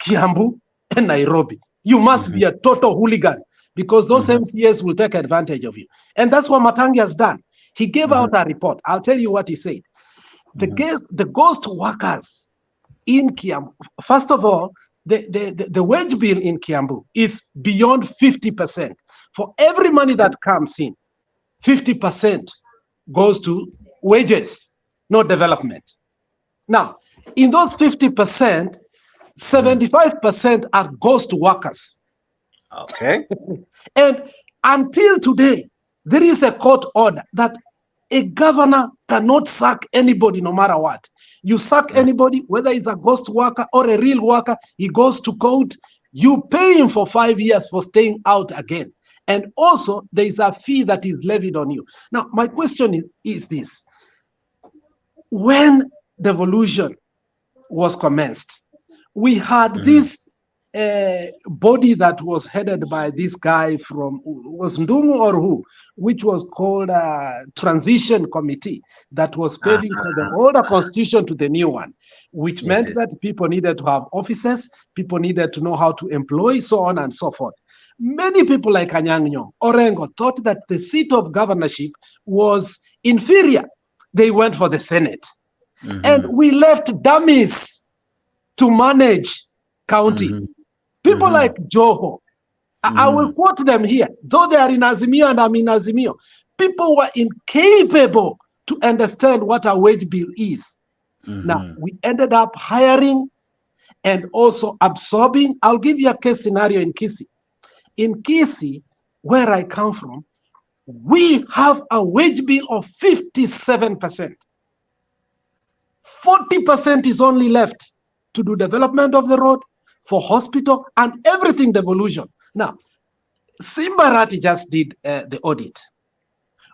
Kiambu, and Nairobi. You must be a total hooligan, because those MCAs will take advantage of you. And that's what Matangi has done. He gave out a report. I'll tell you what he said. The ghost workers in Kiambu, first of all, the wage bill in Kiambu is beyond 50%. For every money that comes in, 50% goes to wages, not development. Now, in those 50%, 75% are ghost workers. Okay. And until today, there is a court order that a governor cannot sack anybody no matter what. You sack anybody, whether it's a ghost worker or a real worker, he goes to court. You pay him for 5 years for staying out again. And also, there is a fee that is levied on you. Now, my question is this. When devolution was commenced, we had this body that was headed by this guy from, was Ndungu or who, which was called a transition committee that was paving for the older constitution to the new one, which meant that people needed to have offices, people needed to know how to employ, so on and so forth. Many people like Anyang' Nyong'o, Orengo, thought that the seat of governorship was inferior. They went for the Senate. And we left dummies to manage counties. People like Joho, I will quote them here, though they are in Azimio and I'm in Azimio. People were incapable to understand what a wage bill is. Now, we ended up hiring and also absorbing. I'll give you a case scenario in Kisii. In Kisii, where I come from, We have a wage bill of 57%. 40% is only left to do development of the road, for hospital, and everything devolution. Now, Simbarati just did the audit.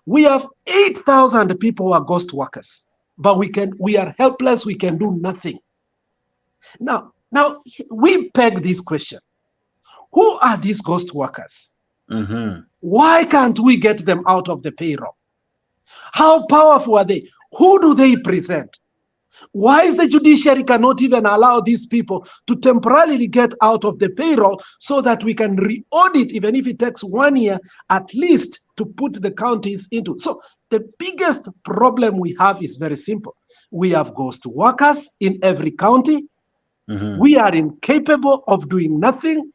We have 8,000 people who are ghost workers, but we are helpless. We can do nothing. Now we peg this question: who are these ghost workers? Why can't we get them out of the payroll? How powerful are they? Who do they present? Why is the judiciary cannot even allow these people to temporarily get out of the payroll so that we can re-audit, even if it takes 1 year at least, to put the counties into? So the biggest problem we have is very simple. We have ghost workers in every county. We are incapable of doing nothing.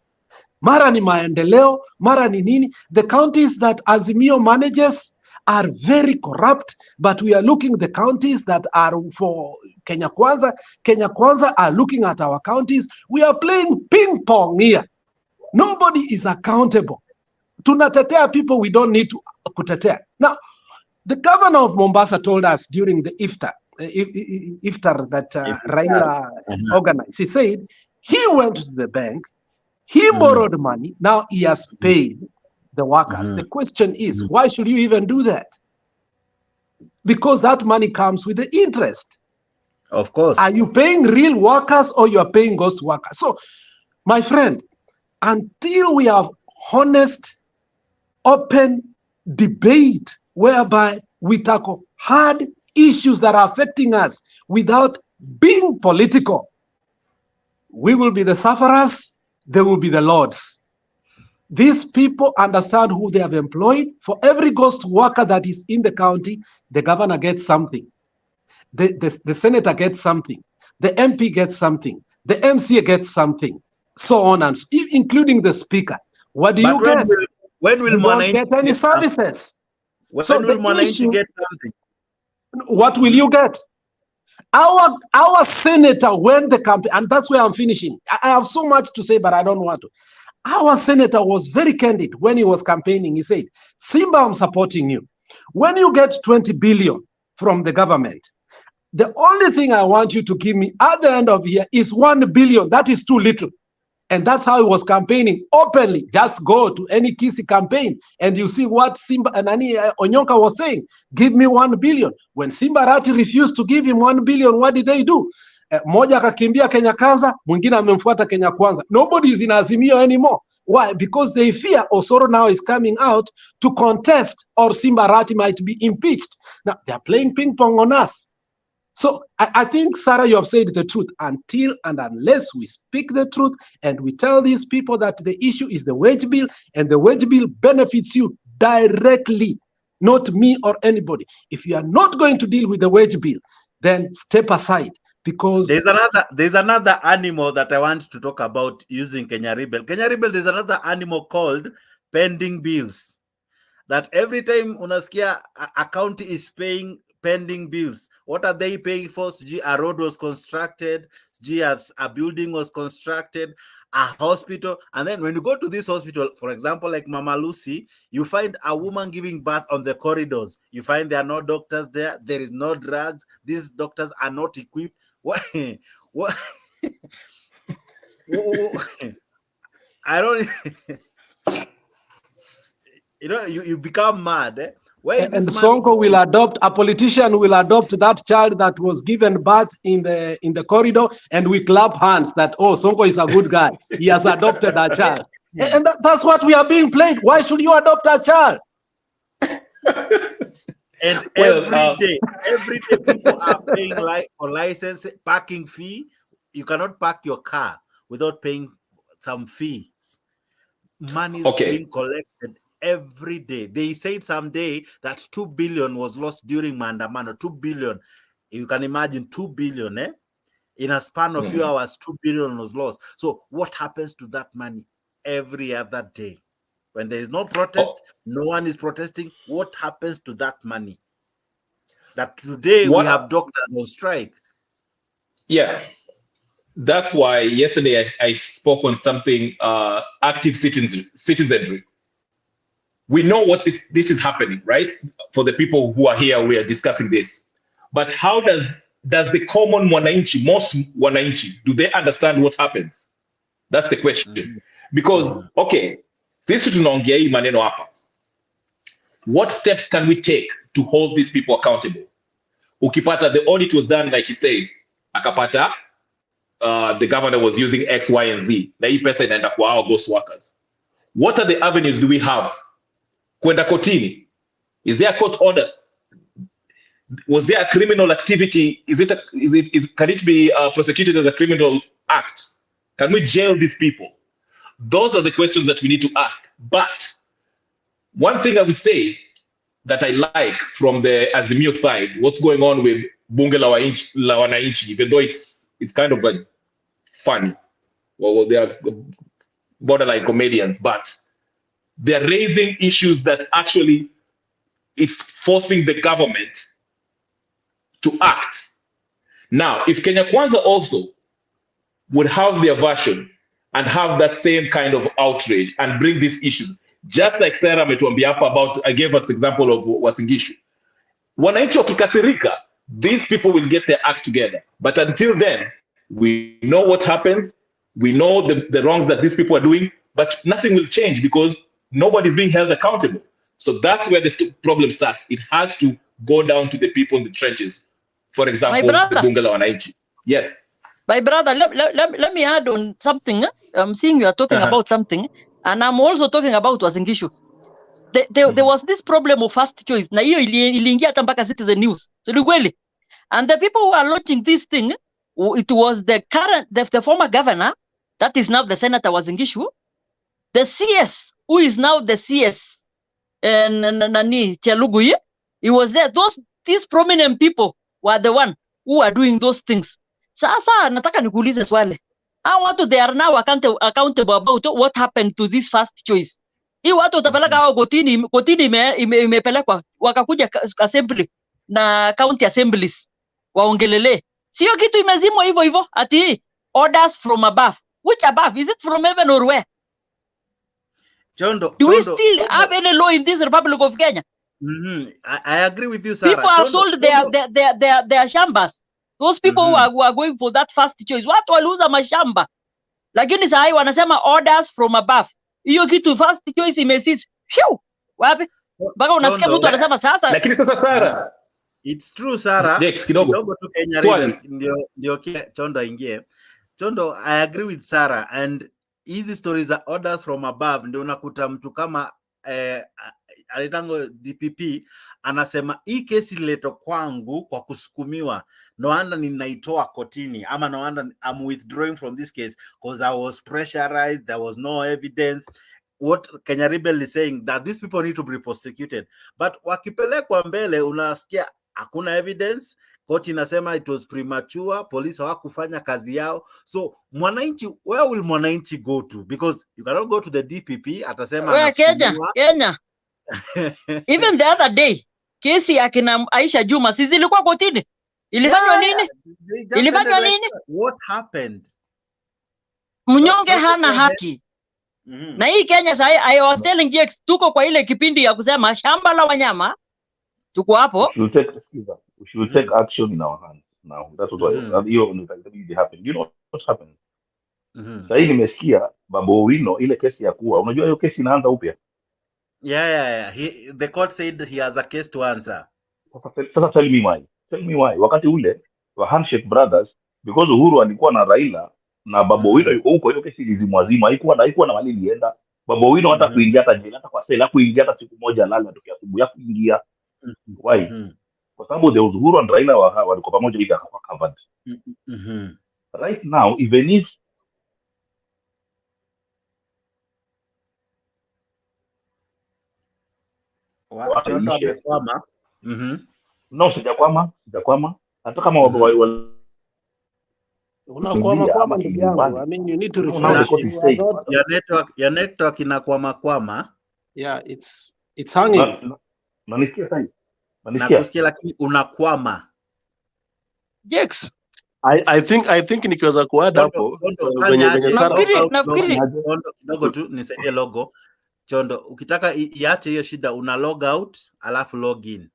Mara ni maendeleo, mara ni nini. The counties that Azimio manages are very corrupt, but we are looking the counties that are for Kenya Kwanza. Kenya Kwanza are looking at our counties. We are playing ping pong here. Nobody is accountable. Tunatetea people we don't need to kutetea. Now, the governor of Mombasa told us during the iftar that Raila organized. He said he went to the bank, he borrowed money, now he has paid the workers. The question is, why should you even do that? Because that money comes with the interest. Of course. Are you paying real workers or you are paying ghost workers? So, my friend, until we have honest, open debate whereby we tackle hard issues that are affecting us without being political, we will be the sufferers, they will be the lords. These people understand who they have employed. For every ghost worker that is in the county, the governor gets something. The senator gets something. The MP gets something. The MCA gets something. So on, and including the speaker. What do you get? When will you don't get any services. When so will Mwananchi get something? What will you get? Our senator, when the campaign, and that's where I'm finishing. I have so much to say, but I don't want to. Our senator was very candid when he was campaigning. He said, Simba, I'm supporting you. When you get 20 billion from the government, the only thing I want you to give me at the end of the year is 1 billion. That is too little. And that's how he was campaigning openly. Just go to any Kisi campaign and you see what Simba and Onyonka was saying. Give me 1 billion. When Simba Rati refused to give him 1 billion, what did they do? Moja akakimbia Kenya Kwanza, mwingine amemfuata Kenya Kwanza. Nobody is in Azimio anymore. Why? Because they fear Osoro now is coming out to contest, or Simba Rati might be impeached. Now, they're playing ping pong on us. So I think, Sarah, you have said the truth. Until and unless we speak the truth and we tell these people that the issue is the wage bill, and the wage bill benefits you directly, not me or anybody. If you are not going to deal with the wage bill, then step aside. Because there's another animal that I want to talk about using Kenya Rebel. Kenya Rebel, there's another animal called pending bills. That every time unasikia a county is paying pending bills. What are they paying for? A road was constructed, a building was constructed, a hospital. And then when you go to this hospital, for example, like Mama Lucy, you find a woman giving birth on the corridors. You find there are no doctors there. There is no drugs. These doctors are not equipped. What? I don't... you become mad. Eh? And Sonko will adopt, a politician will adopt that child that was given birth in the corridor, and we clap hands that, oh, Sonko is a good guy. He has adopted that child. And that's what we are being played. Why should you adopt that child? And every day people are paying for license, parking fee. You cannot park your car without paying some fees. Money is being collected every day. They said someday that 2 billion was lost during Maandamano. 2 billion. You can imagine 2 billion, eh? In a span of few hours, 2 billion was lost. So what happens to that money every other day? When there is no protest, no one is protesting. What happens to that money? That today we have doctors on strike. Yeah. That's why yesterday I spoke on something, active citizenry. we know what this is happening, right? For the people who are here, we are discussing this. But how does the common mwananchi, most wananchi, do they understand what happens? That's the question. Because, okay, sisi tunaongea hii maneno hapa. What steps can we take to hold these people accountable? Ukipata, the audit was done, like he said, akapata, the governor was using X, Y, and Z. Na hii pesa inaenda kwa hao ghost workers. What are the avenues do we have? Kwenda kotini? Is there a court order? Was there a criminal activity? Can it be prosecuted as a criminal act? Can we jail these people? Those are the questions that we need to ask. But one thing I would say that I like from the Azimio side, what's going on with Bunge la Wananchi, even though it's kind of like funny. Well, they are borderline comedians, but they're raising issues that actually it's forcing the government to act. Now, if Kenya Kwanza also would have their version and have that same kind of outrage and bring these issues, just like Sarah ametuambia hapa about, I gave us example of Wasingishu. Wananchi wakikasirika, these people will get their act together. But until then, we know what happens. We know the wrongs that these people are doing, but nothing will change because nobody's being held accountable. So that's where the problem starts. It has to go down to the people in the trenches. For example, the Bunge la Wananchi. Yes. My brother, let me add on something. I'm seeing you are talking about something, and I'm also talking about Wasingishu. There was this problem of first choice. Na hiyo iliingia hata mpaka Citizen News. So ni kweli. And the people who are launching this thing, it was the former governor, that is now the Senator Wasingishu, the CS, who is now the CS, Nani Chelugui, he was there. These prominent people were the one who are doing those things. Sasa nataka nikuulize swali. Hao watu they are now accountable about what happened to this first choice. Hii watu utapeleka hao kotini imepelekwa wakakuja assembly na county assemblies waongelele. Sio kitu imezimwa hivyo ati orders from above. Which above? Is it from heaven or where? Do we still have any law in this Republic of Kenya? I agree with you, Sarah. People have sold their shambas. Those people who are going for that first choice, watu waliuza mashamba, lakini saa hii wanasema orders from above. Hiyo kitu first choice imesisi wapi? Mpaka unasikia mtu anasema sasa. Lakini sasa Sarah, it's true Sarah. Kidogo tu Kenya ndio Chondo ingie. Chondo, I agree with Sarah, and hizi stories za orders from above ndio unakuta mtu kama alitango DPP anasema hii kesi ililetwa kwangu kwa kusukumiwa, no wonder ninaitoa kotini, ama no wonder I'm withdrawing from this case because I was pressurized, there was no evidence. What Kenya Rebel is saying that these people need to be prosecuted, but wakipelekwa mbele unasikia hakuna evidence, koti inasema it was premature, police hawakufanya kazi yao. So mwananchi, where will mwananchi go to? Because you cannot go to the DPP, atasema Kenya. Even the other day, kesi ya kina Aisha Juma si zilikuwa kotini? Ilifanywa nini? Ilifanywa nini? What happened? Mnyonge hana haki. Na hii Kenya sasa, I was telling you, tuko kwa ile kipindi ya kusema shamba la wanyama. Tuko hapo. We should take action in our hands now. That's what it happened. You know what happened? Sasa hii nimesikia Babu Owino ile kesi ya kuwa. Unajua hiyo kesi inaanza upya. Yeah. The court said he has a case to answer. Sasa tell me why. Wakati ule wa Handshake brothers, because Uhuru alikuwa na Raila na Babu Owino yuko huko, hiyo kesi ilizimwazima, haikuwa na mali ilienda. Babu Owino hata kuingia hata jela, hata kwa sela kuingia hata siku moja lala tokea asubuhi ya kuingia. Why? Kwa sababu the Uhuru and Raila walikuwa pamoja hivi akakuwa covered. Right now, even if Chondo amekwama. No, sijakwama. Hata kama unakwama ndugu yangu. I mean, you need to refresh. Your network inakwama. Yeah, it's hanging. Nanisikia sasa. Nakusikia lakini unakwama. Jex, I think nikiweza kuada hapo nafikiri kidogo tu nisaidie logo. Chondo, ukitaka iache hiyo shida una log out alafu log in.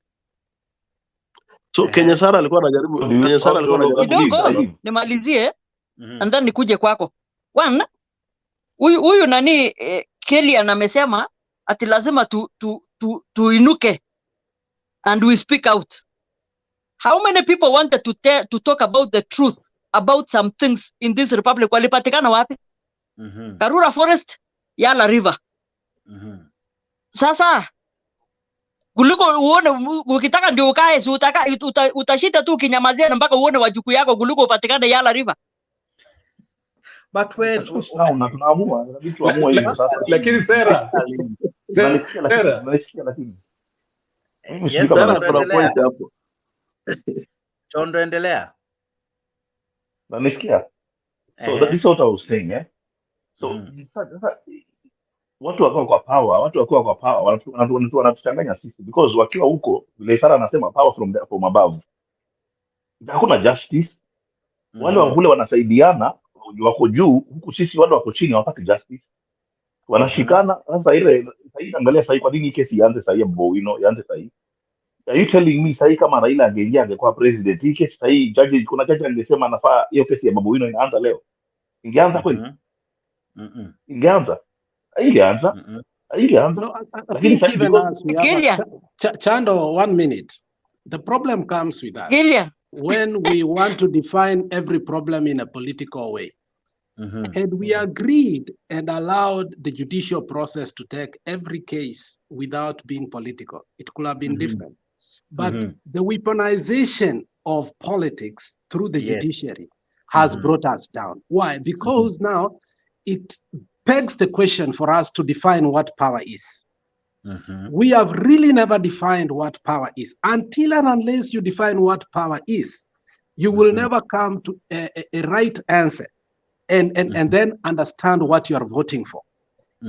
So Kenya Sara alikuwa anajaribu kidogo nimalizie and then nikuje kwako. One, huyu nani Kelly anamesema ati lazima tuinuke and we speak out. How many people wanted to talk about the truth about some things in this republic? Walipatikana wapi? Karura Forest, Yala River. Sasa kuliko uone ukitaka ndio ukae, si utashinda tu kinyamazia mpaka uone wajukuu yako kuliko upatikane Yala River. But when tunaamua inabidi tuamue hivyo sasa. Lakini sera lakini yes, kuna point hapo. Chondo, endelea. Nanisikia. So that is what I was saying, eh? So watu wakiwa kwa power, wanatuchanganya sisi because wakiwa huko vile Sara anasema power from above. Hakuna justice. Wale wale wanasaidiana wako juu, huku sisi wale wako chini hawapati justice. Wanashikana sasa ile sasa angalia sasa kwa nini kesi ianze sasa ya Bowino ianze sasa. Are you telling me sasa kama Raila angeingia angekuwa president hii kesi sasa kuna judge angesema anafaa hiyo kesi ya Bowino inaanza leo? Ingeanza kweli? Ingeanza. Lakini Chando, 1 minute. The problem comes with that. When we want to define every problem in a political way. And we agreed and allowed the judicial process to take every case without being political. It could have been different. But the weaponization of politics through the judiciary has brought us down. Why? Because now it begs the question for us to define what power is. We have really never defined what power is. Until and unless you define what power is, you will never come to a right answer and then understand what you are voting for.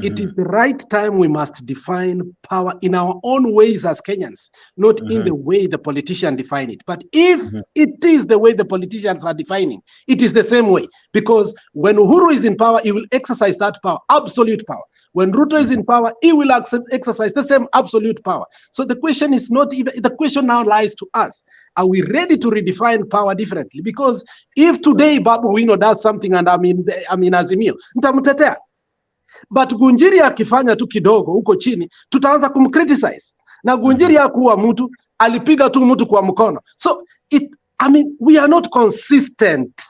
It is the right time we must define power in our own ways as Kenyans, not in the way the politicians define it. But if it is the way the politicians are defining, it is the same way. Because when Uhuru is in power, he will exercise that power, absolute power. When Ruto is in power, he will exercise the same absolute power. So the question is not even, the question now lies to us. Are we ready to redefine power differently? Because if today Babu Wino does something and I mean Azimio, nitamutetea. But Gunjiri akifanya tu kidogo huko chini, tutaanza kumcriticize. Na Gunjiri hakuwa mtu, alipiga tu mtu kwa mkono. So we are not consistent.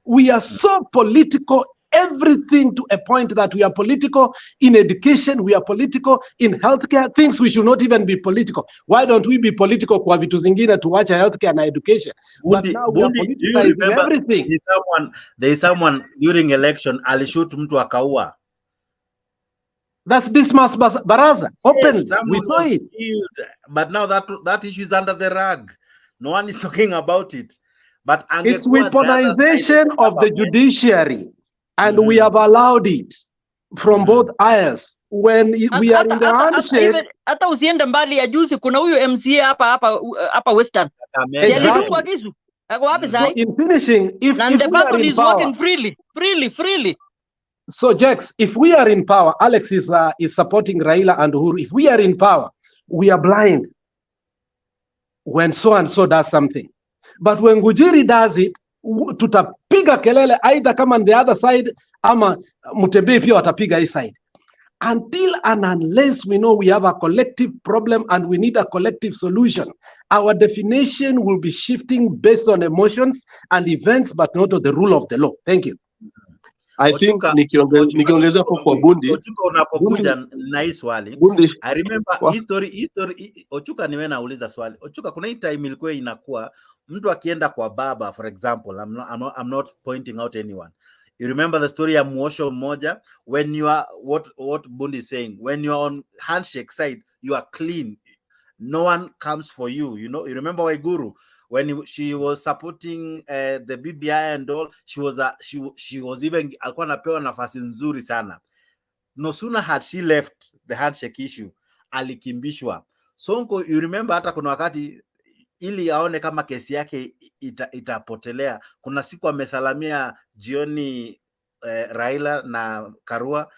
We are so political, everything to a point that we are political in education, we are political in healthcare, things we should not even be political. Why don't we be political kwa vitu zingine tuacha healthcare na education? But now we are politicizing everything. There is someone during election alishoot mtu akaua. That's Dismas Baraza. Openly, yes, we saw it. Killed, but now that issue is under the rug. No one is talking about it. But it's weaponization of the judiciary, and we have allowed it from both aisles. When we are in the handshake, hata usiende mbali ya juzi kuna huyo MCA hapa Western. Alidungwa kisu. Ako wapi sasa? In finishing, if the person is working freely. So, Jax, if we are in power, Alex is supporting Raila and Uhuru. If we are in power, we are blind when so and so does something. But when Gujiri does it, tutapiga kelele either kama on the other side, ama Mutembei pia watapiga hii side. Until and unless we know we have a collective problem and we need a collective solution, our definition will be shifting based on emotions and events, but not on the rule of the law. Thank you. I think nikiongeza hapo kwa Bundi. Ochuka unapokuja na hii swali. I remember history Ochuka niwe nauliza swali. Ochuka kuna hii time ilikuwa inakuwa mtu akienda kwa baba, for example, I'm not pointing out anyone. You remember the story ya Muosho mmoja, when you are what Bundi is saying, when you are on handshake side, you are clean. No one comes for you, you know. You remember Waiguru when she was supporting the BBI and all, she was even alikuwa anapewa nafasi nzuri sana. No sooner had she left the handshake issue, alikimbishwa. Sonko, you remember hata kuna wakati ili aone kama kesi yake itapotelea, kuna siku amesalamia jioni Raila na Karua,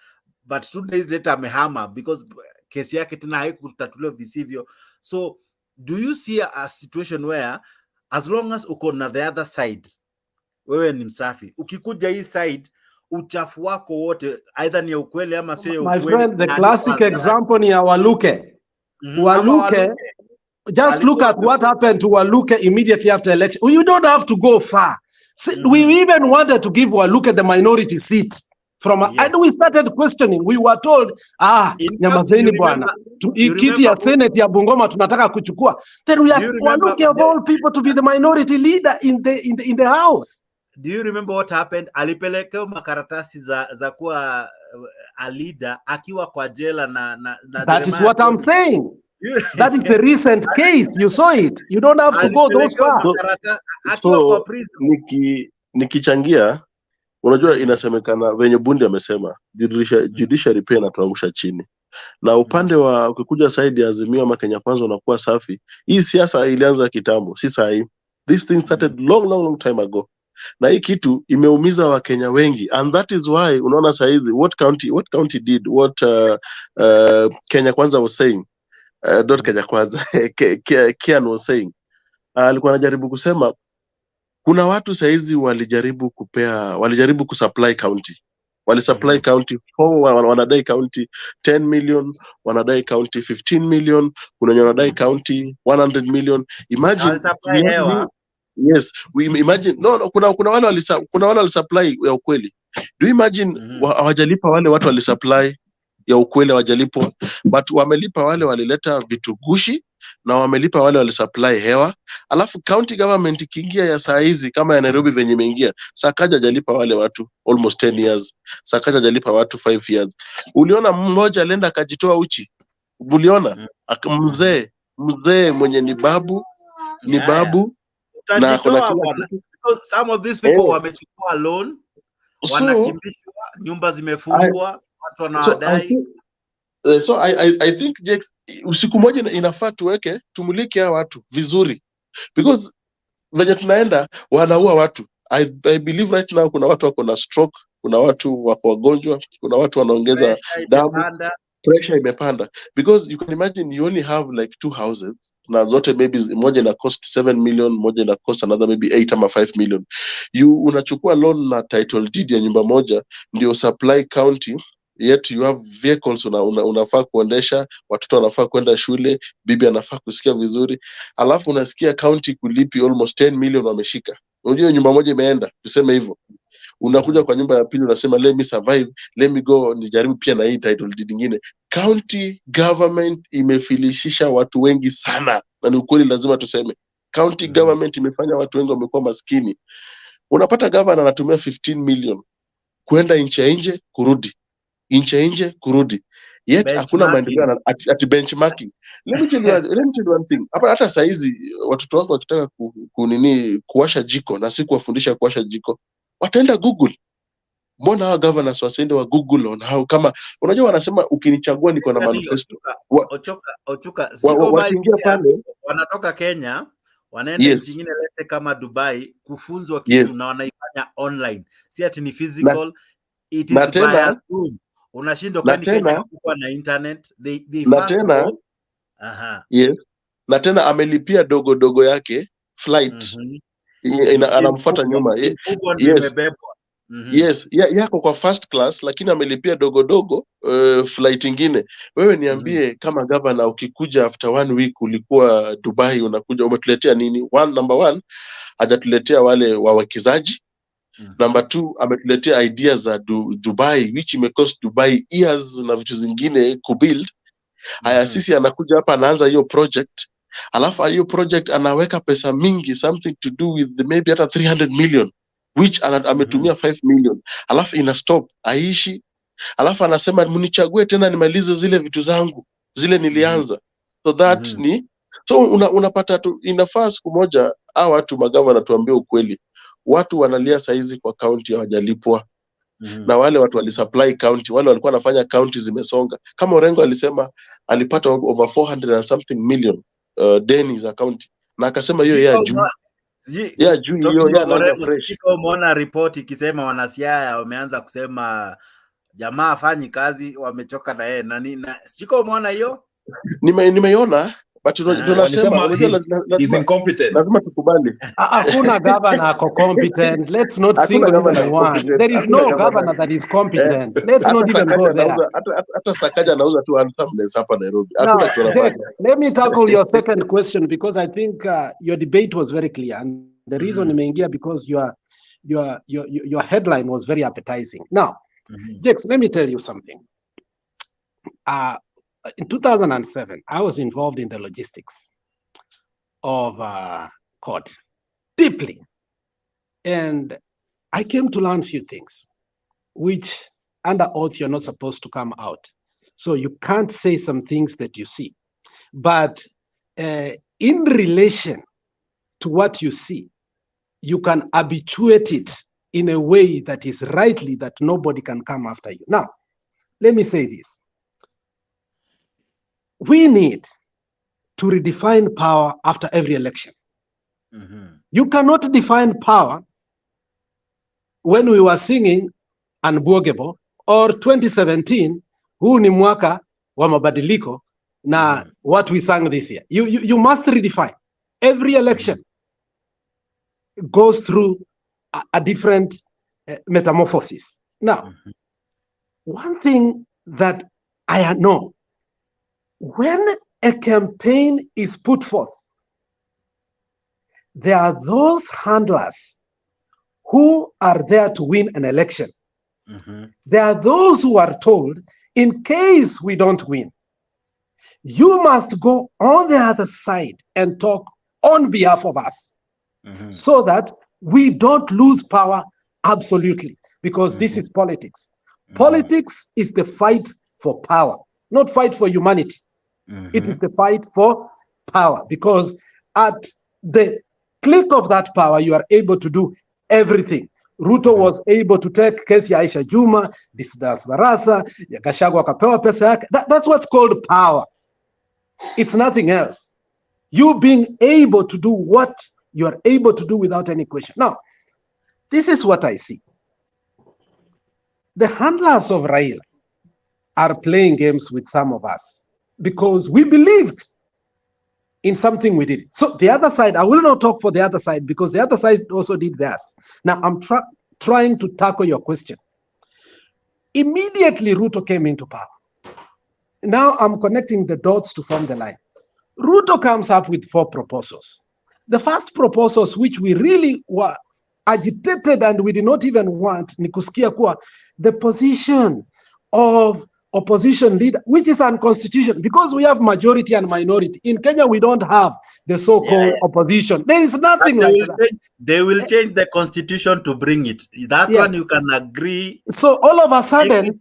but 2 days later amehama because kesi yake tena haikutatuliwa visivyo. So do you see a situation where as long as uko na the other side, wewe ni msafi, ukikuja hii side uchafu wako wote either ni ya ukweli ama sio ya ukweli? My friend, the classic example ni ya Waluke. Waluke, just look at what happened to Waluke immediately after election. You don't have to go far. We even wanted to give Waluke the minority seat from, and we started questioning. We were told, nyamazeni bwana, kiti ya Senate ya Bungoma tunataka kuchukua. Then we asked Waluke of all people to be the minority leader in the house. Do you remember what happened? Alipelekea makaratasi za kuwa a leader akiwa kwa jela na That is what I'm saying. That is the recent case. You saw it. You don't have to go those far. So nikichangia, unajua inasemekana venye Bundi amesema judiciary pia inatuangusha chini. Na upande wa ukikuja side ya Azimio ama Kenya Kwanza unakuwa safi. Hii siasa ilianza kitambo, si saa hii. This thing started long time ago. Na hii kitu imeumiza Wakenya wengi, and that is why unaona saa hizi what county did what Kenya Kwanza was saying, not Kenya Kwanza Kian was saying, alikuwa anajaribu kusema kuna watu saa hizi walijaribu kusupply county, supply county wanadai county 10 million, wanadai county 15 million, kuna wenye wanadai county 100 million. Imagine yes, we imagine kuna wale walisupply ya ukweli. Do you imagine hawajalipa wale watu walisupply ya ukweli, hawajalipwa, but wamelipa wale walileta vitu gushi na wamelipa wale walisupply hewa. Alafu county government ikiingia ya saa hizi kama ya Nairobi venye imeingia, Sakaja hajalipa wale watu almost 10 years, Sakaja hajalipa watu 5 years. Uliona mmoja alienda akajitoa uchi, uliona mzee mwenye ni babu na some of these people wamechukua loan, wanakimbishwa, nyumba zimefungwa, watu wanawadai. So I think usiku moja inafaa tumulike hao watu vizuri, because venye tunaenda wanaua watu. I believe right now kuna watu wako na stroke, kuna watu wako wagonjwa, kuna watu wanaongeza damu, pressure imepanda, because you can imagine you only have like 2 houses na zote maybe moja ina cost 7 million, moja ina cost another maybe 8 ama 5 million. You unachukua loan na title deed ya nyumba moja ndio supply county, yet you have vehicles unafaa kuendesha, watoto wanafaa kwenda shule, bibi anafaa kusikia vizuri, alafu unasikia county kulipi almost 10 million wameshika. Unajua nyumba moja imeenda, tuseme hivyo. Unakuja kwa nyumba ya pili unasema let me survive, let me go nijaribu pia na hii title deed nyingine. County government imefilishisha watu wengi sana, na ni ukweli lazima tuseme. County government imefanya watu wengi wamekuwa maskini. Unapata governor anatumia 15 million kwenda nje kurudi, kurudi. Yet hakuna maendeleo at benchmarking. Let me tell you one thing. Hata saa hizi watoto wangu wakitaka kuwasha jiko na si kuwafundisha kuwasha jiko, wataenda Google. Mbona hawa governors wasiende wa Google on how, kama unajua wanasema ukinichagua niko na manifesto. Ochuka wakiingia pale wanatoka Kenya wanaenda nchi nyingine lete kama Dubai kufunzwa kitu na wanaifanya online. Si ati ni physical, it is via Zoom. Unashindwa kwani Kenya kwa na internet, they fast. Na tena amelipia dogo yake flight. Anamfuata nyuma. Yako kwa first class lakini amelipia dogo flight ingine. Wewe niambie kama governor ukikuja after 1 week ulikuwa Dubai, unakuja umetuletea nini? Number one hajatuletea wale wawekezaji. Number 2 ametuletea ideas za Dubai which may cost Dubai years na vitu zingine kubuild. Haya sisi anakuja hapa anaanza hiyo project. Alafu hiyo project anaweka pesa mingi, something to do with maybe hata 300 million which ametumia 5 million. Alafu ina stop aishi. Alafu anasema mnichague tena nimalize zile vitu zangu zile nilianza. So that unapata tu inafaa siku moja hao watu magavana tuambie ukweli. Watu wanalia saizi kwa county hawajalipwa. Na wale watu walisupply county, wale walikuwa wanafanya county zimesonga. Kama Orengo alisema alipata over 400 and something million deni za county. Na akasema hiyo ya juu. Umeona report ikisema wanasiasa wameanza kusema Jamaa afanyi kazi, wamechoka na yeye na siko umeona hiyo? Nimeiona but tunasema he's incompetent. Lazima tukubali. Hakuna governor ako competent. Let's not single even one. There is no governor that is competent. Let's not even go there. Hata Sakaja anauza tu handsomeness hapa Nairobi. Now, Jack, let me tackle your second question because I think your debate was very clear, and the reason nimeingia because your headline was very appetizing. Now, Jax, let me tell you something. In 2007, I was involved in the logistics of CORD deeply. And I came to learn a few things, which under oath, you're not supposed to come out. So you can't say some things that you see. But in relation to what you see, you can habituate it in a way that is rightly that nobody can come after you. Now, let me say this. We need to redefine power after every election. You cannot define power when we were singing Unbogable or 2017, huu ni mwaka wa mabadiliko na what we sang this year. You must redefine. Every election goes through a different metamorphosis. Now, one thing that I know, when a campaign is put forth, there are those handlers who are there to win an election. There are those who are told, in case we don't win, you must go on the other side and talk on behalf of us so that we don't lose power absolutely, because this is politics. Politics is the fight for power, not fight for humanity. It is the fight for power, because at the click of that power, you are able to do everything. Ruto was able to take kesi ya Aisha Juma, Disdas Barasa, ya Gachagua akapewa pesa yake. That's what's called power. It's nothing else. You being able to do what you are able to do without any question. Now, this is what I see. The handlers of Raila are playing games with some of us because we believed in something we did. So the other side, I will not talk for the other side because the other side also did theirs. Now I'm trying to tackle your question. Immediately Ruto came into power. Now I'm connecting the dots to form the line. Ruto comes up with 4 proposals. The first proposals, which we really were agitated and we did not even want, ni kusikia kuwa the position of opposition leader, which is unconstitutional, because we have majority and minority. In Kenya, we don't have the so-called opposition. There is nothing like that. They will change the constitution to bring it. That one you can agree. So all of a sudden,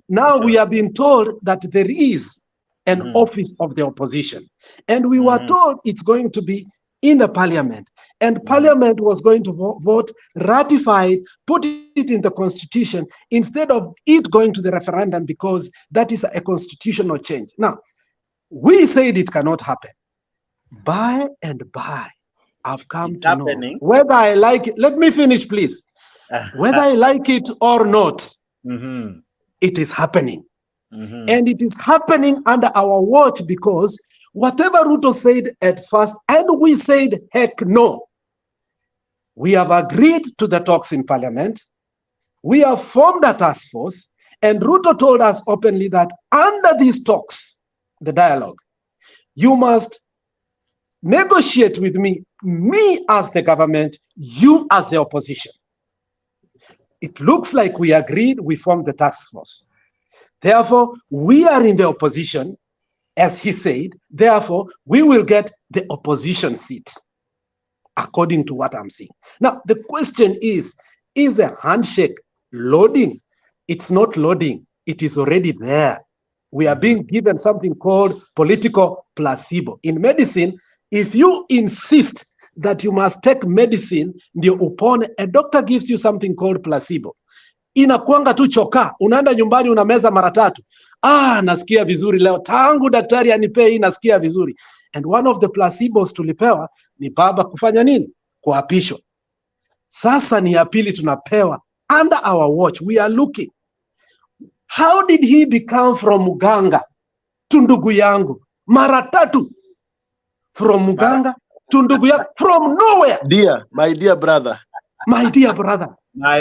now we have been told that there is an office of the opposition. And we were told it's going to be in the parliament. And parliament was going to vote, ratify it, put it in the constitution instead of it going to the referendum, because that is a constitutional change. Now, we said it cannot happen. By and by, I've come to know whether I like it. Let me finish, please. Whether I like it or not, it is happening. And it is happening under our watch, because whatever Ruto said at first, and we said, heck no. We have agreed to the talks in parliament. We have formed a task force, and Ruto told us openly that under these talks, the dialogue, you must negotiate with me as the government, you as the opposition. It looks like we agreed, we formed the task force. Therefore, we are in the opposition, as he said, therefore, we will get the opposition seat, according to what I'm seeing. Now, the question is the handshake loading? It's not loading. It is already there. We are being given something called political placebo. In medicine, if you insist that you must take medicine, ndio upone, a doctor gives you something called placebo. Inakuanga tu choka, unaenda nyumbani unameza mara 3. Nasikia vizuri leo, tangu daktari anipee hii nasikia vizuri. And one of the placebos tulipewa ni baba kufanya nini? Kuapishwa. Sasa ni ya pili tunapewa under our watch, we are looking. How did he become from Muganga to ndugu yangu? Mara tatu. From Muganga to ndugu yangu. From nowhere. My dear brother. My dear brother.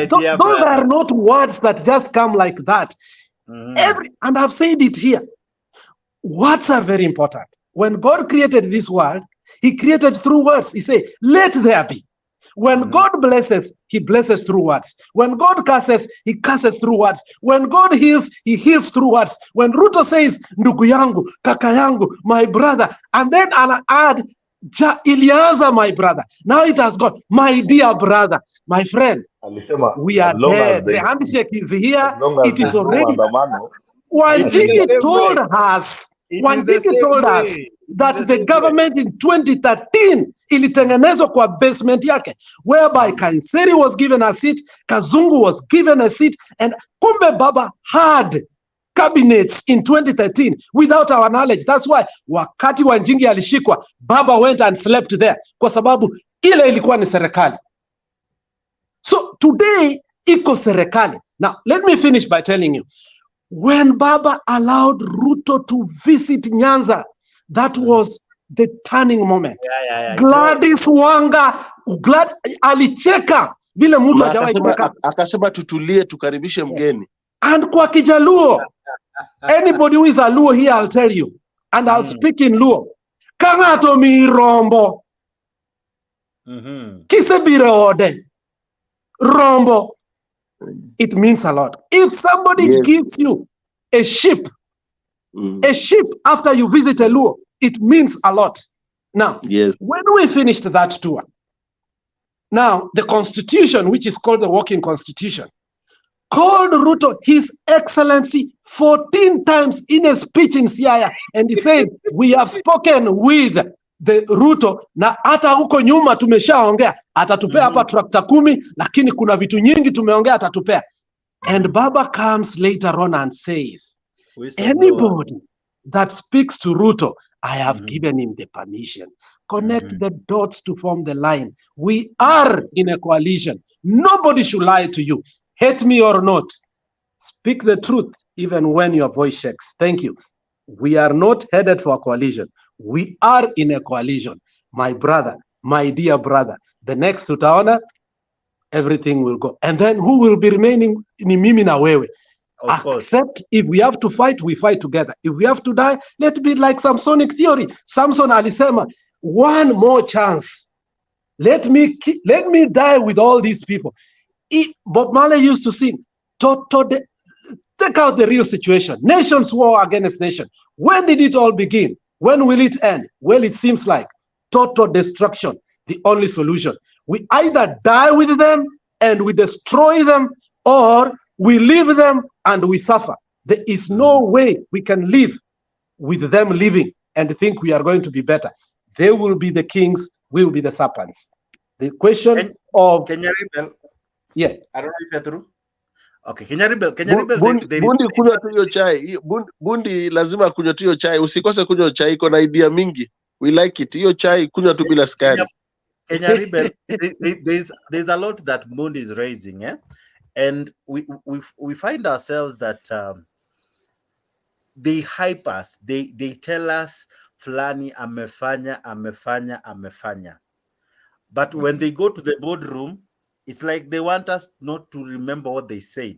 Those are not words that just come like that. And I've said it here. Words are very important. When God created this world, he created through words. He said, let there be. When God blesses, he blesses through words. When God curses, he curses through words. When God heals, he heals through words. When Ruto says, ndugu yangu, kaka yangu, my brother, and then I'll add, ilianza my brother. Now it has got, my dear brother, my friend, we are dead. The handshake is here. It is already. Wanjigi told us that the government in 2013 ilitengenezwa kwa basement yake, whereby Kanseri was given a seat, Kazungu was given a seat, and kumbe Baba had cabinets in 2013 without our knowledge. That's why wakati Wanjigi alishikwa, Baba went and slept there kwa sababu ile ilikuwa ni serikali. So today iko serikali. Now let me finish by telling you, when Baba allowed Ruto to visit Nyanza, that was the turning moment. Gladys Wanga, alicheka vile mtu hajawahi cheka. Akasema tutulie tukaribishe mgeni. And kwa Kijaluo, anybody who is a Luo here, I'll tell you, and I'll speak in Luo. Kangato mi rombo. Kisebire ode. Rombo. It means a lot. If somebody gives you a sheep after you visit a Luo, it means a lot. Now, when we finished that tour, now the constitution, which is called the working constitution, called Ruto His Excellency 14 times in a speech in Siaya, and he said, we have spoken with the Ruto, na hata huko nyuma tumeshaongea, atatupea hapa trakta 10, lakini kuna vitu nyingi tumeongea atatupea. And Baba comes later on and says, anybody that speaks to Ruto, I have given him the permission. Connect the dots to form the line. We are in a coalition. Nobody should lie to you. Hate me or not, speak the truth even when your voice shakes. Thank you. We are not headed for a coalition. We are in a coalition. My brother, my dear brother, the next tutaona, everything will go. And then who will be remaining? Ni mimi na wewe. Except if we have to fight, we fight together. If we have to die, let it be like Samsonic theory. Samson alisema, one more chance. Let me die with all these people. Bob Marley used to sing, take out the real situation. Nations war against nation. When did it all begin? When will it end? Well, it seems like total destruction, the only solution. We either die with them and we destroy them, or we leave them and we suffer. There is no way we can live with them living and think we are going to be better. They will be the kings, we will be the serpents. The question of... Can you rebel? Yeah. I don't know if you're through. Okay, can you rebel? Bundi kunywa tu hiyo chai. Bundi lazima kunywa tu hiyo chai. Usikose kunywa chai, iko na idea mingi. We like it. Hiyo chai kunywa tu bila sukari. Kenya rebel, there's a lot that Bundi is raising, and we find ourselves that they hype us. They tell us fulani amefanya. But when they go to the boardroom, it's like they want us not to remember what they said.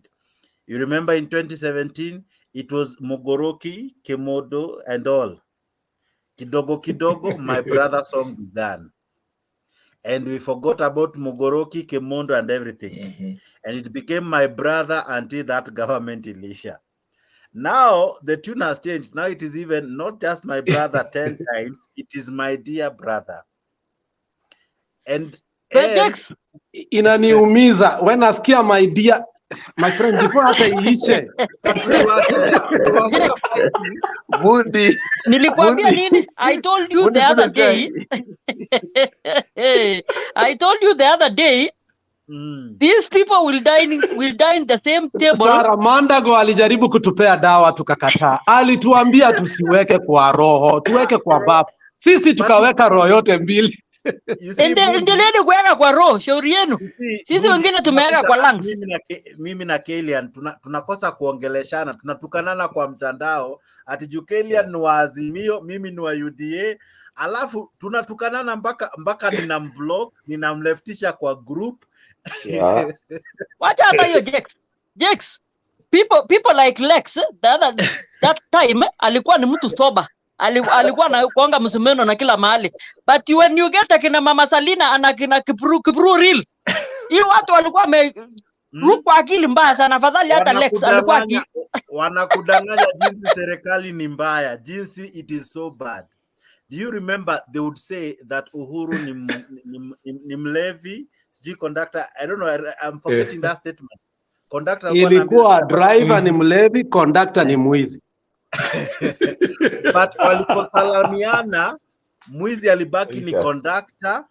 You remember in 2017, it was Mogoroki, Kemodo, and all. Kidogo Kidogo, my brother song began. And we forgot about Mogoroki, Kemondo, and everything. And it became my brother until that government Elisha. Now, the tune has changed. Now it is even not just my brother 10 times, it is my dear brother. And inaniumiza when nasikia my dear, my friend, before hata iishe. Bundi. Nilikwambia nini? I told you the other day. I told you the other day. These people will dine the same table. Sara Mandago alijaribu kutupea dawa tukakataa. Alituambia tusiweke kwa roho, tuweke kwa baba. Sisi tukaweka roho yote mbili. Endeleeni kuweka kwa roho, shauri yenu. Sisi wengine tumeweka kwa lungs. Mimi na Kelian tunakosa kuongeleshana, tunatukanana kwa mtandao. Ati Kelian ni wa Azimio, mimi ni wa UDA. Alafu tunatukanana mpaka ninamblock, ninamleftisha kwa group. Yeah. Wacha hata hiyo Jex. People like Lex that time alikuwa ni mtu sober. Alikuwa na kuanga msumeno na kila mahali. But when you get akina Mama Salina ana kina Kipru real. Hiyo watu walikuwa rupa akili mbaya sana. Afadhali hata Lex alikuwa wanakudanganya jinsi serikali ni mbaya, jinsi it is so bad. Do you remember they would say that Uhuru ni mlevi, sijui conductor, I don't know, I'm forgetting that statement. Conductor ilikuwa driver ni mlevi, conductor ni mwizi. But waliposalamiana, mwizi alibaki ni conductor,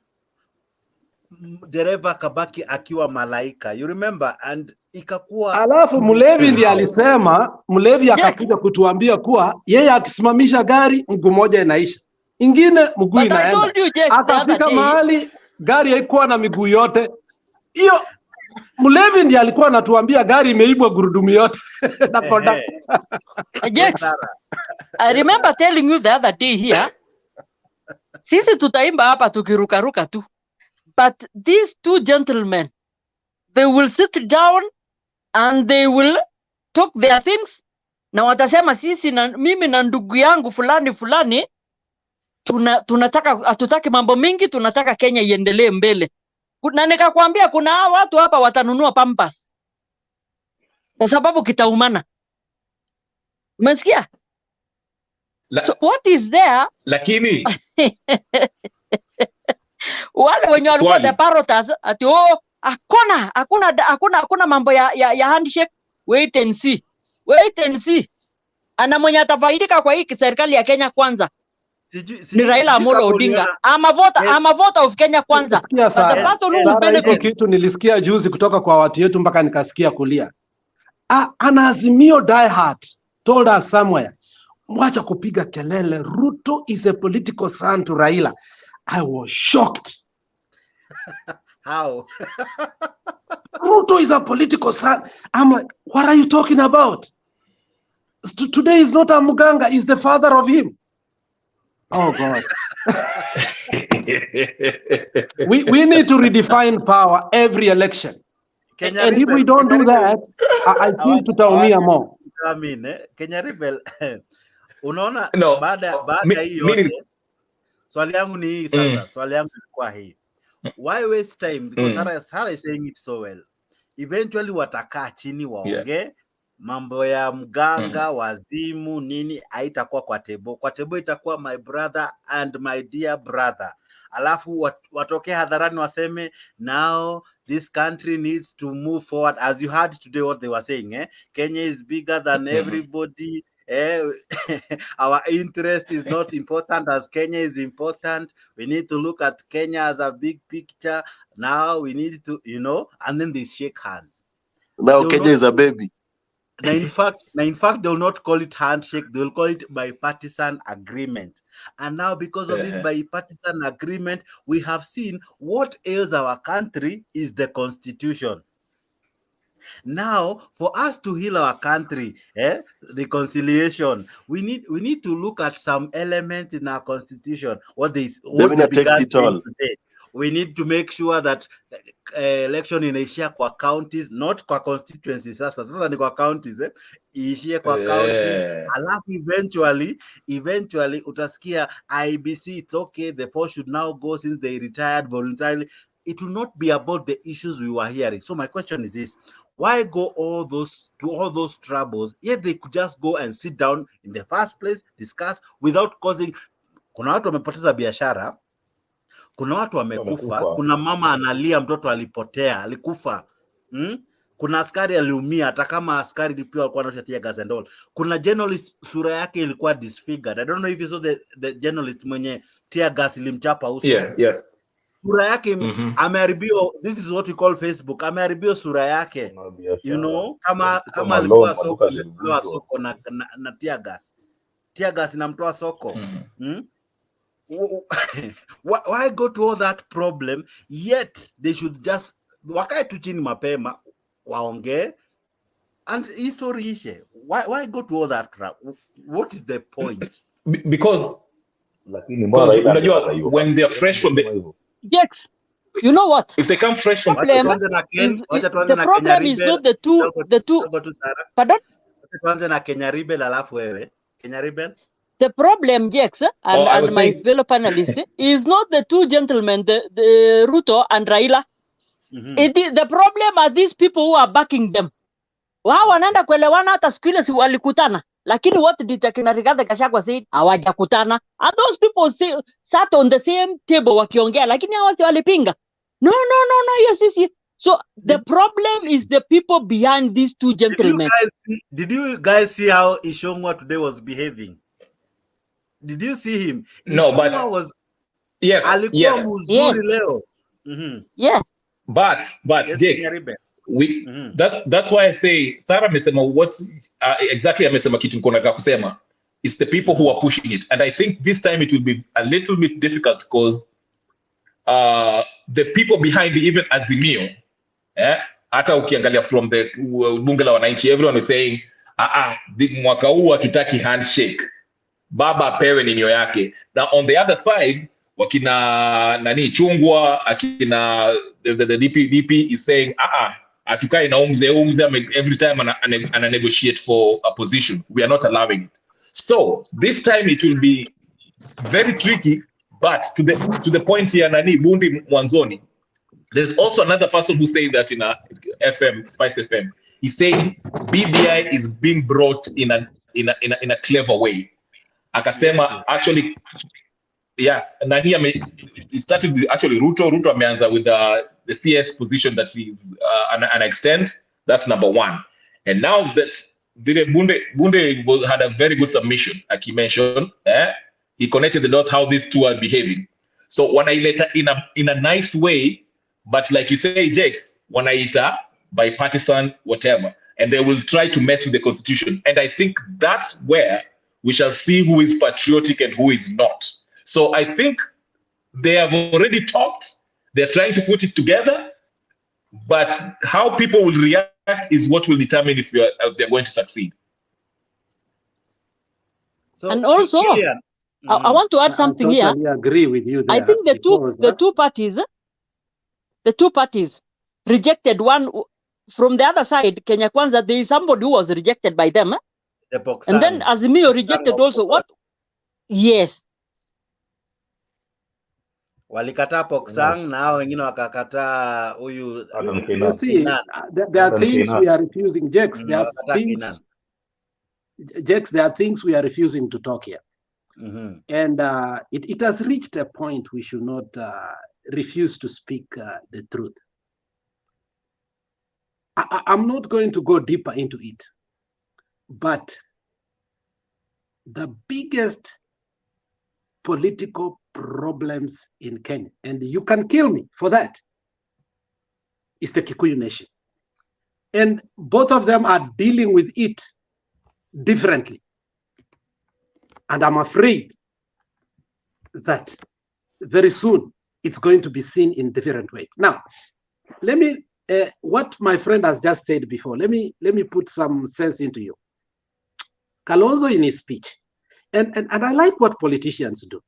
dereva kabaki akiwa malaika. You remember? And ikakuwa alafu mlevi ndiye alisema, mlevi akakuja kutuambia kuwa yeye akisimamisha gari mguu moja inaisha, ingine mguu inaenda. Akafika mahali gari haikuwa na miguu yote. Hiyo mlevi ndiye alikuwa anatuambia gari imeibwa gurudumu yote na conductor. Yes. I remember telling you the other day here. Sisi tutaimba hapa tukirukaruka tu. But these two gentlemen, they will sit down and they will talk their things. Na watasema sisi na mimi na ndugu yangu fulani tunataka, hatutaki mambo mingi, tunataka Kenya iendelee mbele. Na nikakwambia kuna watu hapa watanunua Pampers kwa sababu kitaumana. Umesikia? So what is there? Lakini wale wenye walikuwa the parotas ati hakuna mambo ya handshake. Wait and see. Ana mwenye atafaidika kwa hii serikali ya Kenya kwanza ni Raila Amolo Odinga. I'm a voter of Kenya kwanza. Iko kitu nilisikia juzi kutoka kwa watu yetu mpaka nikasikia kulia. Ana Azimio die hard told us somewhere, mwacha kupiga kelele, Ruto is a political son to Raila. I was shocked. How? Ruto is a political son. I'm like, what are you talking about? Today is not a Muganga, is the father of him. Oh God. we need to redefine power every election. And if we don't do that, I think tutaumia more. Kenya Rebel. Unaona baada hiyo swali yangu ni hii sasa. Swali yangu kwa hii. Why waste time? Because Sarah is saying it so well. Eventually watakaa chini waongee. Mambo ya mganga, wazimu, nini, haitakuwa kwa tebo. Kwa tebo itakuwa my brother and my dear brother. Alafu watoke hadharani waseme, now this country needs to move forward. As you heard today what they were saying, Kenya is bigger than everybody. Our interest is not important as Kenya is important. We need to look at Kenya as a big picture. Now we need to, and then they shake hands. Now Kenya is a baby. Now, in fact, they will not call it handshake. They will call it bipartisan agreement. And now, because of this bipartisan agreement, we have seen what ails our country is the constitution. Now, for us to heal our country, reconciliation, we need to look at some elements in our constitution. What they began today. We need to make sure that election inaishia kwa counties, not kwa constituencies. Sasa ni kwa counties, iishie kwa counties. Alafu eventually utasikia IBC, it's okay, the four should now go since they retired voluntarily. It will not be about the issues we were hearing. So my question is this: why go all those troubles? Yet they could just go and sit down in the first place, discuss without causing. Kuna watu wamepoteza biashara. Kuna watu wamekufa, kuna mama analia mtoto alipotea, alikufa. Kuna askari aliumia hata kama askari pia alikuwa anashatia gas and all. Kuna journalist sura yake ilikuwa disfigured. I don't know if you saw the journalist mwenye tear gas ilimchapa uso. Yes. Sura yake ameharibiwa. This is what we call Facebook. Ameharibiwa sura yake. Kama alikuwa soko, na tear gas. Tear gas inamtoa soko. Why go to all that problem? Yet they should just wakae tu chini mapema waongee and history ishe. Why go to all that crap? What is the point? Because unajua when they are fresh from the Jax, you know what? If they come fresh from the problem is not the two. Pardon? The problem, Jax, and my fellow panelists, is not the two gentlemen, the Ruto and Raila. The problem are these people who are backing them. Wao wanaenda kuelewana hata siku ile si walikutana. Lakini what did Rigathi Gachagua say? Hawajakutana. And those people sat on the same table wakiongea, lakini hao si walipinga. No, yes, yes. So the problem is the people behind these two gentlemen. Did you guys see how Ishongwa today was behaving? Did you see him? No, Ishongwa but was yes. Leo. Yes. But yes, Jake, that's why I say Sarah amesema what exactly amesema kitu niko nataka kusema. It's the people who are pushing it, and I think this time it will be a little bit difficult because the people behind even Azimio, hata ukiangalia from the bunge la wananchi, everyone is saying mwaka huu hatutaki handshake, baba apewe ninyo yake. Now on the other side wakina nani Chungwa, akina the DP is saying hatukai na umze every time ana negotiate for a position. We are not allowing it. So this time it will be very tricky. But to the point here, Nani Bundi Mwanzoni, there's also another person who says that in a FM, Spice FM. He's saying BBI is being brought in a clever way. Akasema actually, yes, Nani it started with actually Ruto ameanza with the CS position that he's an extent. That's number one. And now that Bunde had a very good submission, like he mentioned. He connected the dots how these two are behaving. So wanaileta in a nice way, but like you say, Jakes, wanaita bipartisan, whatever, and they will try to mess with the constitution. And I think that's where we shall see who is patriotic and who is not. So I think they have already talked. They're trying to put it together, but how people will react is what will determine if they're going to succeed. So, and also, I want to add something here. I totally agree with you there. I think the two parties rejected one from the other side. Kenya Kwanza, there is somebody who was rejected by them, and then Azimio rejected also. What? Yes. Walikata Poksang, now wengine wakakata huyu. You see, there are things we are refusing, Jakes. There are things, Jakes. There are things we are refusing to talk here. And it has reached a point we should not refuse to speak the truth. I'm not going to go deeper into it, but the biggest political problems in Kenya, and you can kill me for that, is the Kikuyu nation. And both of them are dealing with it differently. And I'm afraid that very soon it's going to be seen in different ways. Now, let me, what my friend has just said before, let me put some sense into you. Kalonzo in his speech, and I like what politicians do,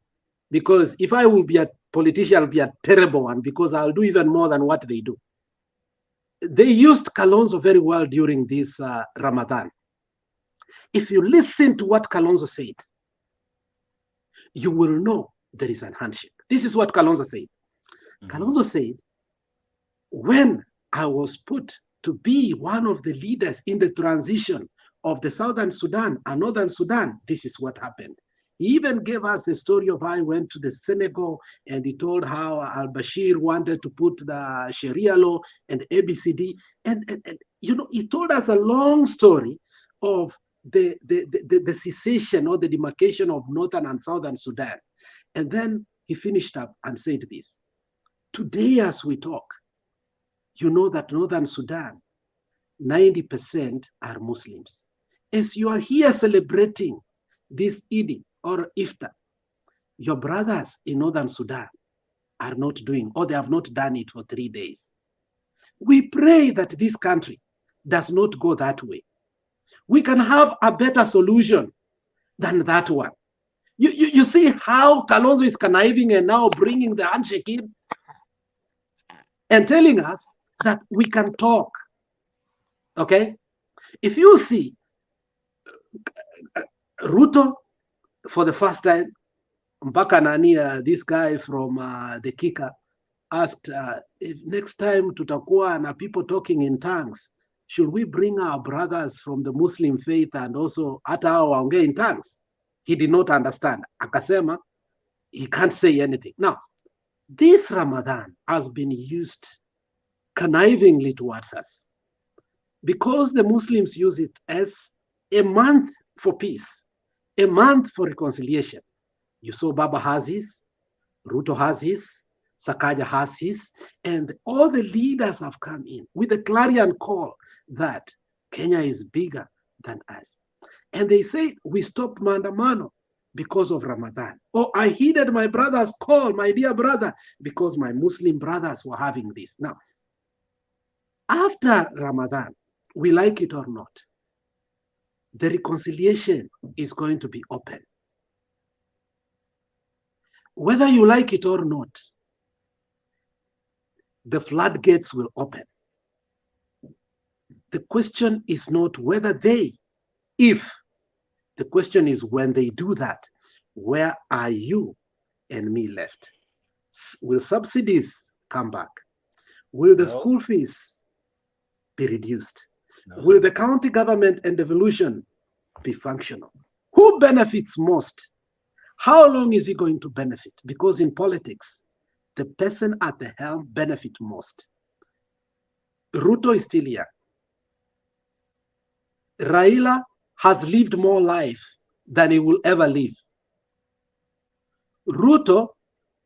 because if I will be a politician, I'll be a terrible one, because I'll do even more than what they do. They used Kalonzo very well during this Ramadan. If you listen to what Kalonzo said, you will know there is a handshake. This is what Kalonzo said. Kalonzo said, when I was put to be one of the leaders in the transition of the Southern Sudan and Northern Sudan, this is what happened. He even gave us a story of how he went to the Senegal and he told how al-Bashir wanted to put the Sharia law and ABCD. And you know, he told us a long story of the cessation or the demarcation of Northern and Southern Sudan. And then he finished up and said this: today as we talk, you know that Northern Sudan, 90% are Muslims. As you are here celebrating this Eid or Iftar, your brothers in Northern Sudan are not doing, or they have not done it for 3 days. We pray that this country does not go that way. We can have a better solution than that one. You see how Kalonzo is conniving and now bringing the handshake in and telling us that we can talk. Okay? If you see Ruto for the first time, mpaka nani, this guy from the Kika asked, if next time tutakuwa na people talking in tongues, should we bring our brothers from the Muslim faith and also hata hao waongee in tongues? He did not understand. Akasema, he can't say anything. Now, this Ramadan has been used connivingly towards us because the Muslims use it as a month for peace, a month for reconciliation. You saw Baba has his, Ruto has his, Sakaja has his, and all the leaders have come in with a clarion call that Kenya is bigger than us. And they say, we stopped Maandamano because of Ramadan. Oh, I heeded my brother's call, my dear brother, because my Muslim brothers were having this. Now, after Ramadan, we like it or not, the reconciliation is going to be open. Whether you like it or not, the floodgates will open. The question is not whether they, if. The question is when they do that, where are you and me left? Will subsidies come back? Will the school fees be reduced? Will the county government and devolution be functional? Who benefits most? How long is he going to benefit? Because in politics, the person at the helm benefits most. Ruto is still here. Raila has lived more life than he will ever live. Ruto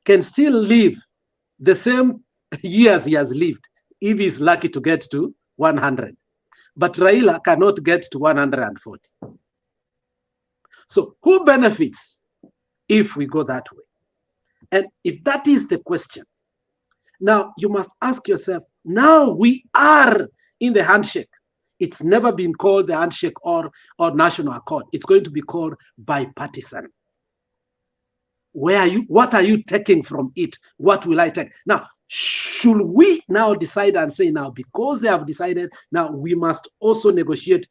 can still live the same years he has lived if he's lucky to get to 100. But Raila cannot get to 140. So who benefits if we go that way? And if that is the question, now you must ask yourself, now we are in the handshake. It's never been called the handshake or national accord. It's going to be called bipartisan. What are you taking from it? What will I take? Now, should we now decide and say now, because they have decided, now we must also negotiate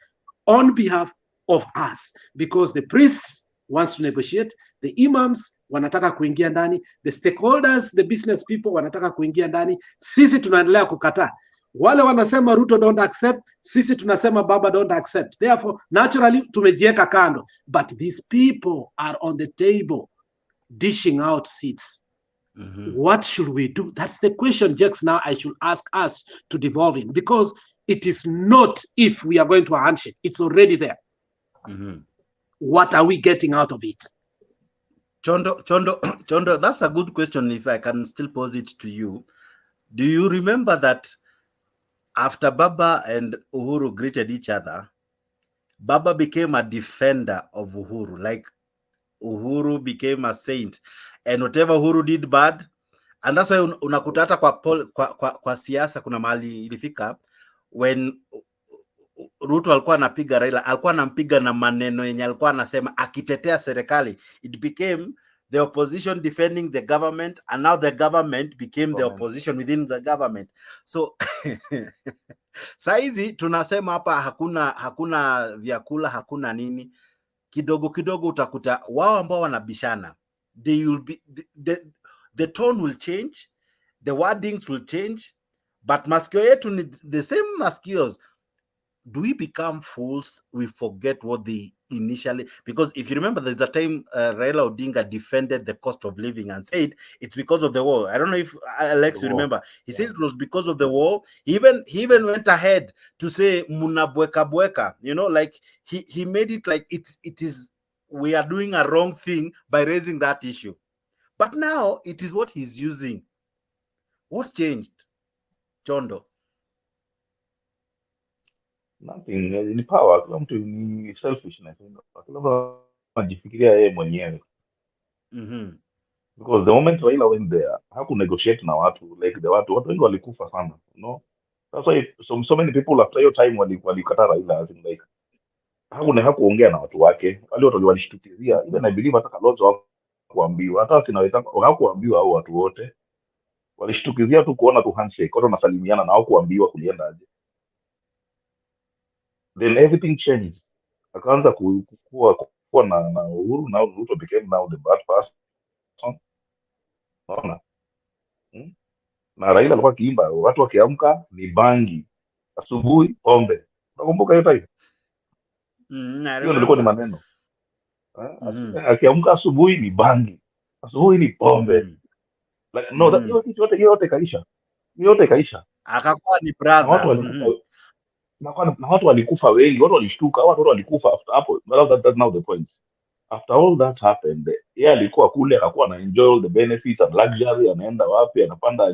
on behalf of us, because the priests wants to negotiate, the imams wanataka kuingia ndani, the stakeholders, the business people wanataka kuingia ndani, sisi tunaendelea kukataa. Wale wanasema Ruto don't accept, sisi tunasema Baba don't accept. Therefore, naturally, tumejieka kando. But these people are on the table, dishing out seats. What should we do? That's the question, Jex, now I should ask us to devolve in. Because it is not if we are going to a handshake. It's already there. What are we getting out of it? Chondo, that's a good question if I can still pose it to you. Do you remember that after Baba and Uhuru greeted each other, Baba became a defender of Uhuru. Like Uhuru became a saint. And whatever Uhuru did bad, and that's why unakuta hata kwa siasa kuna mahali ilifika, when Ruto alikuwa anapiga Raila, alikuwa anampiga na maneno yenye alikuwa anasema akitetea serikali. It became the opposition defending the government, and now the government became the opposition within the government. So saizi tunasema hapa hakuna vyakula, hakuna nini. Kidogo kidogo utakuta wao ambao wanabishana, they will be the tone will change, the wordings will change, but masikio yetu ni the same maskios. Do we become fools? We forget what they initially, because if you remember, there's a time Raila Odinga defended the cost of living and said it's because of the war. I don't know if Alex, you remember. He said it was because of the war. He even went ahead to say munabweka, you know, like he made it like it is, we are doing a wrong thing by raising that issue. But now it is what he's using. What changed, Chondo? Nothing. Ni power. Kila mtu ni selfishness. Kila mtu anajifikiria yeye mwenyewe. because the moment Raila went there haku negotiate na watu like the watu wengi walikufa sana, you know. That's why so many people after your time walikataa Raila, as in like hakuongea na watu wake, wale watu walishtukizia. Even I believe hata Kalonzo hakuambiwa, hata kina Wetangula hakuambiwa, au watu wote walishtukizia tu kuona tu handshake, watu wanasalimiana na hawakuambiwa kulienda aje. Then everything changed, akaanza kuwa na Uhuru. Now Ruto became now the bad person, unaona. Na Raila alikuwa akiimba watu wakiamka ni bangi, asubuhi pombe. Unakumbuka hiyo time? Hiyo nilikuwa ni maneno. Akiamka asubuhi ni bangi, asubuhi ni pombe. Like no, that yote kaisha. Yote kaisha. Akakuwa ni brother. Na watu walikufa. Na watu walikufa wengi, watu walishtuka, watu walikufa after hapo. That's now the point. After all that happened, yeye alikuwa kule, akakuwa na enjoy all the benefits and luxury, anaenda wapi, anapanda,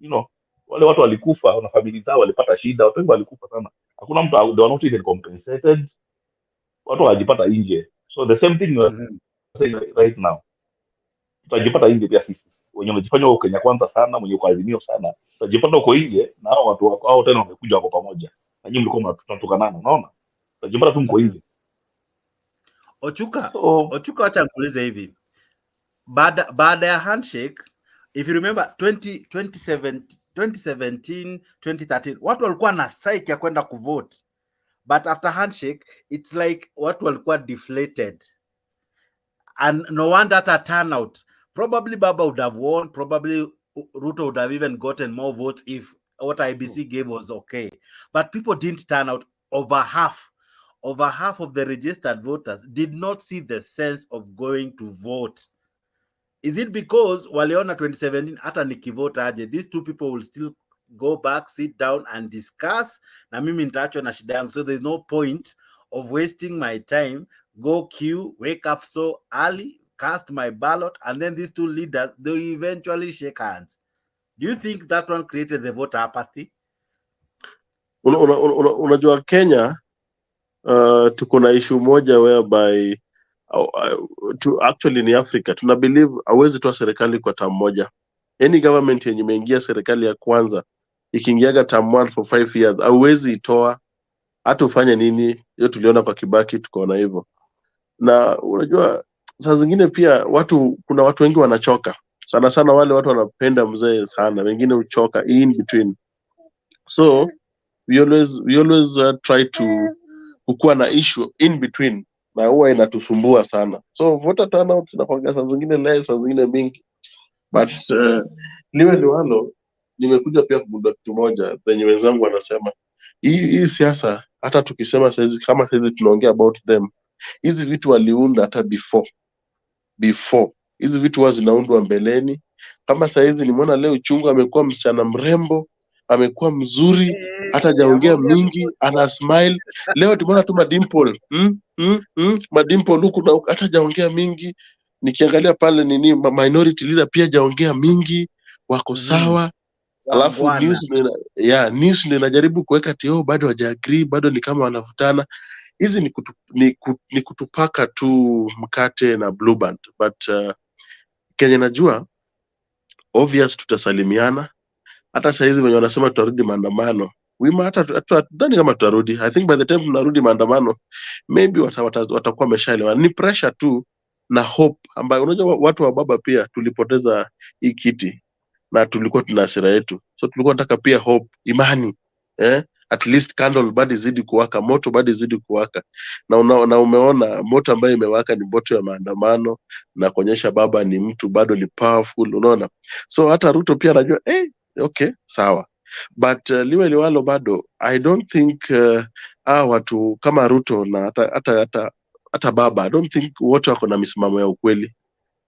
you know. Wale watu walikufa na familia zao walipata shida, watu wengi walikufa sana. Hakuna mtu, they were not even compensated. Watu wajipata nje. So the same thing you are saying right now. Tutajipata nje pia sisi. Wenye wamejifanya wao Kenya kwanza sana, mwenye kuazimio sana. Tutajipata uko nje na hao watu wako, hao tena wamekuja wako pamoja. Na nyinyi mlikuwa mnatukanana, unaona? Tutajipata tu mko nje. Ochuka, acha nikuulize hivi. Baada ya handshake, if you remember 2017, 2013, watu walikuwa na psyche ya kwenda kuvote. But after handshake, it's like watu walikuwa deflated. And no wonder that turnout. Probably Baba would have won. Probably Ruto would have even gotten more votes if what IBC gave was okay. But people didn't turn out. Over half of the registered voters did not see the sense of going to vote. Is it because waliona 2017 hata nikivote aje, these two people will still go back, sit down and discuss, na mimi nitaachwa na shida yangu, so there's no point of wasting my time, go queue, wake up so early, cast my ballot, and then these two leaders, they eventually shake hands. Do you think that one created the voter apathy? Unajua Kenya, tuko na issue moja whereby actually ni Africa, tuna believe hawezi toa serikali kwa term moja. Any government yenye imeingia serikali ya kwanza ikiingiaga term 1 for 5 years hauwezi itoa, hata ufanye nini. Hiyo tuliona kwa Kibaki, tukaona hivyo. Na unajua saa zingine pia kuna watu wengi wanachoka sana wale watu wanapenda mzee sana, wengine uchoka in between. So we always try to kukua na issue in between, na huwa inatusumbua sana. So voter turnout inakuwa saa zingine less, saa zingine mingi. But niwe liwalo, nimekuja pia kugundua kitu moja penye wenzangu wanasema hii siasa, hata tukisema saizi, kama saizi tunaongea about them, hizi vitu waliunda hata before. Hizi vitu huwa zinaundwa mbeleni. Kama saizi nimeona leo Chungu amekuwa msichana mrembo, amekuwa mzuri, hata hajaongea mingi, ana smile. Leo tumeona tu madimple, madimple huku na hata hajaongea mingi. Nikiangalia pale nini, minority leader pia hajaongea mingi, wako sawa. Alafu news ndio inajaribu kuweka tio, bado hawaja-agree, bado ni kama wanavutana. Hizi ni kutupaka tu mkate na blue band. But Kenya najua obvious tutasalimiana. Hata saizi wenye wanasema tutarudi maandamano, dhani kama tutarudi. I think by the time tunarudi maandamano, maybe watakuwa wameshaelewa. Ni pressure tu na hope, ambayo unajua watu wa baba pia tulipoteza hii kiti na tulikuwa tuna hasira yetu. So tulikuwa nataka pia hope, imani, at least candle bado zidi kuwaka, moto bado zidi kuwaka. Na umeona moto ambayo imewaka ni moto ya maandamano, na kuonyesha baba ni mtu bado ni powerful, unaona. So hata Ruto pia anajua okay, sawa. But liwe liwalo bado, I don't think watu kama Ruto na hata baba, I don't think wote wako na misimamo ya ukweli.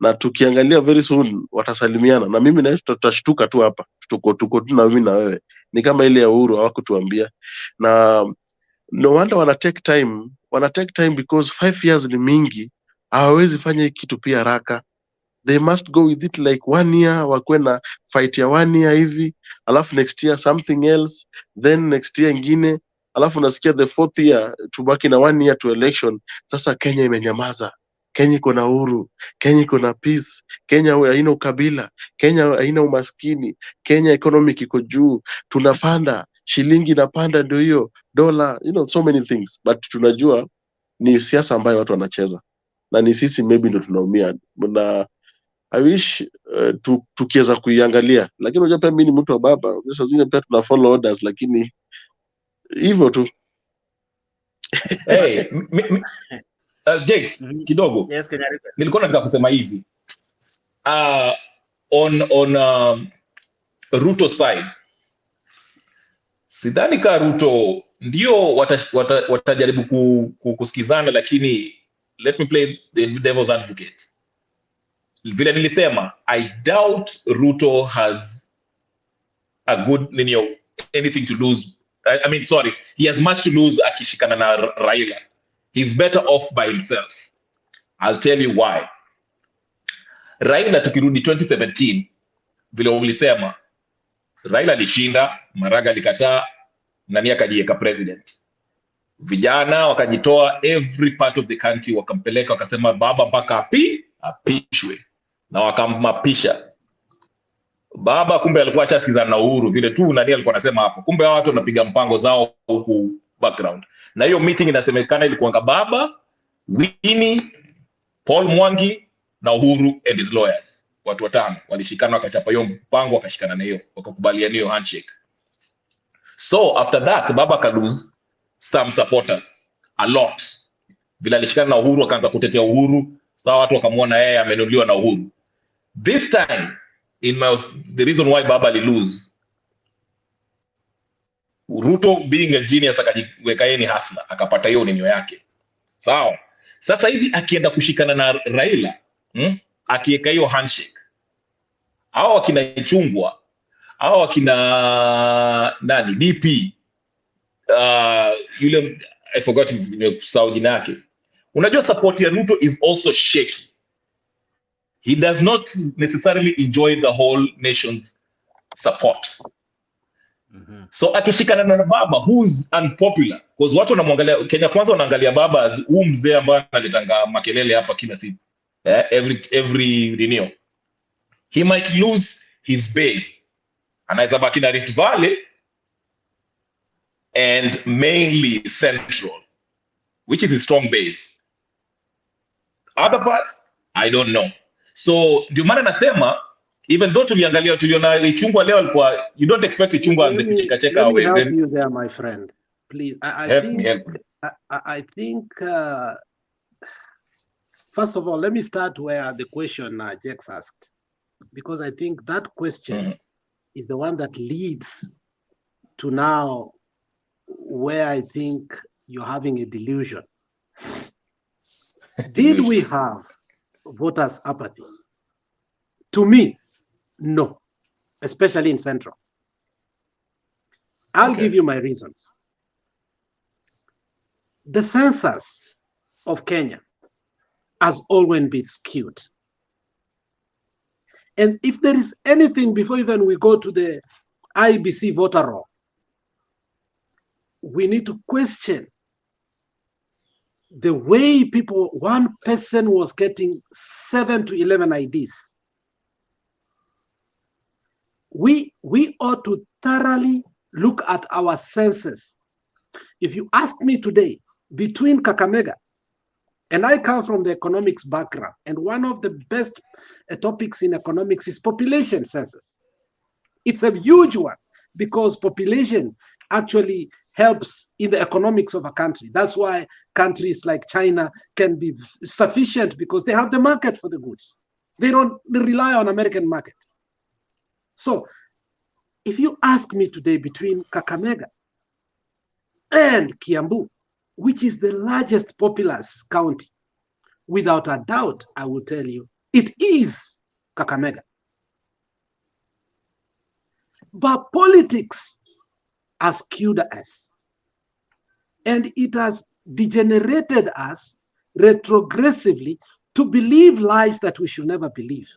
Na tukiangalia very soon watasalimiana, na mimi na tutashtuka tu hapa, tuko tu na mimi na wewe. Ni kama ile ya Uhuru hawakutuambia. Na no wonder wana take time because 5 years ni mingi, hawawezi fanya kitu pia haraka. They must go with it like 1 year, wakwe na fight ya 1 year hivi, alafu next year something else, then next year ingine, alafu nasikia the 4th year tubaki na 1 year to election. Sasa Kenya imenyamaza. Kenya iko na uhuru, Kenya iko na peace, Kenya haina ukabila, Kenya haina umaskini, Kenya economic iko juu, tunapanda, shilingi inapanda, ndio hiyo dola, so many things, but tunajua ni siasa ambayo watu wanacheza na ni sisi maybe ndo tunaumia, na I wish tukiweza kuiangalia, lakini unajua pia mimi ni mtu wa baba, sasa zingine pia tuna follow orders, lakini hivyo tu. Hey, Jakes, kidogo. Yes, Kenyarita. Nilikuwa nataka kusema hivi. On Ruto side. Sidhani ka Ruto ndio watajaribu kusikizana, lakini let me play the devil's advocate. Vile nilisema, I doubt Ruto has a good, anything to lose. I mean, sorry, he has much to lose akishikana na Raila. He's better off by himself. I'll tell you why. Raila tukirudi 2017, vile ulisema, Raila alishinda, Muranga alikataa, nani akajiweka president. Vijana wakajitoa every part of the country, wakampeleka wakasema baba mpaka apishwe, na wakamapisha. Baba kumbe alikuwa achasikizana na Uhuru vile tu nani alikuwa anasema hapo. Kumbe hao watu wanapiga mpango zao huku background. Na hiyo meeting inasemekana ilikuwa Baba, Winnie, Paul Mwangi na Uhuru and his lawyers. Watu watano walishikana wakachapa hiyo mpango, wakashikana na hiyo, wakakubaliana hiyo handshake. So after that Baba ka lose some supporters a lot. Vile alishikana na Uhuru akaanza kutetea Uhuru, sawa watu wakamuona yeye amenuliwa na Uhuru. This time the reason why Baba li lose, Ruto being a genius akajiweka yeye ni hustler, akapata hiyo ninyo yake. Sawa. Sasa hivi akienda kushikana na Raila, akiweka hiyo handshake, hao wakina Ichungwa, hao wakina nani DP, yule I forgot his name, jina yake. Unajua support ya Ruto is also shaky. He does not necessarily enjoy the whole nation's support. So akishikana na Baba, who's unpopular, because watu wanamwangalia Kenya Kwanza, wanaangalia Baba huu mzee ambaye analetanga makelele hapa kila siku, every renew. He might lose his base, anaweza baki na Rift Valley and mainly Central, which is a strong base. Other parts, I don't know. So ndio maana nasema, even though tuliona Ichungwa leo alikuwa, you don't expect Ichungwa and the cheka away. Let me help you there, my friend. Please, I think first of all, let me start where the question Jex asked, because I think that question is the one that leads to now where I think you're having a delusion. Did we have voters' apathy? To me, no, especially in Central. I'll give you my reasons. The census of Kenya has always been skewed. And if there is anything, before even we go to the IBC voter roll, we need to question the way people, one person was getting 7 to 11 IDs. We ought to thoroughly look at our census. If you ask me today, between Kakamega, and I come from the economics background, and one of the best topics in economics is population census. It's a huge one because population actually helps in the economics of a country. That's why countries like China can be sufficient, because they have the market for the goods. They rely on American market. So if you ask me today between Kakamega and Kiambu, which is the largest populous county, without a doubt, I will tell you, it is Kakamega. But politics has skewed us, and it has degenerated us retrogressively to believe lies that we should never believe.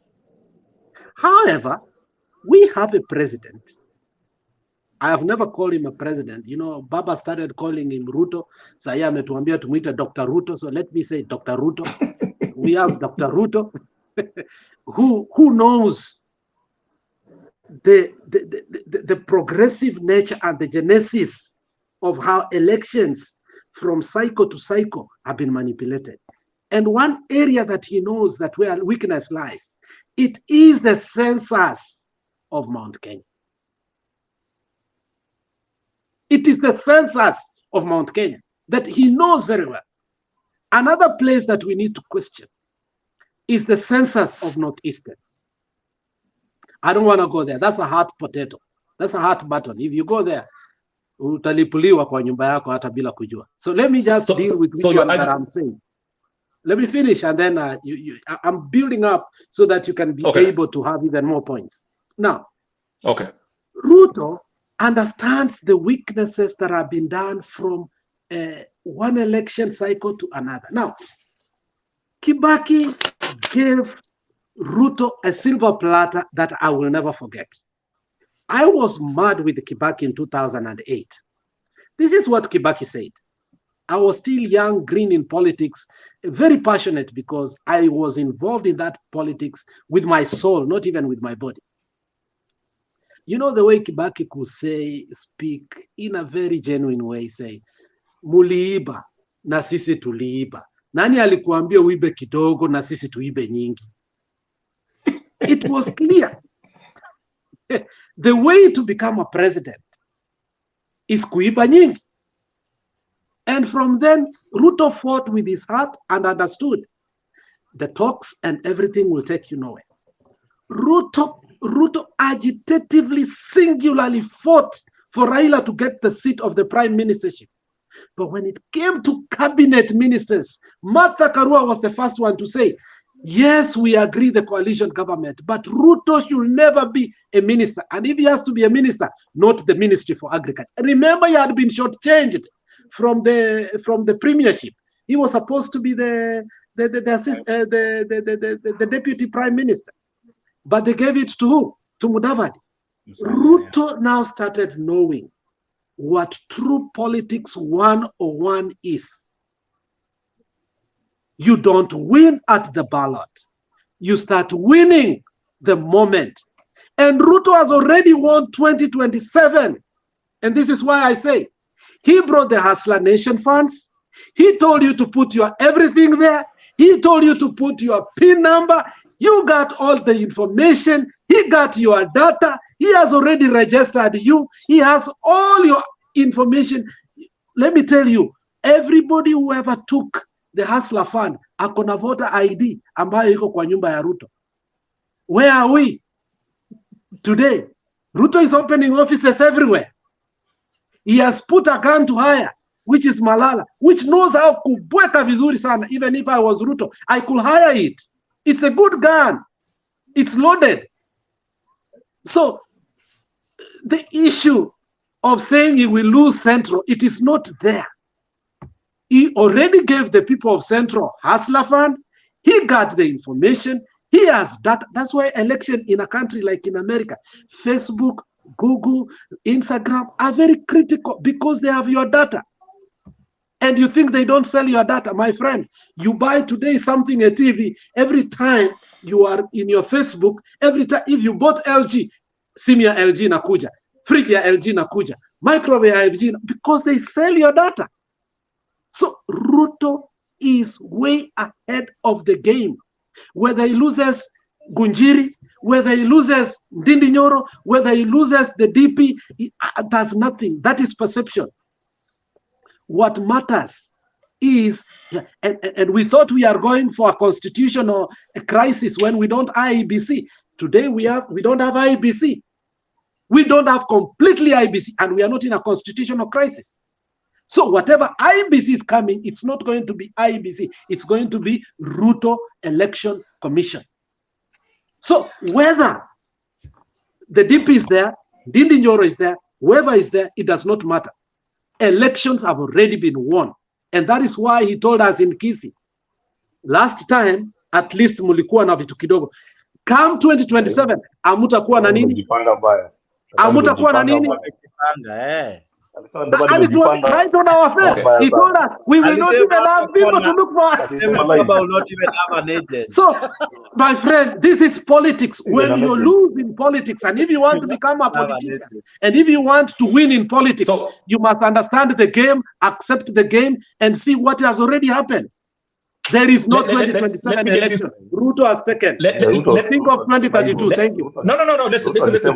However, we have a president. I have never called him a president. You know, Baba started calling him Ruto. Saya ametuambia tumuita Dr. Ruto, so let me say Dr. Ruto. we have Dr. Ruto, who knows the progressive nature and the genesis of how elections from cycle to cycle have been manipulated. And one area that he knows that where weakness lies, it is the census of Mount Kenya. It is the census of Mount Kenya that he knows very well. Another place that we need to question is the census of Northeastern. I don't want to go there. That's a hot potato. That's a hot button. If you go there, utalipuliwa kwa nyumba yako hata bila kujua. So let me just deal with which one that I'm saying. Let me finish, and then I'm building up so that you can be able to have even more points. Now, Ruto understands the weaknesses that have been done from one election cycle to another. Now, Kibaki gave Ruto a silver platter that I will never forget. I was mad with Kibaki in 2008. This is what Kibaki said. I was still young, green in politics, very passionate because I was involved in that politics with my soul, not even with my body. You know the way Kibaki could speak in a very genuine way, say, muliiba na sisi tuliiba. Nani alikuambia uibe kidogo na sisi tuibe nyingi? It was clear. The way to become a president is kuiba nyingi. And from then, Ruto fought with his heart and understood the talks and everything will take you nowhere. Ruto agitatively, singularly fought for Raila to get the seat of the prime ministership. But when it came to cabinet ministers, Martha Karua was the first one to say, yes, we agree the coalition government, but Ruto should never be a minister. And if he has to be a minister, not the Ministry for Agriculture. And remember, he had been shortchanged from the premiership. He was supposed to be the deputy prime minister, but they gave it to who? To Mudavadi. Ruto now started knowing what true politics 101 is. You don't win at the ballot. You start winning the moment. And Ruto has already won 2027. And this is why I say, he brought the Hustler Nation funds. He told you to put your everything there. He told you to put your PIN number. You got all the information. He got your data. He has already registered you. He has all your information. Let me tell you, everybody who ever took the Hustler Fund, akona voter ID ambayo iko kwa nyumba ya Ruto. Where are we today? Ruto is opening offices everywhere. He has put a gun to hire, which is Malala, which knows how kubweka vizuri sana. Even if I was Ruto, I could hire it. It's a good gun. It's loaded. So the issue of saying he will lose Central, it is not there. He already gave the people of Central Hustler Fund. He got the information. He has that. That's why election in a country like in America, Facebook, Google, Instagram are very critical because they have your data. And you think they don't sell your data, my friend. You buy today something, a TV, every time you are in your Facebook, every time, if you bought LG, simu ya LG nakuja, fridge ya LG nakuja, microwave ya LG, because they sell your data. So Ruto is way ahead of the game. Whether he loses Gunjiri, whether he loses Ndindi Nyoro, whether he loses the DP, does nothing. That is perception. What matters is, and we thought we are going for a constitutional crisis when we don't IEBC. Today we don't have IEBC. We don't have completely IEBC, and we are not in a constitutional crisis. So whatever IEBC is coming, it's not going to be IEBC. It's going to be Ruto Election Commission. So whether the DP is there, Ndindi Nyoro is there, whoever is there, it does not matter. Elections have already been won. And that is why he told us in Kisii, last time, at least mulikuwa na vitu kidogo. Come 2027, amutakuwa na nini? Amutakuwa na nini? And it was right on our face. Okay. He told us we will not even have people to look for. will not even have an agent. So, my friend, this is politics. When you lose in politics, and if you want to become a politician, and if you want to win in politics, you must understand the game, accept the game, and see what has already happened. There is no 2027 election. Ruto has taken. Let's think of 2032. Thank you. No. Listen.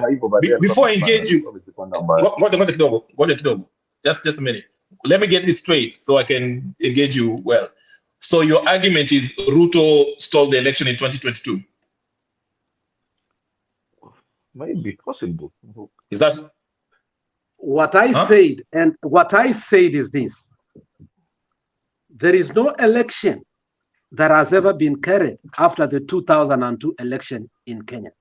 Before I engage you, just a minute. Let me get this straight so I can engage you well. So your argument is Ruto stole the election in 2022? Maybe possible. Is that what I said? And what I said is this: there is no election that has ever been carried after the 2002 election in Kenya.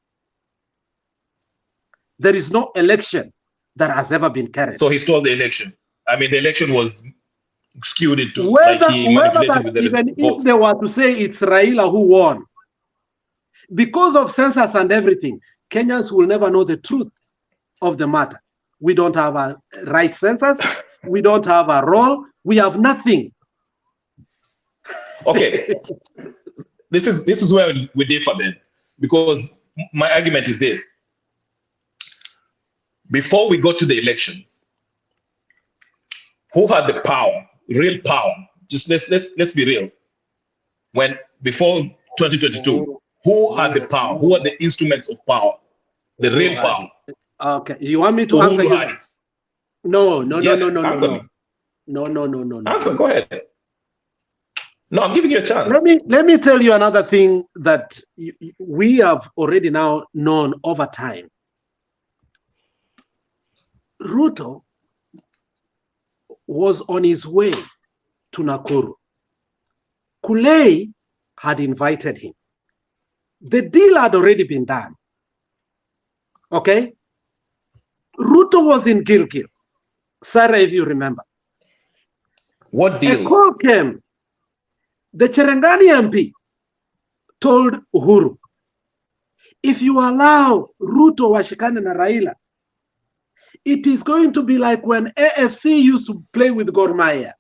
There is no election that has ever been carried. So he stole the election. I mean, the election was skewed into even if they were to say it's Raila who won, because of census and everything, Kenyans will never know the truth of the matter. We don't have a right census. We don't have a roll. We have nothing. Okay, this is where we differ then, because my argument is this: before we got to the elections, who had the power, real power? Just let's be real. When before 2022, who had the power? Who had the instruments of power? The real power. Okay, you want me to answer you? No. Answer. Go ahead. No, I'm giving you a chance. Let me tell you another thing that we have already now known over time. Ruto was on his way to Nakuru. Kulei had invited him. The deal had already been done. Okay? Ruto was in Gilgil. Sarah, if you remember. What deal? A call came. The Cherangani MP told Uhuru, if you allow Ruto washikane na Raila, it is going to be like when AFC used to play with Gor Mahia.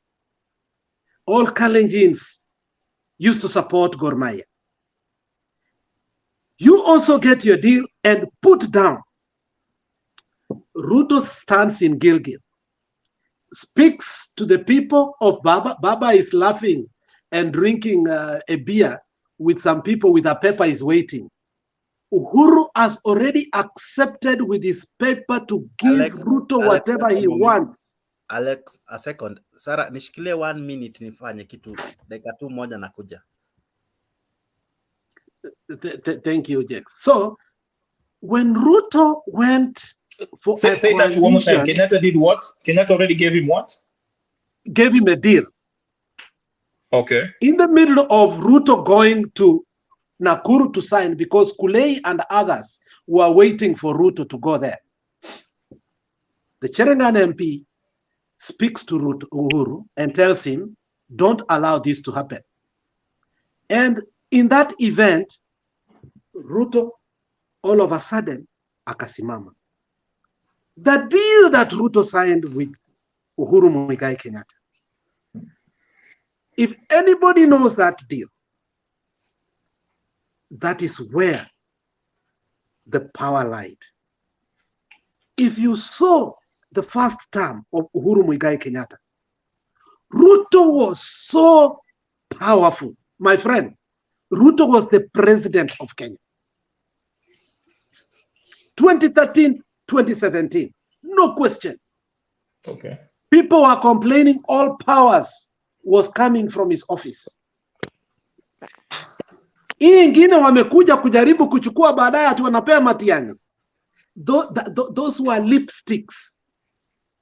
All Kalenjins used to support Gor Mahia. You also get your deal and put down. Ruto stands in Gilgil, speaks to the people of Baba. Baba is laughing and drinking a beer with some people with a paper is waiting. Uhuru has already accepted with his paper to give Ruto whatever he wants. Alex, a second. Sarah, nishikilie 1 minute nifanye kitu. Dakika tu moja nakuja. Thank you, Jax. So, when Ruto went for say that one more time. Kenyatta did what? Kenyatta already gave him what? Gave him a deal. Okay. In the middle of Ruto going to Nakuru to sign, because Kulei and others were waiting for Ruto to go there, the Cherangani MP speaks to Uhuru and tells him, don't allow this to happen. And in that event, Ruto all of a sudden akasimama. The deal that Ruto signed with Uhuru Muigai Kenyatta, if anybody knows that deal, that is where the power lied. If you saw the first term of Uhuru Muigai Kenyatta, Ruto was so powerful. My friend, Ruto was the president of Kenya. 2013, 2017, no question. Okay. People were complaining all powers was coming from his office. Hii ingine wamekuja kujaribu kuchukua baadaye ati wanapea Matiang'i. Those were lipsticks.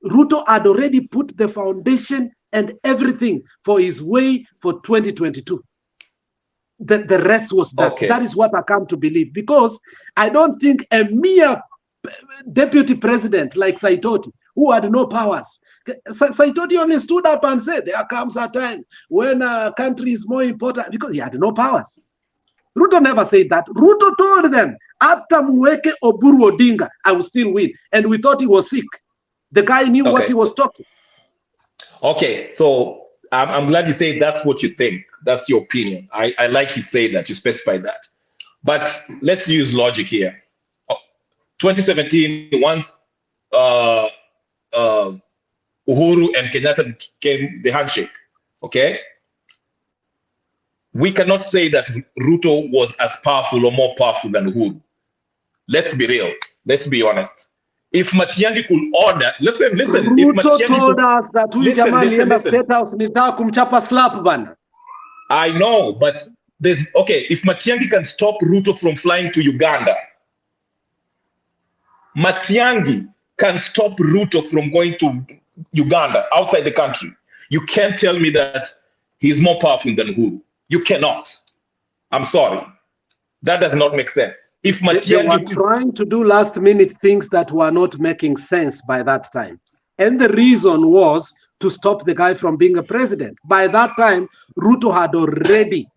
Ruto had already put the foundation and everything for his way for 2022. The rest was done. Okay. That is what I come to believe, because I don't think a mere deputy president like Saitoti, who had no powers. Saitoti only stood up and said, there comes a time when a country is more important, because he had no powers. Ruto never said that. Ruto told them, after Mweke Oburu Odinga, I will still win. And we thought he was sick. The guy knew what he was talking. Okay, so I'm glad you say that's what you think. That's your opinion. I like you say that, you specify that. But let's use logic here. 2017, once Uhuru and Kenyatta came the handshake, okay? We cannot say that Ruto was as powerful or more powerful than Uhuru. Let's be real. Let's be honest. If Matiang'i could order, listen. Ruto told us that listen. State House nitaka kumchapa slap bana. I know, but there's if Matiang'i can stop Ruto from flying to Uganda, Matiang'i can stop Ruto from going to Uganda, outside the country. You can't tell me that he's more powerful than Uhuru. You cannot. I'm sorry. That does not make sense. If They were trying to do last-minute things that were not making sense by that time. And the reason was to stop the guy from being a president. By that time, Ruto had already...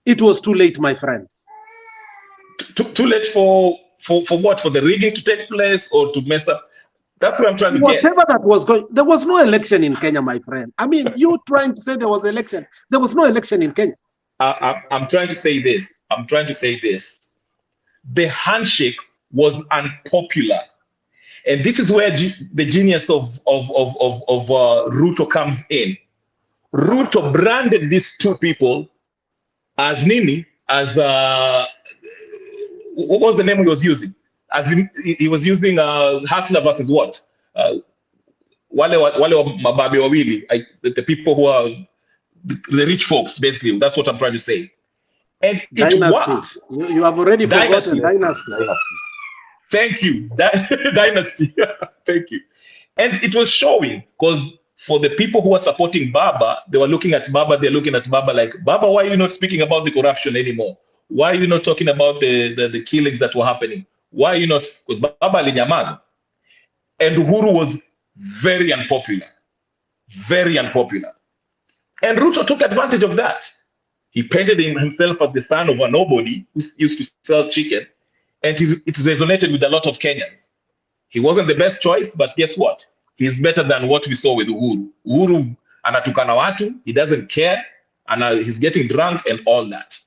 It was too late, my friend. Too late for what? For the rigging to take place or to mess up? That's what I'm trying to get. Whatever that was going... There was no election in Kenya, my friend. I mean, you trying to say there was election. There was no election in Kenya. I'm trying to say this. The handshake was unpopular. And this is where the genius of Ruto comes in. Ruto branded these two people as Nini, as what was the name he was using? As he was using Hustler versus what? Wale mababe wawili, the people who are the rich folks, basically. That's what I'm trying to say. And Dynasty. You have already forgotten Dynasty. Thank you. Dynasty. Thank you. And it was showing, because for the people who are supporting Baba, they were looking at Baba, they're looking at Baba like, Baba, why are you not speaking about the corruption anymore? Why are you not talking about the killings that were happening? Why are you not? Because Baba alinyamaza. And Uhuru was very unpopular. Very unpopular. And Ruto took advantage of that. He painted himself as the son of a nobody who used to sell chicken, and it resonated with a lot of Kenyans. He wasn't the best choice, but guess what? He's better than what we saw with Uhuru. Uhuru anatukana watu, he doesn't care, and he's getting drunk and all that.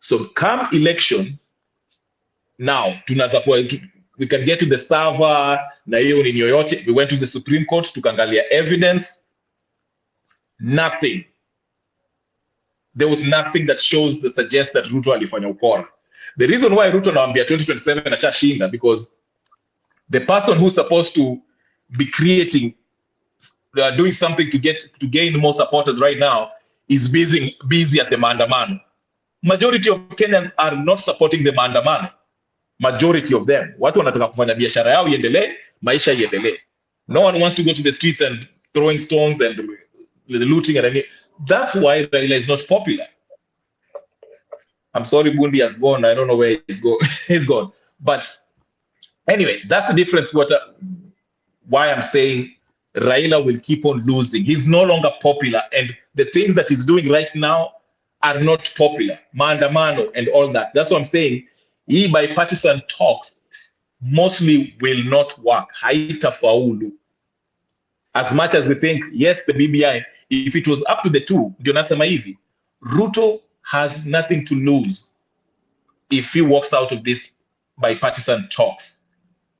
So come elections, now we can get to the server, na hiyo ni yoyote. We went to the Supreme Court, tukaangalia evidence, nothing. There was nothing that suggests that Ruto alifanya ukora. The reason why Ruto naambia 2027 ashashinda, because the person who's supposed to be creating, doing something to gain more supporters right now is busy at the maandamano. Majority of Kenyans are not supporting the maandamano. Majority of them. Watu wanataka kufanya biashara yao iendelee, maisha iendelee. No one wants to go to the streets and throwing stones and looting and anything. That's why Raila is not popular. I'm sorry, Bundi has gone. I don't know where he's gone. But anyway, that's the difference. Why I'm saying Raila will keep on losing. He's no longer popular. And the things that he's doing right now are not popular. Maandamano and all that. That's what I'm saying. Bipartisan talks mostly will not work. Haitafaulu. As much as we think, yes, the BBI, if it was up to the two, ndio nasema hivi, Ruto has nothing to lose if he walks out of this bipartisan talks.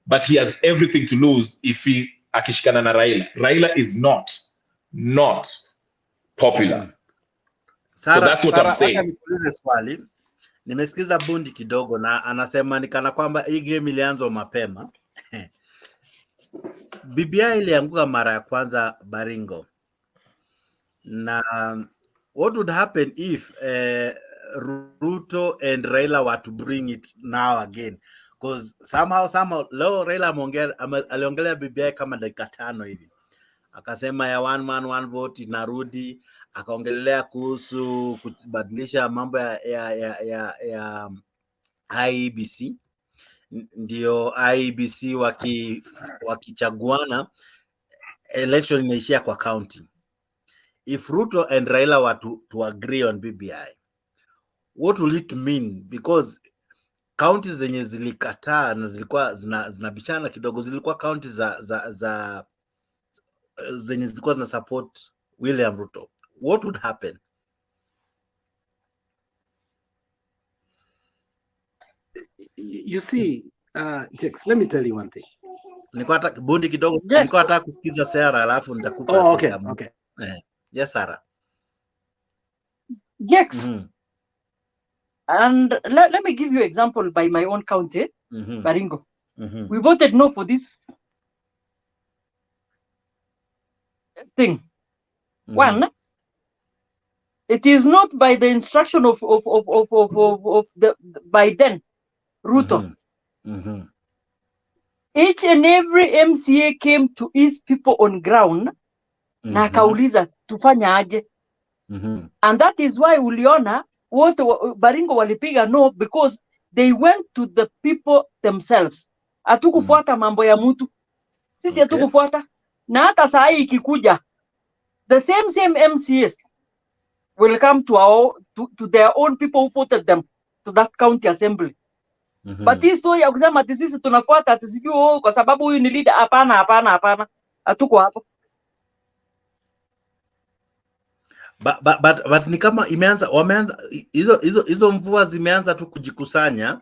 But he has everything to lose if he akishikana na Raila. Raila is not popular. Sarah, so that's what I'm saying. Nikuulize swali. Nimesikiza Bundi kidogo na anasema ni kana kwamba hii game ilianza mapema. BBI ilianguka mara ya kwanza Baringo. Na what would happen if Ruto and Raila were to bring it now again? Because somehow leo Raila aliongelea BBI kama dakika 5 hivi. Akasema ya one man one vote inarudi, akaongelea kuhusu kubadilisha mambo ya IEBC. Ndio IEBC wakichaguana, election inaishia kwa county. If Ruto and Raila were to agree on BBI, what will it mean? Because counties zenye zilikataa na zilikuwa zinabishana kidogo zilikuwa counties za zenye zilikuwa zina support William Ruto. What would happen? You see, Jex, let me tell you one thing. Nilikuwa hata bundi kidogo, nilikuwa hata kusikiza Sarah alafu nitakupa. Oh, okay. Yes, Sarah. Jex. And let me give you an example by my own county, Baringo. We voted no for this thing. One, it is not by the instruction of the by then Ruto. Each and every MCA came to his people on ground na akauliza tufanya aje. And that is why uliona wote Baringo walipiga no, because they went to the people themselves. Hatukufuata mambo ya mtu. Sisi hatukufuata. Na hata saa hii ikikuja, the same MCAs will come to their own people who voted them to that county assembly. But hii story ya kusema ati sisi tunafuata ati sijui kwa sababu huyu ni leader, hapana. Hatuko hapo. But ni kama wameanza hizo mvua zimeanza tu kujikusanya,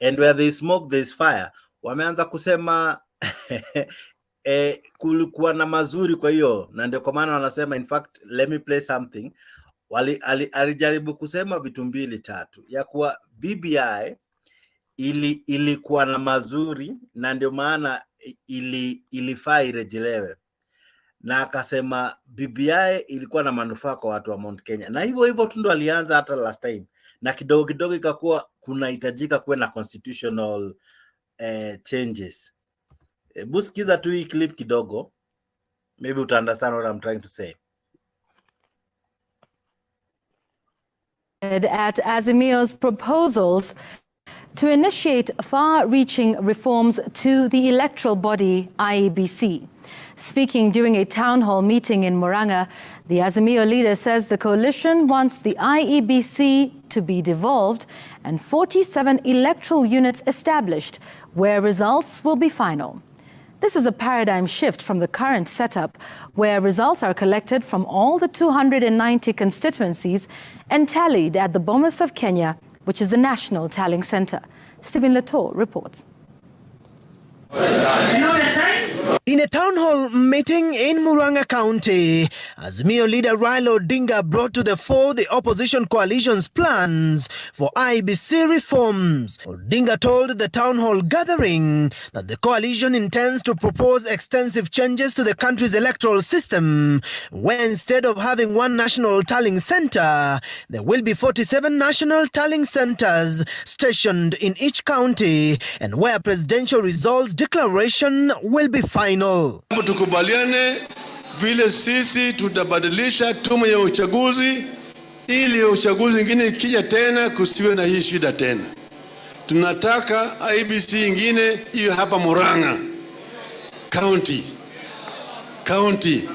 and where there is smoke there is fire. Wameanza kusema kulikuwa na mazuri, kwa hiyo na ndio kwa maana wanasema, in fact let me play something. Alijaribu kusema vitu mbili tatu ya kuwa BBI ilikuwa na mazuri na ndio maana ilifaa irejelewe, na akasema BBI ilikuwa na manufaa kwa watu wa Mount Kenya, na hivyo tu ndo alianza hata last time, na kidogo ikakuwa kunahitajika kuwe na constitutional changes. Busikiza tu hii clip kidogo, maybe uta understand what I'm trying to say. At Azimio's proposals to initiate far-reaching reforms to the electoral body IEBC. Speaking during a town hall meeting in Muranga, the Azimio leader says the coalition wants the IEBC to be devolved and 47 electoral units established, where results will be final. This is a paradigm shift from the current setup, where results are collected from all the 290 constituencies and tallied at the Bomas of Kenya, which is the National Tallying Center. Stephen Leto reports. In a town hall meeting in Muranga County, Azimio leader Raila Odinga brought to the fore the opposition coalition's plans for IEBC reforms. Odinga told the town hall gathering that the coalition intends to propose extensive changes to the country's electoral system, where instead of having one national tallying center, there will be 47 national tallying centers stationed in each county, and where presidential results declaration will be final. Tukubaliane vile sisi tutabadilisha tume ya uchaguzi ili uchaguzi ingine ikija tena kusiwe na hii shida tena. Tunataka IEBC ingine iwe hapa Muranga County.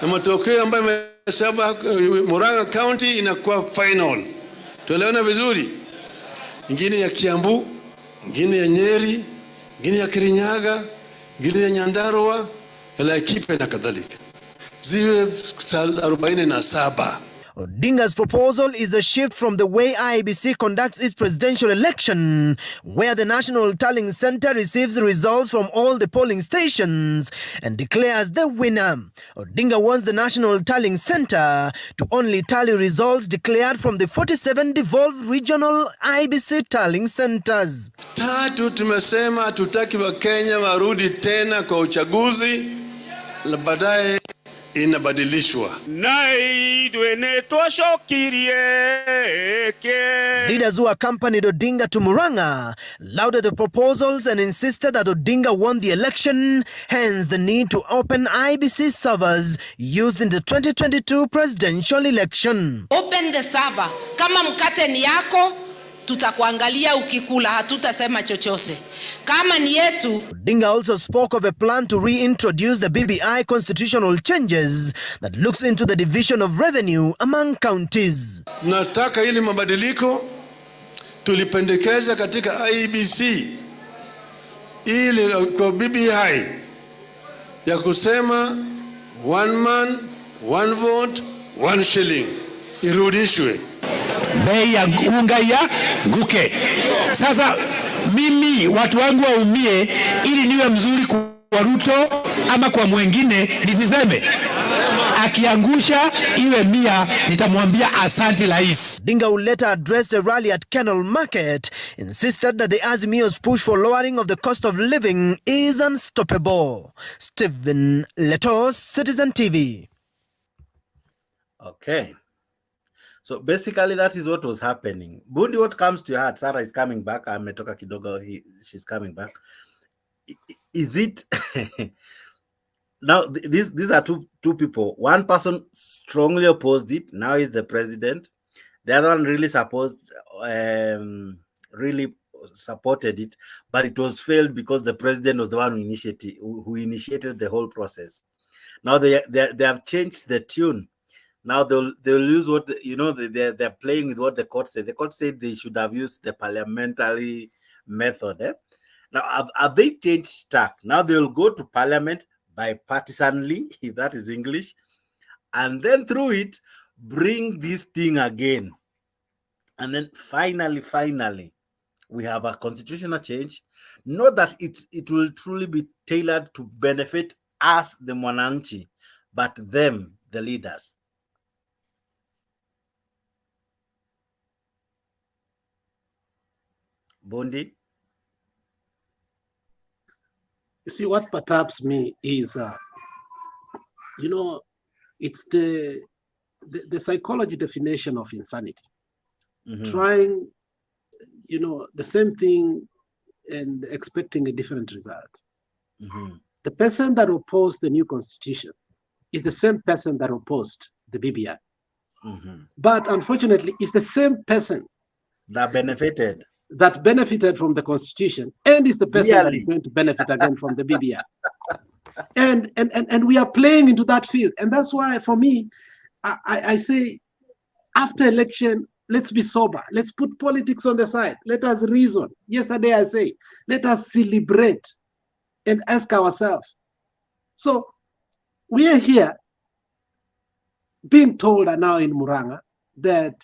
Na matokeo ambayo yamesema Muranga County inakuwa final. Tuelewana vizuri? Ingine ya Kiambu, ingine ya Nyeri, ingine ya Kirinyaga, ingine ya Nyandarua, ya Laikipia na kadhalika. Ziwe 47. Odinga's proposal is a shift from the way IEBC conducts its presidential election, where the National Tallying Center receives results from all the polling stations and declares the winner. Odinga wants the National Tallying Center to only tally results declared from the 47 devolved regional IEBC tallying centers. Tatu, tumesema tutaki wa Kenya warudi tena kwa uchaguzi, na baadaye inabadilishwa. Leaders who accompanied Odinga to Muranga lauded the proposals and insisted that Odinga won the election, hence the need to open IEBC servers used in the 2022 presidential election. Open the server. Kama mkate ni yako, tutakuangalia ukikula, hatutasema chochote. Kama ni yetu. Odinga also spoke of a plan to reintroduce the BBI constitutional changes that looks into the division of revenue among counties. Nataka ili mabadiliko tulipendekeza katika IEBC ili kwa BBI ya kusema one man, one vote, one shilling irudishwe. Bei ya unga ya guke. Sasa mimi watu wangu waumie ili niwe mzuri kwa Ruto ama kwa mwingine nisiseme. Akiangusha iwe 100 nitamwambia asante rais. Dinga will later address the rally at Canal Market, insisted that the Azimio's push for lowering of the cost of living is unstoppable. Stephen Letos, Citizen TV. Okay. So basically that is what was happening. Bundi, what comes to your heart? Sarah is coming back. Ametoka kidogo, she's coming back. Is it now these are two people. One person strongly opposed it. Now he's the president. The other one really supported it, but it was failed because the president was the one who initiated the whole process. Now they have changed the tune. Now they'll use what they're playing with what the court said. The court said they should have used the parliamentary method. Now have they changed tack? Now they'll go to parliament bipartisanly, if that is English, and then through it bring this thing again. And then finally, we have a constitutional change. Not that it will truly be tailored to benefit us, the Mwananchi, but them, the leaders. Bondi? You see, what perturbs me is, it's the psychology definition of insanity. Trying, the same thing and expecting a different result. The person that opposed the new constitution is the same person that opposed the BBI. But unfortunately, it's the same person that benefited from the constitution, and is the person that is going to benefit again from the BBI. And we are playing into that field. And that's why, for me, I say, after election, let's be sober. Let's put politics on the side. Let us reason. Yesterday I say, let us celebrate and ask ourselves. So we are here being told now in Muranga that,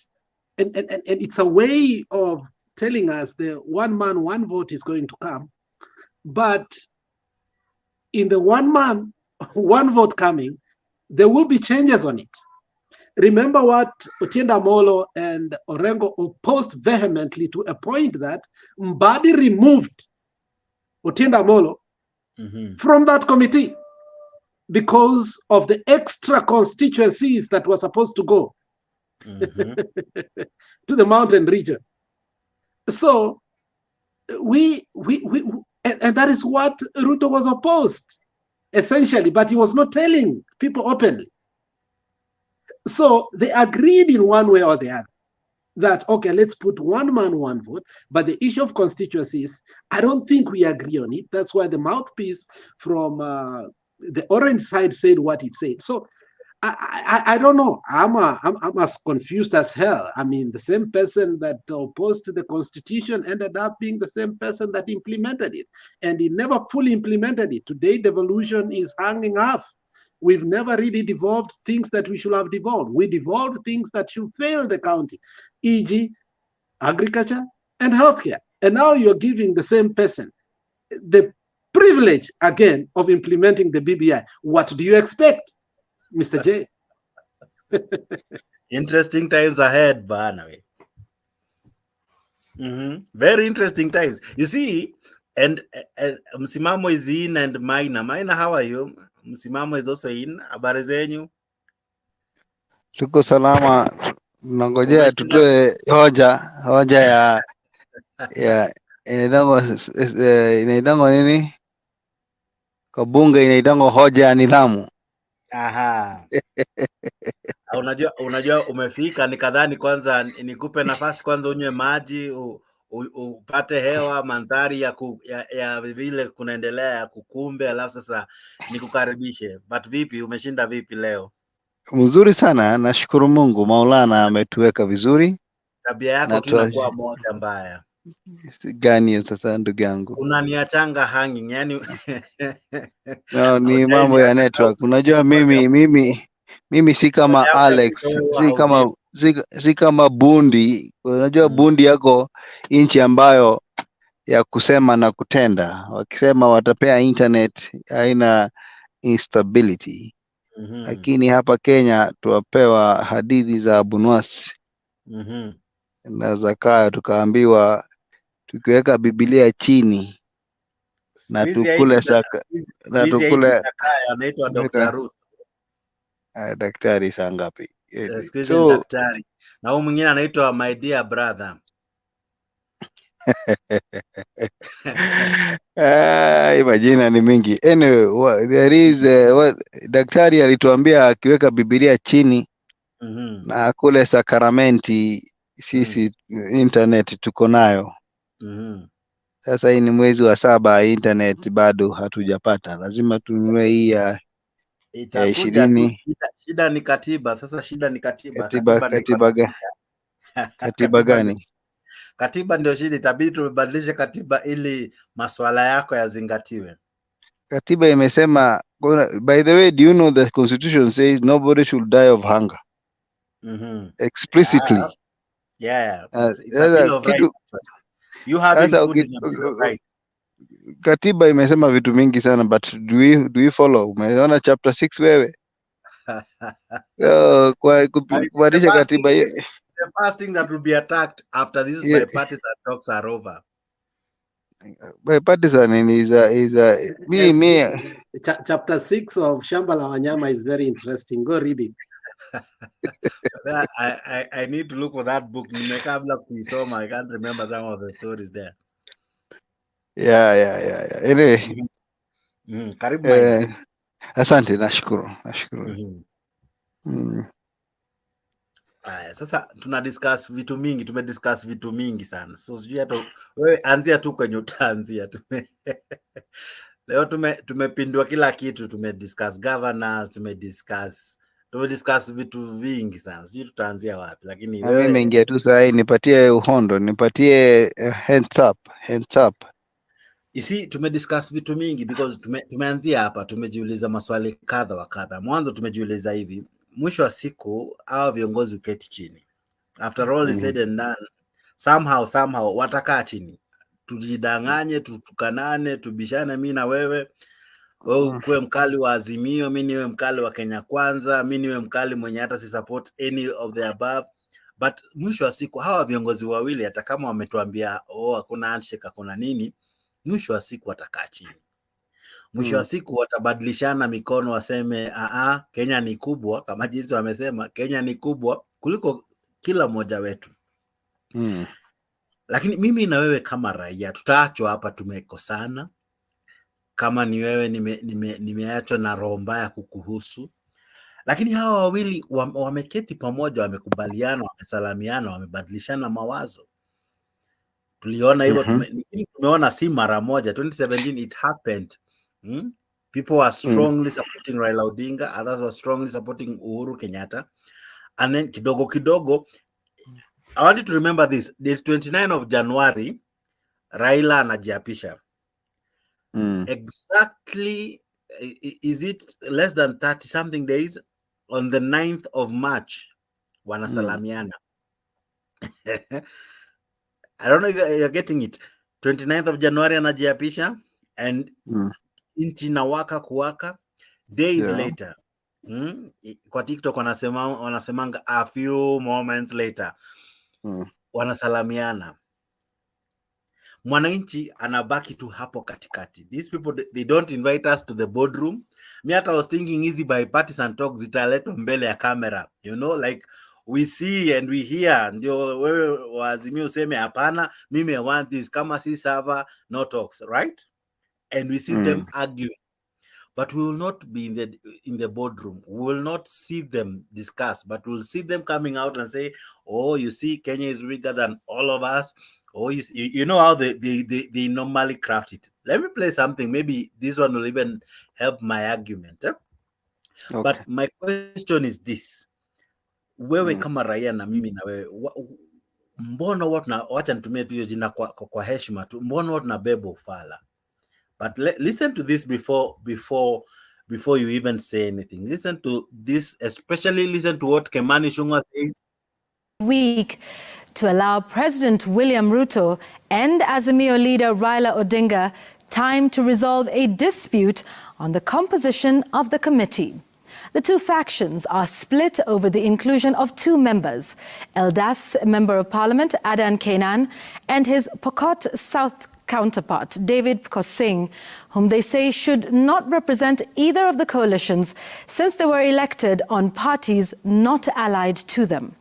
and it's a way of telling us the one man, one vote is going to come. But in the one man, one vote coming, there will be changes on it. Remember what Otienda Molo and Orengo opposed vehemently, to a point that Mbadi removed Otienda Molo from that committee because of the extra constituencies that were supposed to go to the mountain region. So and that is what Ruto was opposed, essentially, but he was not telling people openly. So they agreed in one way or the other that, okay, let's put one man, one vote. But the issue of constituencies, I don't think we agree on it. That's why the mouthpiece from the orange side said what it said. So I don't know. I'm as confused as hell. I mean, the same person that opposed the constitution ended up being the same person that implemented it. And he never fully implemented it. Today, devolution is hanging off. We've never really devolved things that we should have devolved. We devolved things that should fail the county, e.g. agriculture and healthcare. And now you're giving the same person the privilege again of implementing the BBI. What do you expect, Mr. J? Interesting times ahead, Banawe. Very interesting times. You see, and Msimamo is in, and Maina, how are you? Msimamo is also in. Habari zenyu? Tuko salama, nangojea tutoe hoja ya inaidango nini kwa bunge, inaidango hoja ya nidhamu. Aha. Unajua umefika, nikadhani kwanza nikupe nafasi kwanza unywe maji, upate hewa, mandhari ya vile kunaendelea ya kukumbe, alafu sasa nikukaribishe. But vipi, umeshinda vipi leo? Mzuri sana, nashukuru Mungu, Maulana ametuweka vizuri. tabia yako tu inakuwa moja mbaya. Gani sasa ndugu yangu? Unaniachanga hanging, yani No, ni mambo ya network. Unajua mimi si kama Alex, si kama Bundi. Unajua Bundi yako nchi ambayo ya kusema na kutenda. Wakisema watapea internet haina instability. Lakini hapa Kenya tuwapewa hadithi za Abunwasi na Zakayo, tukaambiwa tukiweka Biblia chini na tukule anaitwa Dr. Ruto. Daktari saa ngapi? So daktari. Na huyu mwingine anaitwa my dear brother. Majina ni mingi. Anyway, there is daktari alituambia akiweka Biblia chini na kule sakramenti sisi internet tuko nayo. Sasa hii ni mwezi wa 7, internet bado hatujapata. Lazima tununue hii ya 20. Shida ni katiba. Sasa shida ni katiba. Katiba gani? Katiba ndio shida, itabidi tubadilishe katiba ili masuala yako yazingatiwe. Katiba imesema, by the way, do you know the constitution says nobody should die of hunger? Explicitly. Yeah. It's a bill of rights. You having food is a bill of rights. Katiba imesema vitu mingi sana, but do we follow? Umeona chapter 6 wewe? Kwa kubadilisha katiba hiyo. The first thing that will be attacked after this bipartisan talks are over. Bipartisan is a Chapter 6 of Shamba la Wanyama is very interesting. Go read it. I need to look for that book. Nimekabla kuisoma. I can't remember some of the stories there. Yeah. Anyway. Karibu. Asante, nashukuru. Sasa tumediscuss vitu mingi sana. So sijui hata wewe anzia tu kwenye utaanzia. Leo tumepindua kila kitu, tumediscuss governance, tumediscuss vitu vingi sana. Sijui tutaanzia wapi, lakini wewe nimeingia tu saa hii, nipatie uhondo, nipatie hands up. You see, tumediscuss vitu mingi because tumeanzia hapa, tumejiuliza maswali kadha wa kadha. Mwanzo tumejiuliza hivi, mwisho wa siku hao viongozi uketi chini. After all is said and done, somehow watakaa chini. Tujidanganye, tutukanane, tubishane mimi na wewe. Wewe ukuwe mkali wa Azimio, mimi niwe mkali wa Kenya Kwanza, mimi niwe mkali mwenye hata si support any of the above. But mwisho wa siku hawa viongozi wawili hata kama wametuambia hakuna handshake, hakuna nini, mwisho wa siku watakaa chini. Mwisho wa siku watabadilishana mikono, waseme Kenya ni kubwa, kama jinsi wamesema Kenya ni kubwa kuliko kila mmoja wetu. Lakini mimi na wewe kama raia tutaachwa hapa tumekosana. Kama ni wewe nimeachwa na roho mbaya kukuhusu. Lakini hawa wawili wameketi pamoja, wamekubaliana, wamesalamiana, wamebadilishana mawazo. Tuliona hivyo, tumeona si mara moja. 2017 it happened. People were strongly supporting Raila Odinga, others were strongly supporting Uhuru Kenyatta. And then kidogo, I want you to remember this 29 of January, Raila anajiapisha. Exactly, is it less than 30 something days? On the 9th of March, wanasalamiana. I don't know if you're getting it. 29th of January anajiapisha, and inchi inawaka kuwaka. Days later, kwa TikTok wanasemanga a few moments later, wanasalamiana. Mwananchi anabaki tu hapo katikati. These people, they don't invite us to the boardroom. Me hata was thinking hizi bipartisan talks zitaletwa mbele ya kamera, you know, like we see and we hear. Ndio wewe waazimia useme hapana, mimi I want this, kama si server no talks, right? And we see them argue, but we will not be in the boardroom. We will not see them discuss, but we'll see them coming out and say, you see, Kenya is bigger than all of us. You know how they normally craft it. Let me play something. Maybe this one will even help my argument. Okay. But my question is this. Wewe kama raia na mimi na wewe, mbona wacha nitumie tu hiyo jina kwa heshima tu, mbona tunabeba ufala? But listen to this before you even say anything. Listen to this, especially listen to what Kimani Ichung'wah says. Week to allow President William Ruto and Azimio leader Raila Odinga time to resolve a dispute on the composition of the committee. The two factions are split over the inclusion of two members, Eldas Member of Parliament Adan Keynan and his Pokot South counterpart, David Kosing, whom they say should not represent either of the coalitions since they were elected on parties not allied to them.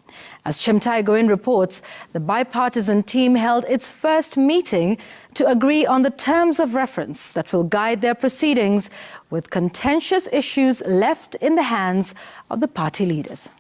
As Chemtai Goin reports, the bipartisan team held its first meeting to agree on the terms of reference that will guide their proceedings, with contentious issues left in the hands of the party leaders.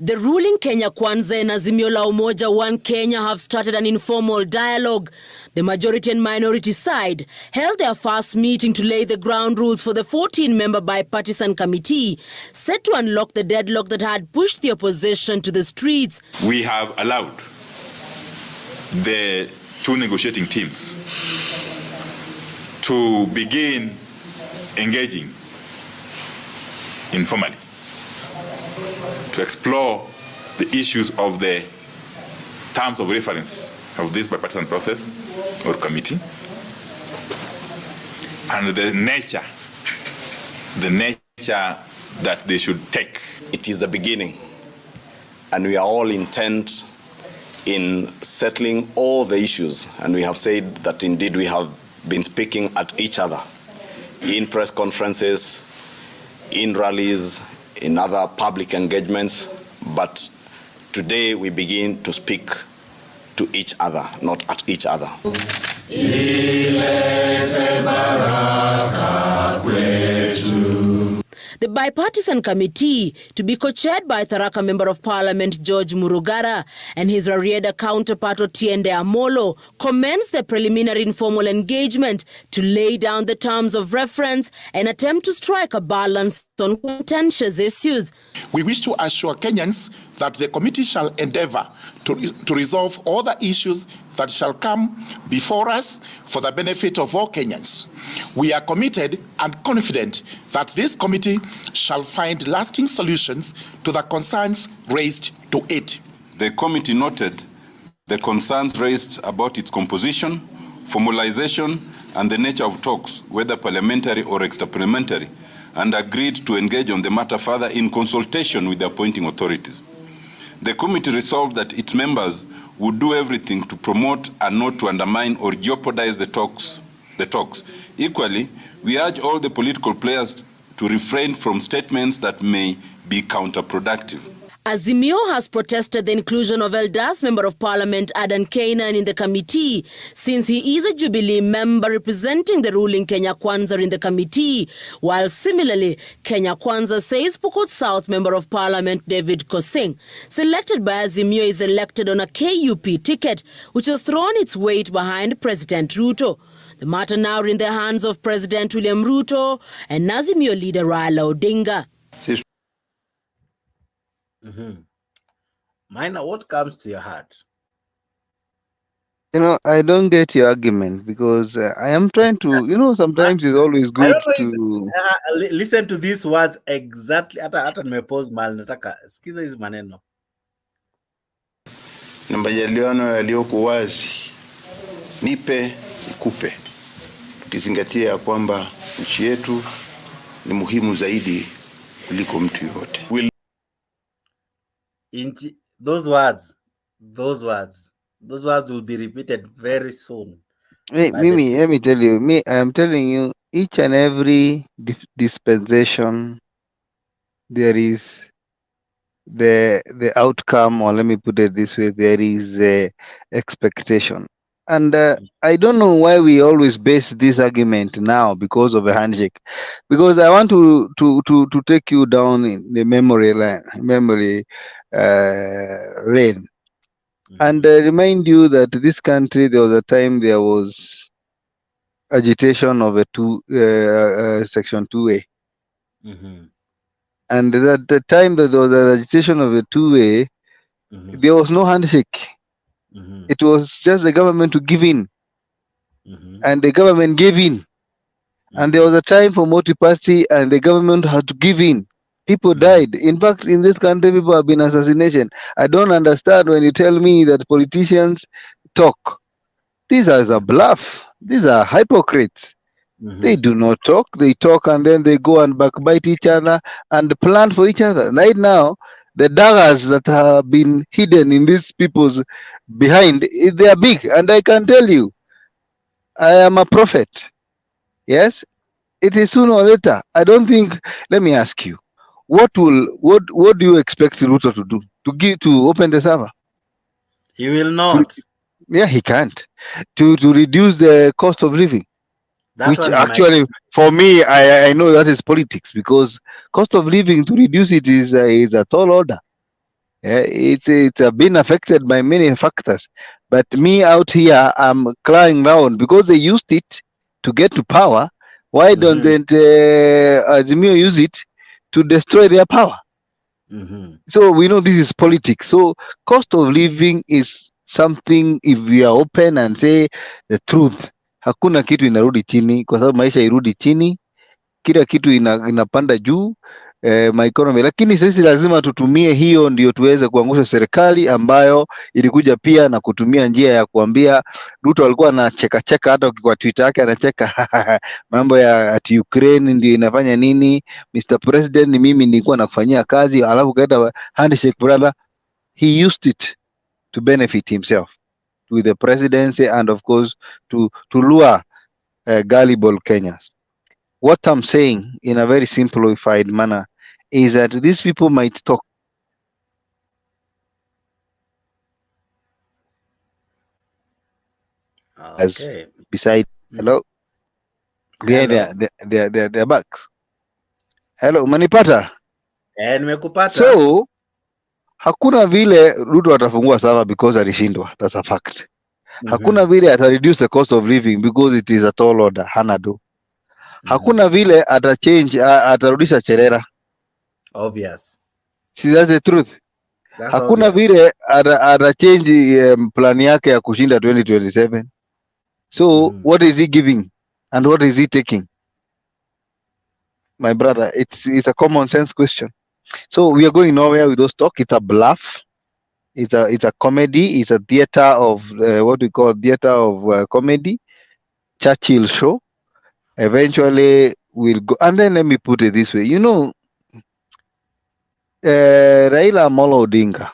The ruling Kenya Kwanza and Azimio la Umoja One Kenya have started an informal dialogue. The majority and minority side held their first meeting to lay the ground rules for the 14-member bipartisan committee, set to unlock the deadlock that had pushed the opposition to the streets. We have allowed the two negotiating teams to begin engaging informally to explore the issues of the terms of reference of this bipartisan process or committee and the nature that they should take. It is the beginning, and we are all intent in settling all the issues, and we have said that indeed we have been speaking at each other in press conferences, in rallies, in other public engagements, but today we begin to speak to each other, not at each other. The bipartisan committee, to be co-chaired by Tharaka Member of Parliament George Murugara and his Rarieda counterpart Otiende Amolo, commenced the preliminary informal engagement to lay down the terms of reference and attempt to strike a balance on contentious issues. We wish to assure Kenyans that the committee shall endeavor to resolve all the issues that shall come before us for the benefit of all Kenyans. We are committed and confident that this committee shall find lasting solutions to the concerns raised to it. The committee noted the concerns raised about its composition, formalization, and the nature of talks, whether parliamentary or extra-parliamentary, and agreed to engage on the matter further in consultation with the appointing authorities. The committee resolved that its members would do everything to promote and not to undermine or jeopardize the talks. Equally, we urge all the political players to refrain from statements that may be counterproductive. Azimio has protested the inclusion of Eldas Member of Parliament Adan Keynan in the committee, since he is a Jubilee member representing the ruling Kenya Kwanza in the committee, while similarly, Kenya Kwanza says Pokot South Member of Parliament David Kosing, selected by Azimio, is elected on a KUP ticket, which has thrown its weight behind President Ruto. The matter now in the hands of President William Ruto and Azimio leader Raila Odinga. Minor, what comes to your heart? You know, I don't get your argument because I am trying to, sometimes it's always good to listen to these words exactly. Hata nimepause mahali nataka sikiza hizi maneno. Na majadiliano yaliyoko wazi, nipe nikupe, tukizingatia ya kwamba nchi yetu ni muhimu zaidi kuliko mtu yote. Those words will be repeated very soon. Mimi, let me tell you, I am telling you, each and every dispensation, there is the outcome, or let me put it this way, there is a expectation. And I don't know why we always base this argument now because of a handshake. Because I want to take you down in the memory lane, and remind you that this country, there was a time there was agitation of a Section 2A. And at the time that there was a agitation of a two-way, there was no handshake. It was just the government to give in. And the government gave in. And there was a time for multi-party, and the government had to give in. People died. In fact, in this country, people have been assassinated. I don't understand when you tell me that politicians talk. These are a bluff. These are hypocrites. They do not talk. They talk and then they go and backbite each other and plan for each other. Right now, the daggers that have been hidden in these people's behind, they are big. And I can tell you, I am a prophet. Yes, it is sooner or later. I don't think. Let me ask you, what do you expect Ruto to do? To open the server? He will not. Yeah, he can't. To reduce the cost of living. That Which one actually, for me, I know that is politics, because cost of living, to reduce it is a tall order. Yeah, it's been affected by many factors. But me out here, I'm crying down because they used it to get to power. Why don't Azimio use it to destroy their power? So we know this is politics. So cost of living is something, if we are open and say the truth, hakuna kitu inarudi chini, kwa sababu maisha irudi chini, kila kitu inapanda juu, my economy. Lakini sisi lazima tutumie hiyo ndio tuweze kuangusha serikali ambayo ilikuja pia na kutumia njia ya kuambia Ruto alikuwa anacheka cheka, hata kwa Twitter yake anacheka mambo ya ati Ukraine ndio inafanya nini, Mr President, ni mimi nilikuwa nafanyia kazi, alafu kaenda handshake brother. He used it to benefit himself with the presidency and of course to lure gullible Kenyans. What I'm saying in a very simplified manner is that these people might talk. As beside, hello, behind their backs. Hello, umenipata? Nimekupata. So hakuna vile Ruto atafungua server because alishindwa. That's a fact. Hakuna vile ata reduce the cost of living because it is a tall order. Hana do. Hakuna vile ata change, atarudisha Cherera. Obvious. See, that's the truth. That's hakuna obvious. vile ata change plan yake ya kushinda 2027. So what is he giving and what is he taking? My brother, it's a common sense question. So we are going nowhere with those talk. It's a bluff. It's a comedy. It's a theater of what we call theater of comedy. Churchill show. Eventually we'll go. And then let me put it this way. You know, Raila Amolo Odinga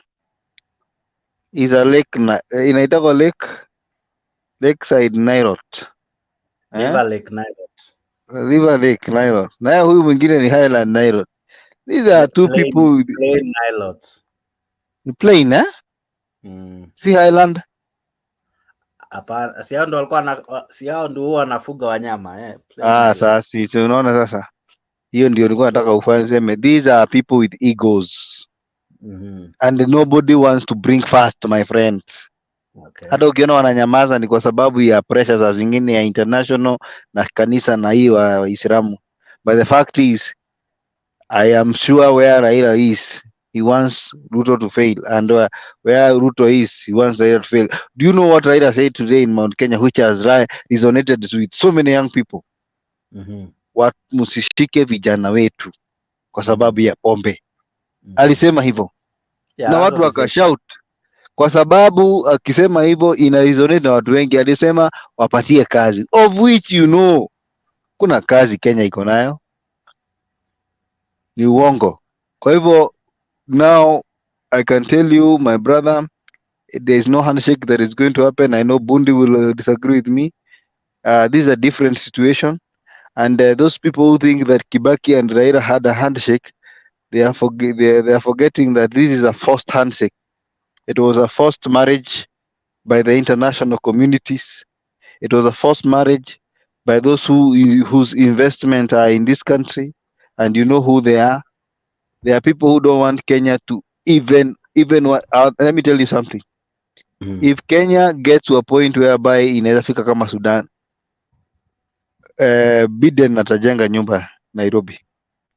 is a lake in Idaho lakeside Nairot. River Lake Nairot. River Lake Nairot. Na huyu mwingine ni Highland Nairot. These are two people. Plain Nairot. Plain, eh? Si Highland. Hapana, si hao ndio walikuwa si hao ndio huwa wanafuga wanyama Sasa unaona sasa. Hiyo ndio nilikuwa nataka ufanye. These are people with egos. And nobody wants to bring fast, my friends. Okay. Hata ukiona wananyamaza ni kwa sababu ya pressure za zingine ya international na kanisa na hii wa Waislamu. But the fact is, I am sure where Raila is, he wants Ruto to fail, and where Ruto is, he wants Raila to fail. Do you know what Raila said today in Mount Kenya, which has resonated with so many young people? Wat musishike vijana wetu kwa sababu ya pombe. Alisema hivyo. Na watu wakashout. Kwa sababu akisema hivyo ina resonate na watu wengi. Alisema wapatie kazi, of which you know kuna kazi Kenya iko nayo, ni uongo. Kwa hivyo now I can tell you, my brother, there is no handshake that is going to happen. I know Bundi will disagree with me. This is a different situation, and those people who think that Kibaki and Raila had a handshake, they are forgetting that this is a forced handshake. It was a forced marriage by the international communities. It was a forced marriage by those whose investment are in this country, and you know who they are. There are people who don't want Kenya to even let me tell you something. If Kenya gets to a point whereby inaweza fika kama Sudan, Biden atajenga nyumba Nairobi.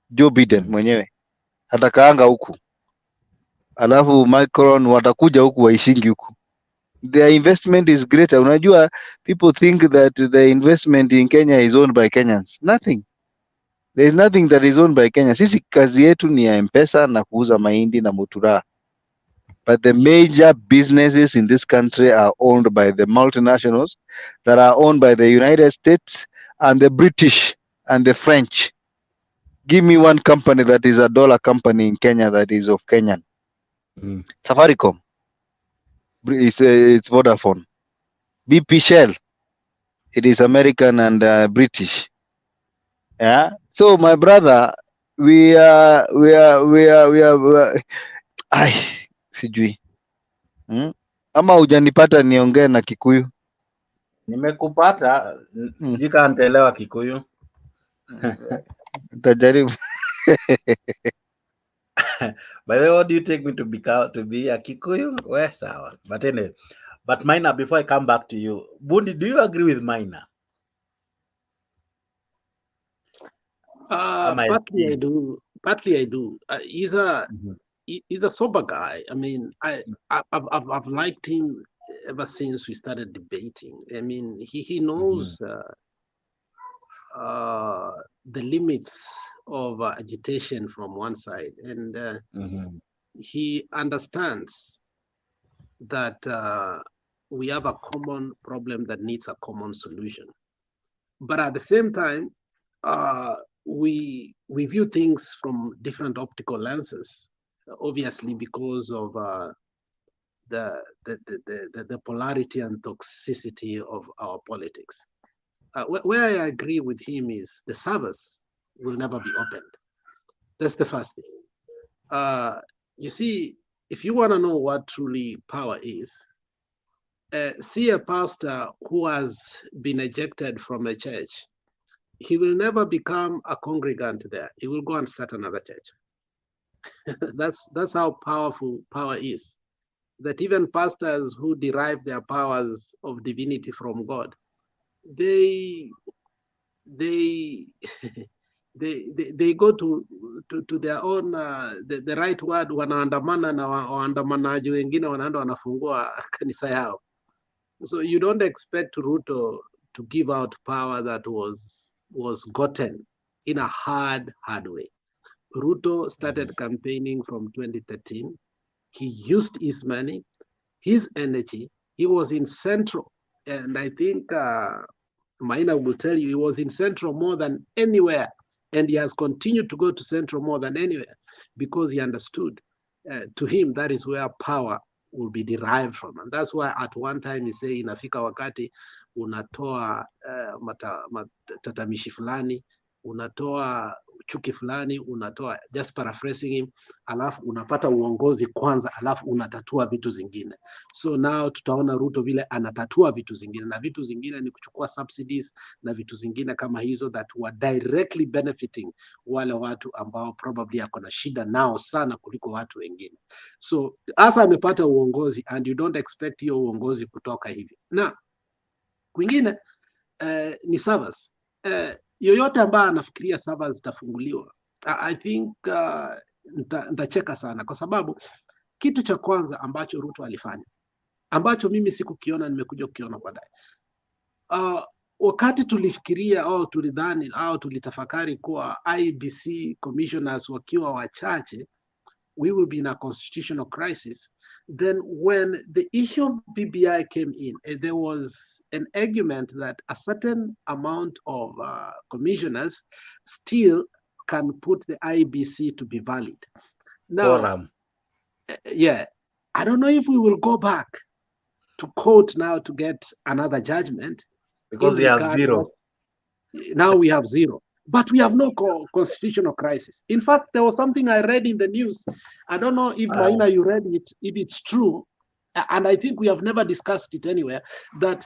Joe Biden mwenyewe atakaanga huku, alafu Macron watakuja huku waishingi huku. Their investment is greater. Unajua, people think that the investment in Kenya is owned by Kenyans. Nothing. There is nothing that is owned by Kenya. Sisi kazi yetu ni ya M-Pesa na kuuza mahindi na mutura. But the major businesses in this country are owned by the multinationals that are owned by the United States and the British and the French. Give me one company that is a dollar company in Kenya that is of Kenyan. Safaricom. It's Vodafone. BP Shell. It is American and British. Yeah. So my brother, we are ai sijui. Ama hujanipata niongee na Kikuyu? Nimekupata, sijui kama nitaelewa Kikuyu. Tajaribu. By the way, what do you take me to be a Kikuyu? Well, sawa. But anyway, but Maina, before I come back to you, Bundi, do you agree with Maina? Partly I do. Partly I do. He's a sober guy. I mean, I've liked him ever since we started debating. I mean, he knows the limits of agitation from one side, and he understands that we have a common problem that needs a common solution. But at the same time, we view things from different optical lenses, obviously because of the polarity and toxicity of our politics. Where I agree with him is the servers will never be opened. That's the first thing. You see, if you want to know what truly power is, see a pastor who has been ejected from a church. He will never become a congregant there. He will go and start another church. That's how powerful power is. That even pastors who derive their powers of divinity from God, they go to their own the right word, wanaandamana na waandamanaji wengine wanaenda wanafungua kanisa yao. So you don't expect Ruto to give out power that was gotten in a hard way. Ruto started campaigning from 2013. He used his money, his energy. He was in Central, and I think Maina will tell you he was in Central more than anywhere, and he has continued to go to Central more than anywhere because he understood to him that is where power will be derived from. And that's why at one time he said inafika wakati unatoa matatamishi fulani, unatoa chuki fulani, unatoa, just paraphrasing him, alafu unapata uongozi kwanza, alafu unatatua vitu zingine. So now tutaona Ruto vile anatatua vitu zingine, na vitu zingine ni kuchukua subsidies na vitu zingine kama hizo that were directly benefiting wale watu ambao probably ako na shida nao sana kuliko watu wengine. So asa amepata uongozi and you don't expect hiyo uongozi kutoka hivi. Na kwingine ni servers. Yoyote ambaye anafikiria servers zitafunguliwa, I think nitacheka sana, kwa sababu kitu cha kwanza ambacho Ruto alifanya ambacho mimi sikukiona, nimekuja kukiona baadaye. Wakati tulifikiria au tulidhani au tulitafakari kuwa IEBC commissioners wakiwa wachache, we will be in a constitutional crisis. Then when the issue of BBI came in, there was an argument that a certain amount of commissioners still can put the IEBC to be valid. Now, yeah, I don't know if we will go back to court now to get another judgment. Because we have zero. Now we have zero. But we have no constitutional crisis. In fact, there was something I read in the news. I don't know if Maina, you read it, if it's true, and I think we have never discussed it anywhere, that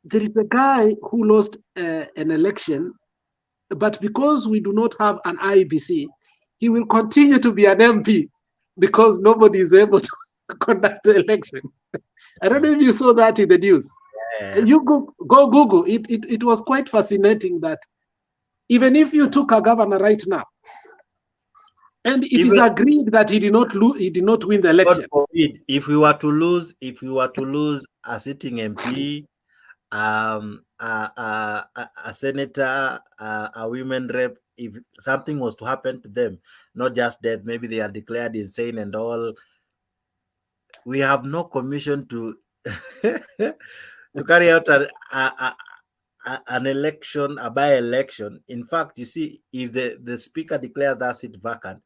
there is a guy who lost an election, but because we do not have an IEBC, he will continue to be an MP because nobody is able to conduct the election. I don't know if you saw that in the news. Yeah. You go Google. It was quite fascinating that even if you took a governor right now And it is agreed that he did not win the election. God forbid, if we were to lose a sitting MP, a senator, a women rep, if something was to happen to them, not just death, maybe they are declared insane and all, we have no commission to to carry out an election, a by-election. In fact, you see, if the speaker declares that seat vacant,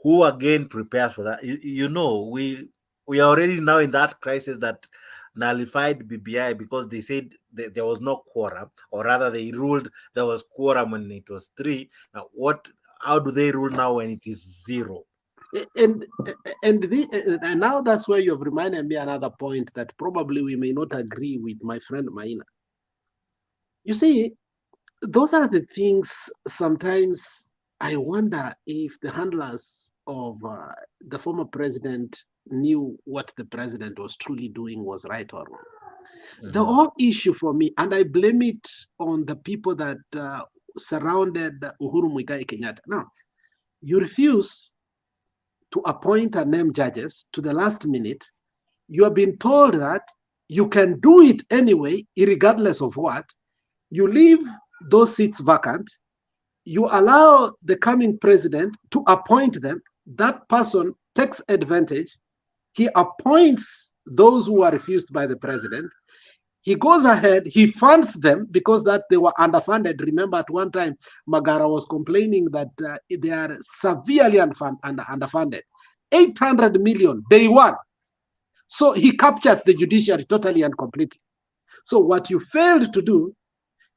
who again prepares for that? You know, we are already now in that crisis that nullified BBI because they said there was no quorum, or rather they ruled there was quorum when it was 3. Now, how do they rule now when it is 0? And now that's where you have reminded me another point that probably we may not agree with my friend Maina. You see, those are the things sometimes I wonder if the handlers of the former president knew what the president was truly doing was right or wrong. Mm-hmm. The whole issue for me, and I blame it on the people that surrounded Uhuru Muigai Kenyatta. Now, you refuse to appoint and name judges to the last minute. You have been told that you can do it anyway, regardless of what. You leave those seats vacant. You allow the coming president to appoint them. That person takes advantage. He appoints those who are refused by the president. He goes ahead, he funds them because that they were underfunded. Remember, at one time, Magara was complaining that they are severely underfunded. 800 million, day one. So he captures the judiciary totally and completely. So what you failed to do,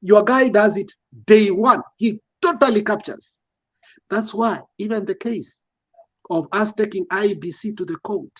your guy does it day one. He totally captures. That's why even the case of us taking IBC to the court,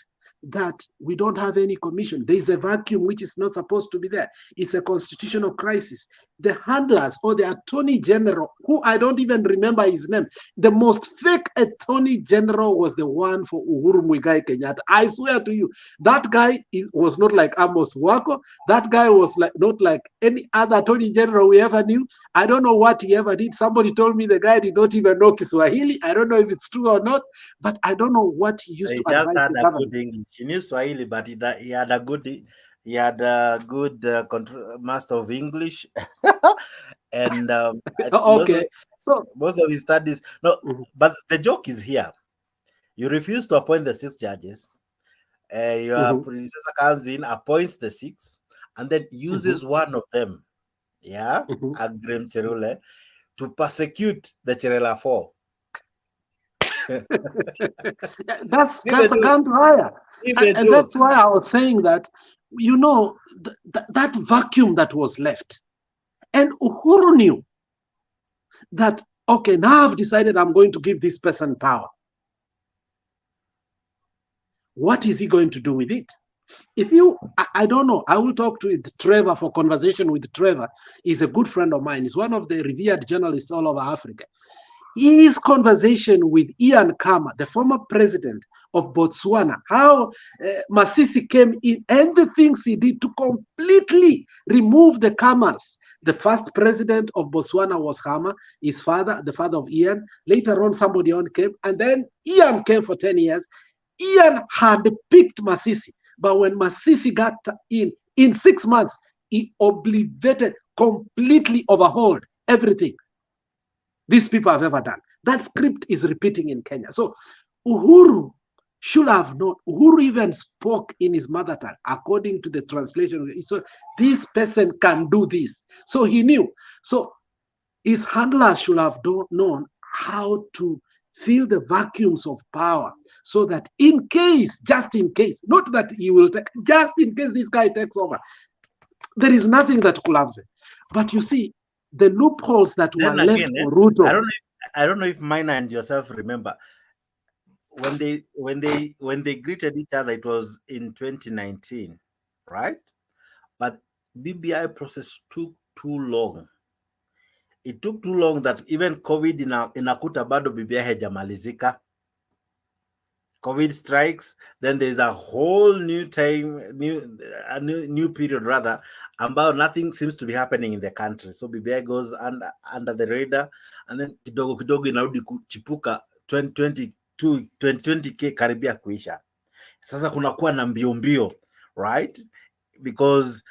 that we don't have any commission. There is a vacuum which is not supposed to be there. It's a constitutional crisis. The handlers or the attorney general, who I don't even remember his name, the most fake attorney general was the one for Uhuru Muigai Kenyatta. I swear to you, that guy was not like Amos Wako. That guy was not like any other attorney general we ever knew. I don't know what he ever did. Somebody told me the guy did not even know Kiswahili. I don't know if it's true or not, but I don't know what he used to advise the government. He knew Swahili, but he had a good master of English, and okay. So most of his studies. No, but the joke is here. You refuse to appoint the 6 judges. Your predecessor comes in, appoints the 6, and then uses one of them, Agrem Cherule, to persecute the Cherela 4. that's a gun to hire. And that's why I was saying that, you know, that vacuum that was left. And Uhuru knew that, okay, now I've decided I'm going to give this person power. What is he going to do with it? If you, I don't know, I will talk to Trevor for conversation with Trevor. He's a good friend of mine. He's one of the revered journalists all over Africa. His conversation with Ian Khama, the former president of Botswana, how Masisi came in and the things he did to completely remove the Khamas. The first president of Botswana was Khama, his father, the father of Ian. Later on, somebody else came, and then Ian came for 10 years. Ian had picked Masisi, but when Masisi got in 6 months, he obliterated, completely overhauled everything these people have ever done. That script is repeating in Kenya. So Uhuru should have known. Uhuru even spoke in his mother tongue, according to the translation. So this person can do this. So he knew. So his handlers should have known how to fill the vacuums of power so that in case, just in case, not that he will take, just in case this guy takes over, there is nothing that could have. But you see, the loopholes that were left for Ruto. I don't know if Mina and yourself remember when they greeted each other. It was in 2019, right? But BBI process took too long. It took too long that even COVID inakuta bado BBI hajamalizika. COVID strikes, then there's a whole new time, new period rather, about nothing seems to be happening in the country. So BBI goes under the radar, and then kidogo inarudi kuchipuka. 2020 2020 karibia kuisha. Sasa kunakuwa na mbio, right? Because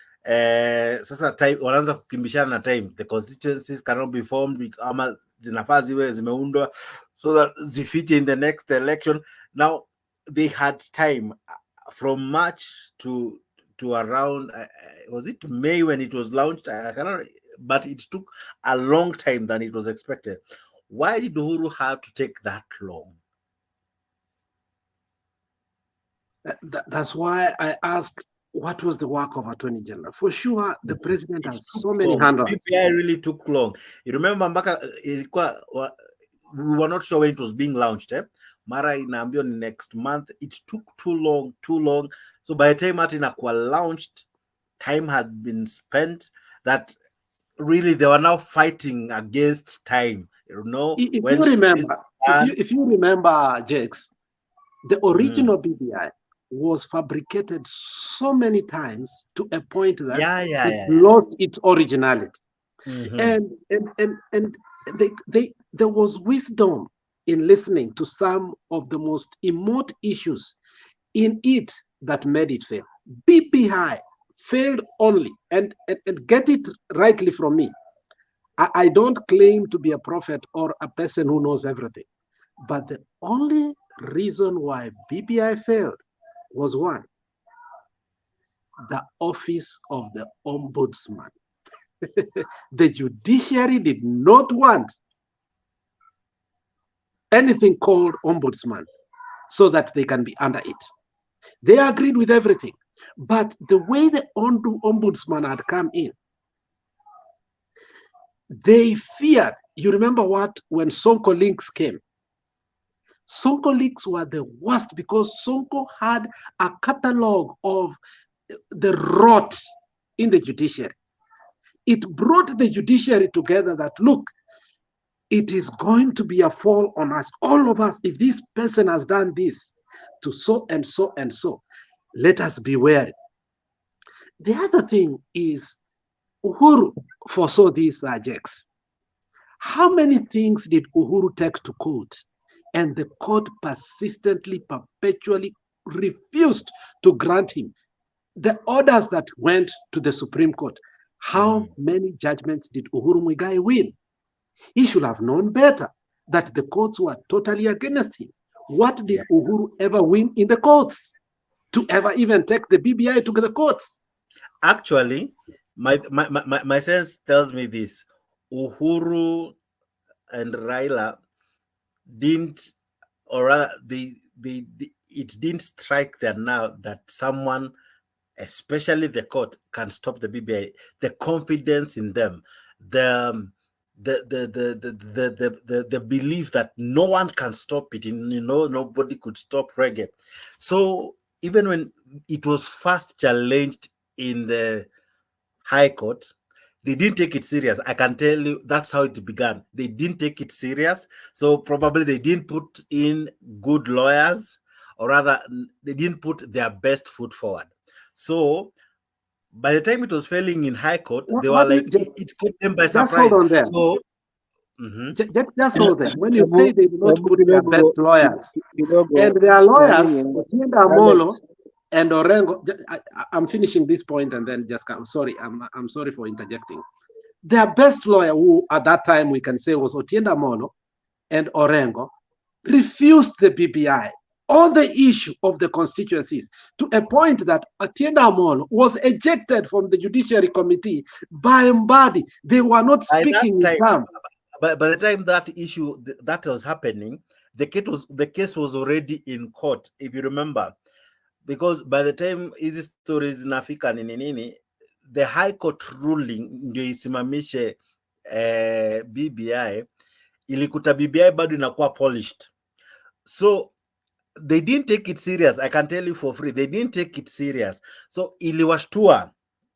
sasa time wanaanza kukimbishana na time. The constituencies cannot be formed ama zinafaa ziwe zimeundwa so that zifite in the next election. Now they had time from March to around was it May when it was launched? I cannot, but it took a long time than it was expected. Why did Uhuru have to take that long? That's why I asked, what was the work of Attorney General? For sure, the president has so many handlers. PPI really took long. You remember, Mbaka, we were not sure when it was being launched. Mara inaambiwa next month. It took too long. So by the time Martin Akwa launched, time had been spent that really they were now fighting against time. You know, if you remember, Jakes, the original BBI was fabricated so many times to a point that it lost its originality. And there was wisdom in listening to some of the most remote issues in it that made it fail. BBI failed only, and get it rightly from me. I don't claim to be a prophet or a person who knows everything, but the only reason why BBI failed was one, the office of the ombudsman. The judiciary did not want anything called ombudsman so that they can be under it. They agreed with everything, but the way the ombudsman had come in, they feared. You remember when Sonko links came? Sonko links were the worst because Sonko had a catalog of the rot in the judiciary. It brought the judiciary together that, look, it is going to be a fall on us, all of us, if this person has done this to so and so and so. Let us be wary. The other thing is, Uhuru foresaw these Jakes. How many things did Uhuru take to court? And the court persistently, perpetually refused to grant him the orders that went to the Supreme Court. How many judgments did Uhuru Muigai win? He should have known better that the courts were totally against him. What did Uhuru ever win in the courts to ever even take the BBI to the courts? Actually, my sense tells me this: Uhuru and Raila didn't, or rather, it didn't strike them now that someone, especially the court, can stop the BBI. The confidence in them, the belief that no one can stop it, nobody could stop reggae. So even when it was first challenged in the High Court, they didn't take it serious. I can tell you that's how it began. They didn't take it serious. So probably they didn't put in good lawyers, or rather, they didn't put their best foot forward. So by the time it was failing in High Court, they were like, it caught them by surprise. Hold on there. So, just hold there. When you say they did not put their best lawyers, and their lawyers, Otienda Amolo and Orengo, I'm finishing this point and then just come. Sorry, I'm sorry for interjecting. Their best lawyer, who at that time we can say was Otienda Amolo and Orengo, refused the BBI on the issue of the constituencies, to a point that Otienda Amolo was ejected from the Judiciary Committee by Mbadi. They were not speaking in terms. By the time that issue that was happening, the case was already in court, if you remember. Because by the time hizi stories zinafika nini, the High Court ruling ndio isimamishe BBI, ilikuta BBI bado inakuwa polished. So they didn't take it serious. I can tell you for free, they didn't take it serious. So iliwashtua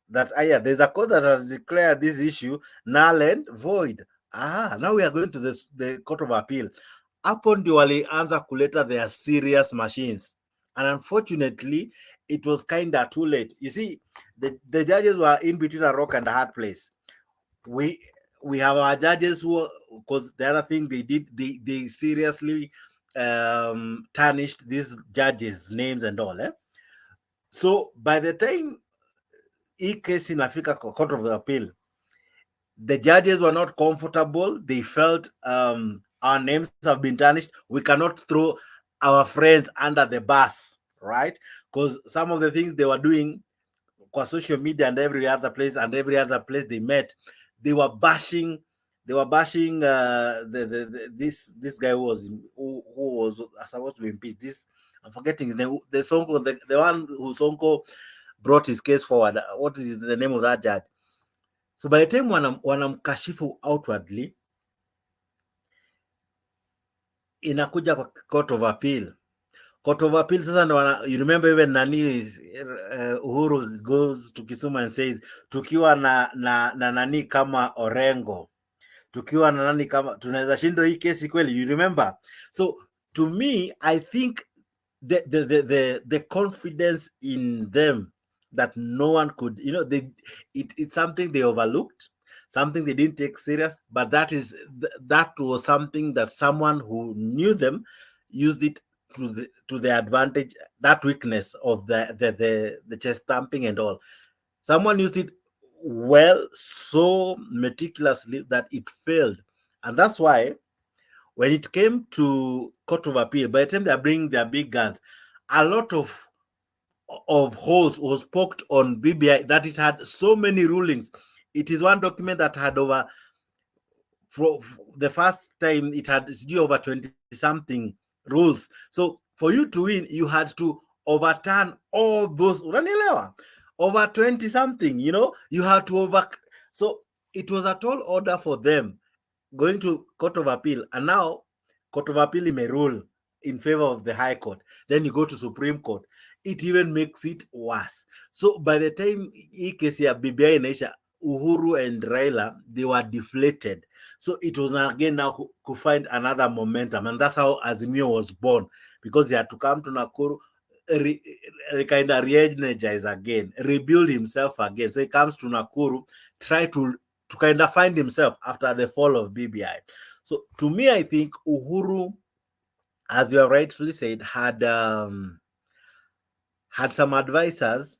that there's a court that has declared this issue null and void. Now we are going to the Court of Appeal. Hapo ndio walianza kuleta their serious machines. And unfortunately, it was kind of too late. You see, the judges were in between a rock and a hard place. We have our judges who, because the other thing they did, they seriously tarnished these judges' names and all. So by the time hii case inafika Court of Appeal, the judges were not comfortable. They felt our names have been tarnished. We cannot throw our friends under the bus, right? Because some of the things they were doing on social media and every other place they met, they were bashing this guy who was supposed to be impeached. This, I'm forgetting his name. The Sonko, the one who Sonko brought his case forward. What is the name of that judge? So by the time wanamkashifu outwardly, inakuja kwa Court of Appeal. Court of Appeal sasa ndo you remember even nani Uhuru goes to Kisumu and says tukiwa na nani kama Orengo, tukiwa na nani kama tunaweza shindo hii kesi kweli, you remember? So to me, I think the confidence in them that no one could, it's something they overlooked, something they didn't take serious, but that was something that someone who knew them used it to the advantage, that weakness of the chest thumping and all. Someone used it well, so meticulously that it failed. And that's why when it came to Court of Appeal, by the time they are bringing their big guns, a lot of holes was poked on BBI, that it had so many rulings. It is one document that had for the first time, it had over 20-something rules. So for you to win, you had to overturn all those, over 20-something, you had to so it was a tall order for them going to Court of Appeal, and now Court of Appeal may rule in favor of the High Court. Then you go to Supreme Court. It even makes it worse. So by the time BBI and Aisha, Uhuru and Raila, they were deflated. So it was again now to find another momentum, and that's how Azimio was born, because he had to come to Nakuru, kind of re-energize again, rebuild himself again. So he comes to Nakuru, try to kind of find himself after the fall of BBI. So to me, I think Uhuru, as you have rightfully said, had some advisors.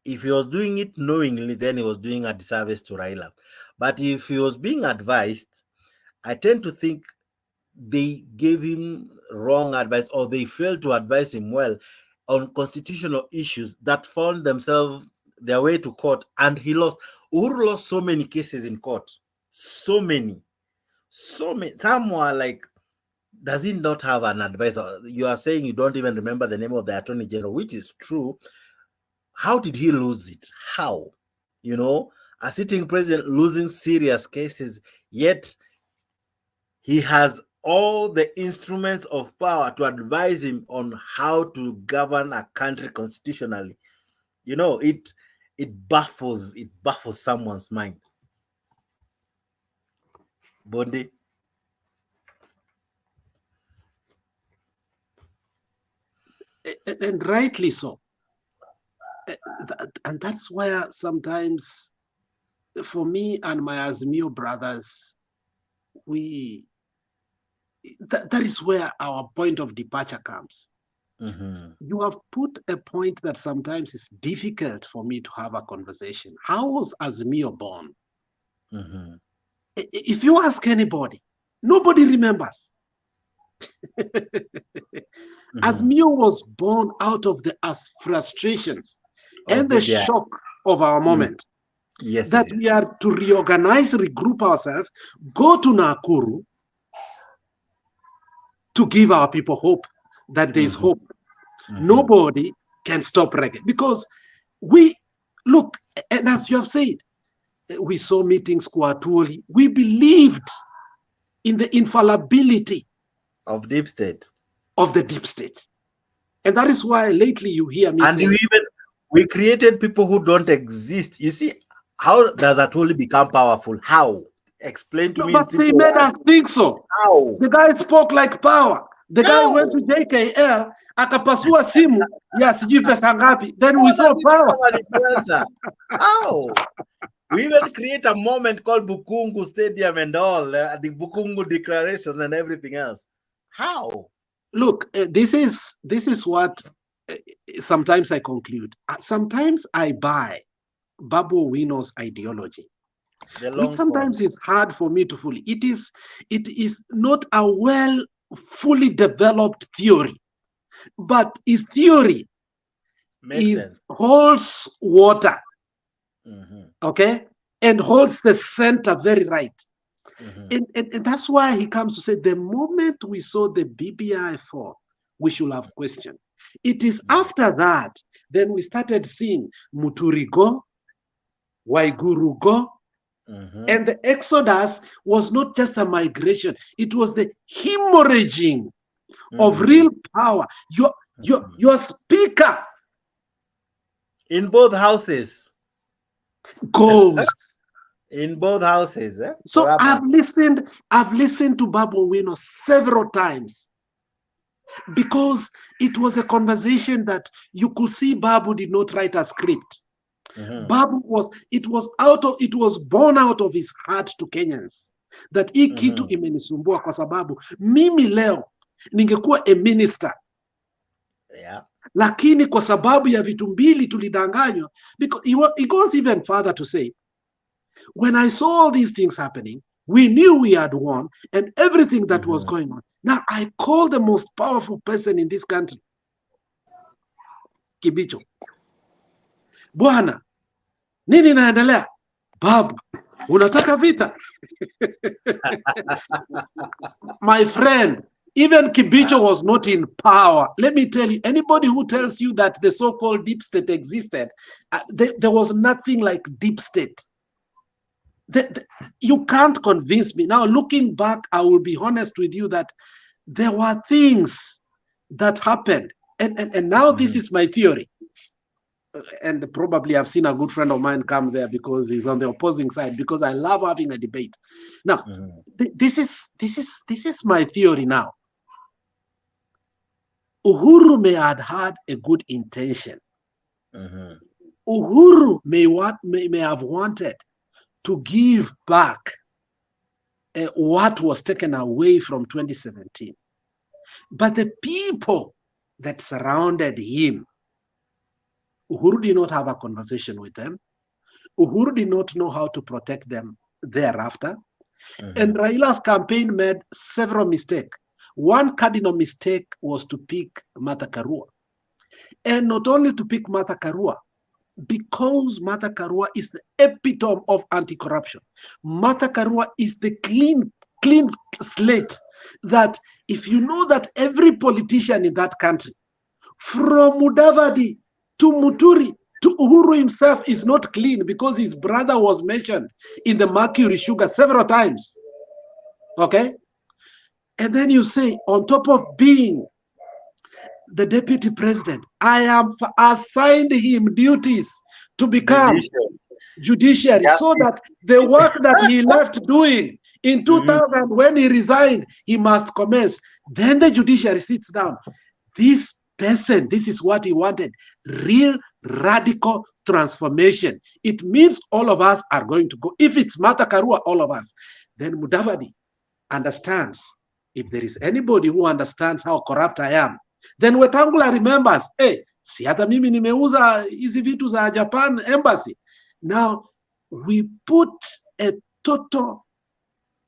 If he was doing it knowingly, then he was doing a disservice to Raila. But if he was being advised, I tend to think they gave him wrong advice, or they failed to advise him well on constitutional issues that found themselves their way to court, and he lost. Uhuru lost so many cases in court. So many. Some were like, does he not have an advisor? You are saying you don't even remember the name of the Attorney General, which is true. How did he lose it? How? A sitting president losing serious cases, yet he has all the instruments of power to advise him on how to govern a country constitutionally. It baffles someone's mind. Bondi. And rightly so. And that's where sometimes, for me and my Azimio brothers, that is where our point of departure comes. Mm-hmm. You have put a point that sometimes is difficult for me to have a conversation. How was Azimio born? Mm-hmm. If you ask anybody, nobody remembers. Mm-hmm. Azimio was born out of the frustrations and the shock of our moment. Yes, that we are to reorganize, regroup ourselves, go to Nakuru to give our people hope that there is hope. Mm-hmm. Nobody can stop reggae, because we look, and as you have said, we saw meetings Kwatuoli. We believed in the infallibility of deep state, and that is why lately you hear me say, we created people who don't exist. You see, how does Atwoli become powerful? How? Explain to me. But they made us think so. How? The guy spoke like power. The guy went to JKL, akapasua simu ya sijui pesa ngapi. Then we saw power. How? We even create a moment called Bukungu Stadium and all, the Bukungu declarations and everything else. How? Look, this is what sometimes I conclude. Sometimes I buy Babu Owino's ideology, which sometimes is hard for me to fully. It is not a fully developed theory, but his theory holds water, okay, and holds the center very right. And that's why he comes to say the moment we saw the BBI fall, we should have questioned. It is after that, then we started seeing Muturi go, Waiguru go, and the exodus was not just a migration, it was the hemorrhaging of real power. Your speaker in both houses goes in both houses. So I've listened to Babu Owino several times, because it was a conversation that you could see Babu did not write a script. Babu it was born out of his heart to Kenyans that hii kitu imenisumbua kwa sababu mimi leo ningekuwa a minister, lakini kwa sababu ya vitu mbili tulidanganywa. Because he goes even further to say, when I saw all these things happening, we knew we had won and everything that was going on. Now I call the most powerful person in this country, Kibicho. Bwana, nini naendelea? Babu, unataka vita? My friend, even Kibicho was not in power. Let me tell you, anybody who tells you that the so-called deep state existed, there was nothing like deep state. You can't convince me. Now, looking back, I will be honest with you that there were things that happened. And now this is my theory. And probably I've seen a good friend of mine come there because he's on the opposing side, because I love having a debate. Now, this is my theory now. Uhuru may have had a good intention. Uhuru may have wanted to give back what was taken away from 2017. But the people that surrounded him, Uhuru did not have a conversation with them. Uhuru did not know how to protect them thereafter. And Raila's campaign made several mistakes. One cardinal mistake was to pick Martha Karua. And not only to pick Martha Karua, because Martha Karua is the epitome of anti-corruption. Martha Karua is the clean slate that if you know that every politician in that country, from Mudavadi to Muturi to Uhuru himself, is not clean because his brother was mentioned in the mercury sugar several times. Okay? And then you say, on top of being the deputy president, I am assigned him duties to become judiciary so that the work that he left doing in 2000 when he resigned, he must commence. Then the judiciary sits down. This person, this is what he wanted, real radical transformation. It means all of us are going to go. If it's Martha Karua, all of us. Then Mudavadi understands. If there is anybody who understands how corrupt I am, then Wetangula remembers, hey, si hata mimi nimeuza hizi vitu za Japan embassy. Now we put a total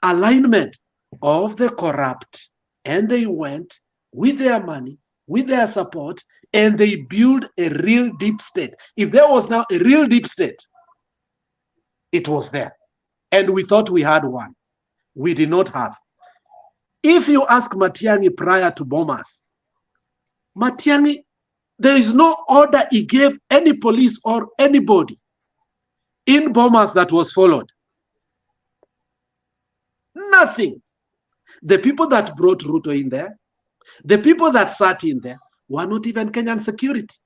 alignment of the corrupt, and they went with their money, with their support, and they built a real deep state. If there was now a real deep state, it was there. And we thought we had one. We did not have. If you ask Matiang'i prior to Bomas, Matiang'i, there is no order he gave any police or anybody in Bomas that was followed. Nothing. The people that brought Ruto in there, the people that sat in there, were not even Kenyan security.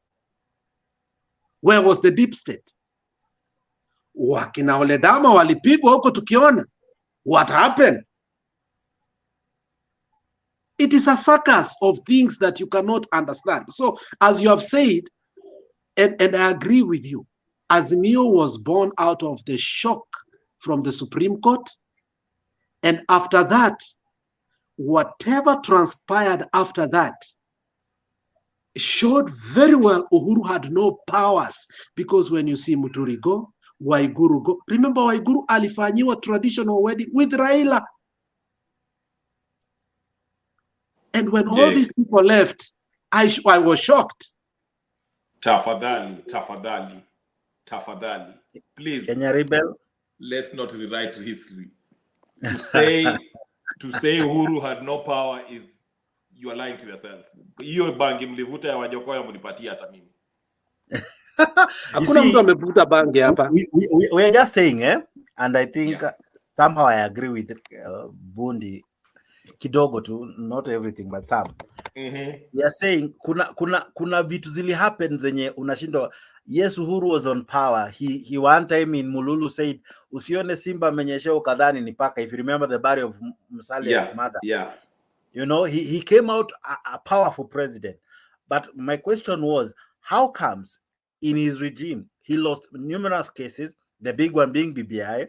Where was the deep state? Wakina Oledama walipigwa huko tukiona. What happened? It is a circus of things that you cannot understand. So, as you have said, and I agree with you, Azimio was born out of the shock from the Supreme Court. And after that, whatever transpired after that showed very well Uhuru had no powers, because when you see Muturi go, Waiguru go, remember Waiguru alifanyiwa traditional wedding with Raila. And when all these people left, I was shocked. Tafadhali. Please. Kenya Rebel. Let's not rewrite history. To say Uhuru had no power is, you are lying to yourself. Hiyo bangi mlivuta ya Wajakoya mlipatia hata mimi. Hakuna mtu amevuta bangi hapa. We are just saying, and I think somehow I agree with Bundi kidogo tu, not everything but some. We are saying kuna vitu zili happen zenye unashindwa. Yes, Uhuru was on power. He one time in Mululu said, usione simba menyesha ukadhani ni paka. If you remember the body of Musalia's mother. Yeah. You know, he came out a powerful president. But my question was, how comes in his regime he lost numerous cases, the big one being BBI,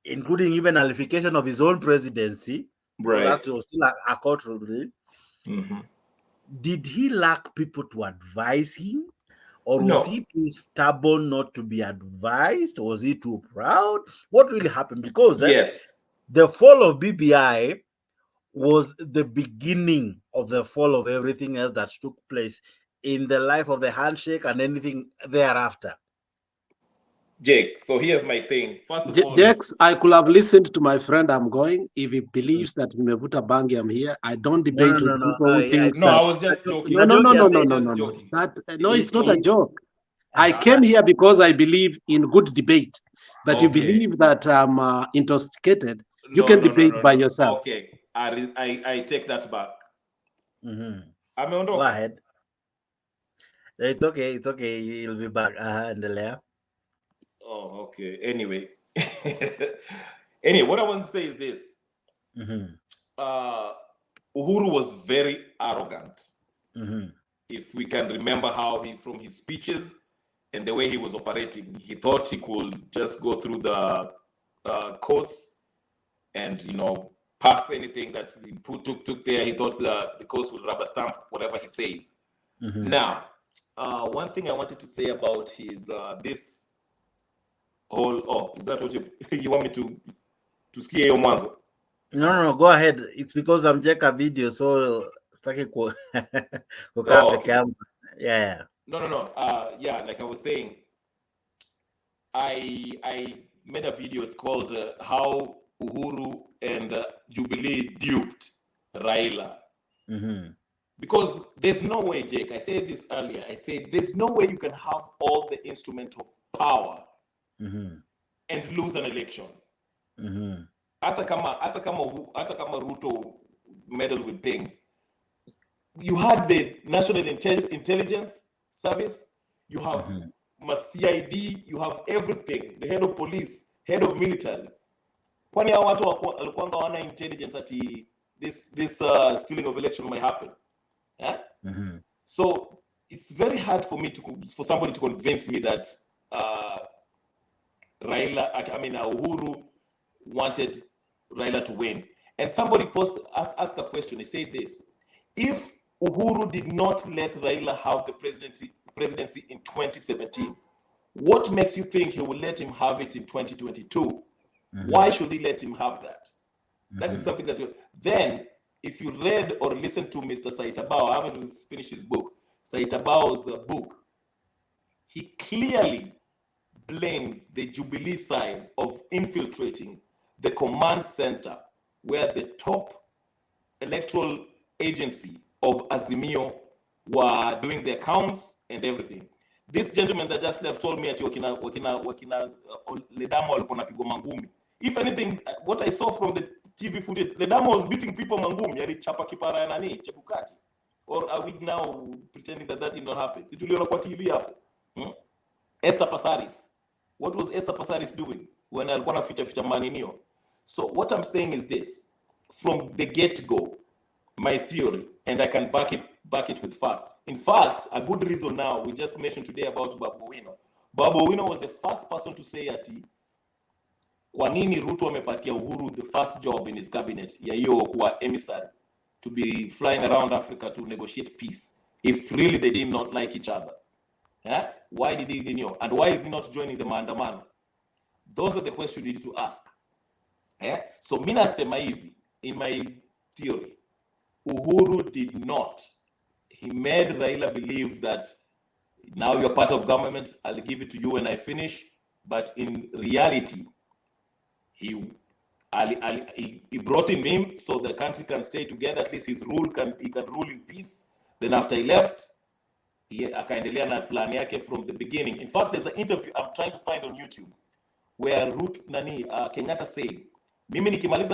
including even nullification of his own presidency. Right. That was still a court ruling. Did he lack people to advise him? Or was he too stubborn not to be advised? Was he too proud? What really happened? Because the fall of BBI was the beginning of the fall of everything else that took place in the life of the handshake and anything thereafter. Jake, so here's my thing. First of all, Jax, I could have listened to my friend. I'm going. If he believes that Nimevuta Bangi, I'm here. I don't debate with people who think that. I was just joking. No. It's not a joke. I came here because I believe in good debate. But you believe that I'm intoxicated, you can debate by yourself. Okay, I take that back. Go ahead. It's okay. You'll be back. Endelea. Oh, okay. Anyway, what I want to say is this. Uhuru was very arrogant. If we can remember how from his speeches and the way he was operating, he thought he could just go through the courts and, pass anything that he took there. He thought the courts would rubber stamp whatever he says. Now, one thing I wanted to say about his this whole, is that what you want me to scare your mwanzo? No, go ahead. It's because I'm checking a video, so staki ku yeah. No. Like I was saying, I made a video. It's called How Uhuru and Jubilee Duped Raila. Because there's no way, Jake, I said this earlier, I said there's no way you can have all the instrument of power and lose an election. Hata kama Ruto meddled with things. You had the National Intelligence Service, you have CID, you have everything, the head of police, head of military. Kwani hao watu walikuwa wana intelligence ati this stealing of election might happen. So it's very hard for somebody to convince me that Uhuru wanted Raila to win. And somebody asked a question. He said this: if Uhuru did not let Raila have the presidency in 2017, what makes you think he will let him have it in 2022? Why should he let him have that? That is something that then, if you read or listened to Mr. Saitabao, I haven't finished his book, Saitabao's book, he clearly blames the Jubilee side of infiltrating the command center where the top electoral agency of Azimio were doing their counts and everything. This gentleman that just left told me at wakina Ledamo walikuwa napigwa mangumi. If anything, what I saw from the TV footage, Ledamo was beating people mangumi, alichapa kipara ya nani, Chebukati. Or are we now pretending that did not happen? Si tuliona kwa TV hapo. Esther Passaris. What was Esther Passaris doing when alikuwa na ficha maninio? So what I'm saying is this: from the get-go, my theory, and I can back it with facts. In fact, a good reason now, we just mentioned today about Babu Owino. Babu Owino was the first person to say that kwa nini Ruto amepatia Uhuru the first job in his cabinet ya hiyo kuwa emissary to be flying around Africa to negotiate peace if really they did not like each other? Yeah? Why did he deny? And why is he not joining the maandamano? Those are the questions you need to ask. Yeah? So mina sema hivi, in my theory, Uhuru did not. He made Raila believe that now you're part of government, I'll give it to you when I finish. But in reality, he brought him so the country can stay together. At least he can rule in peace. Then after he left, he akaendelea na plan yake from the beginning. In fact, there's an interview I'm trying to find on YouTube where Kenyatta said, mimi nikimaliza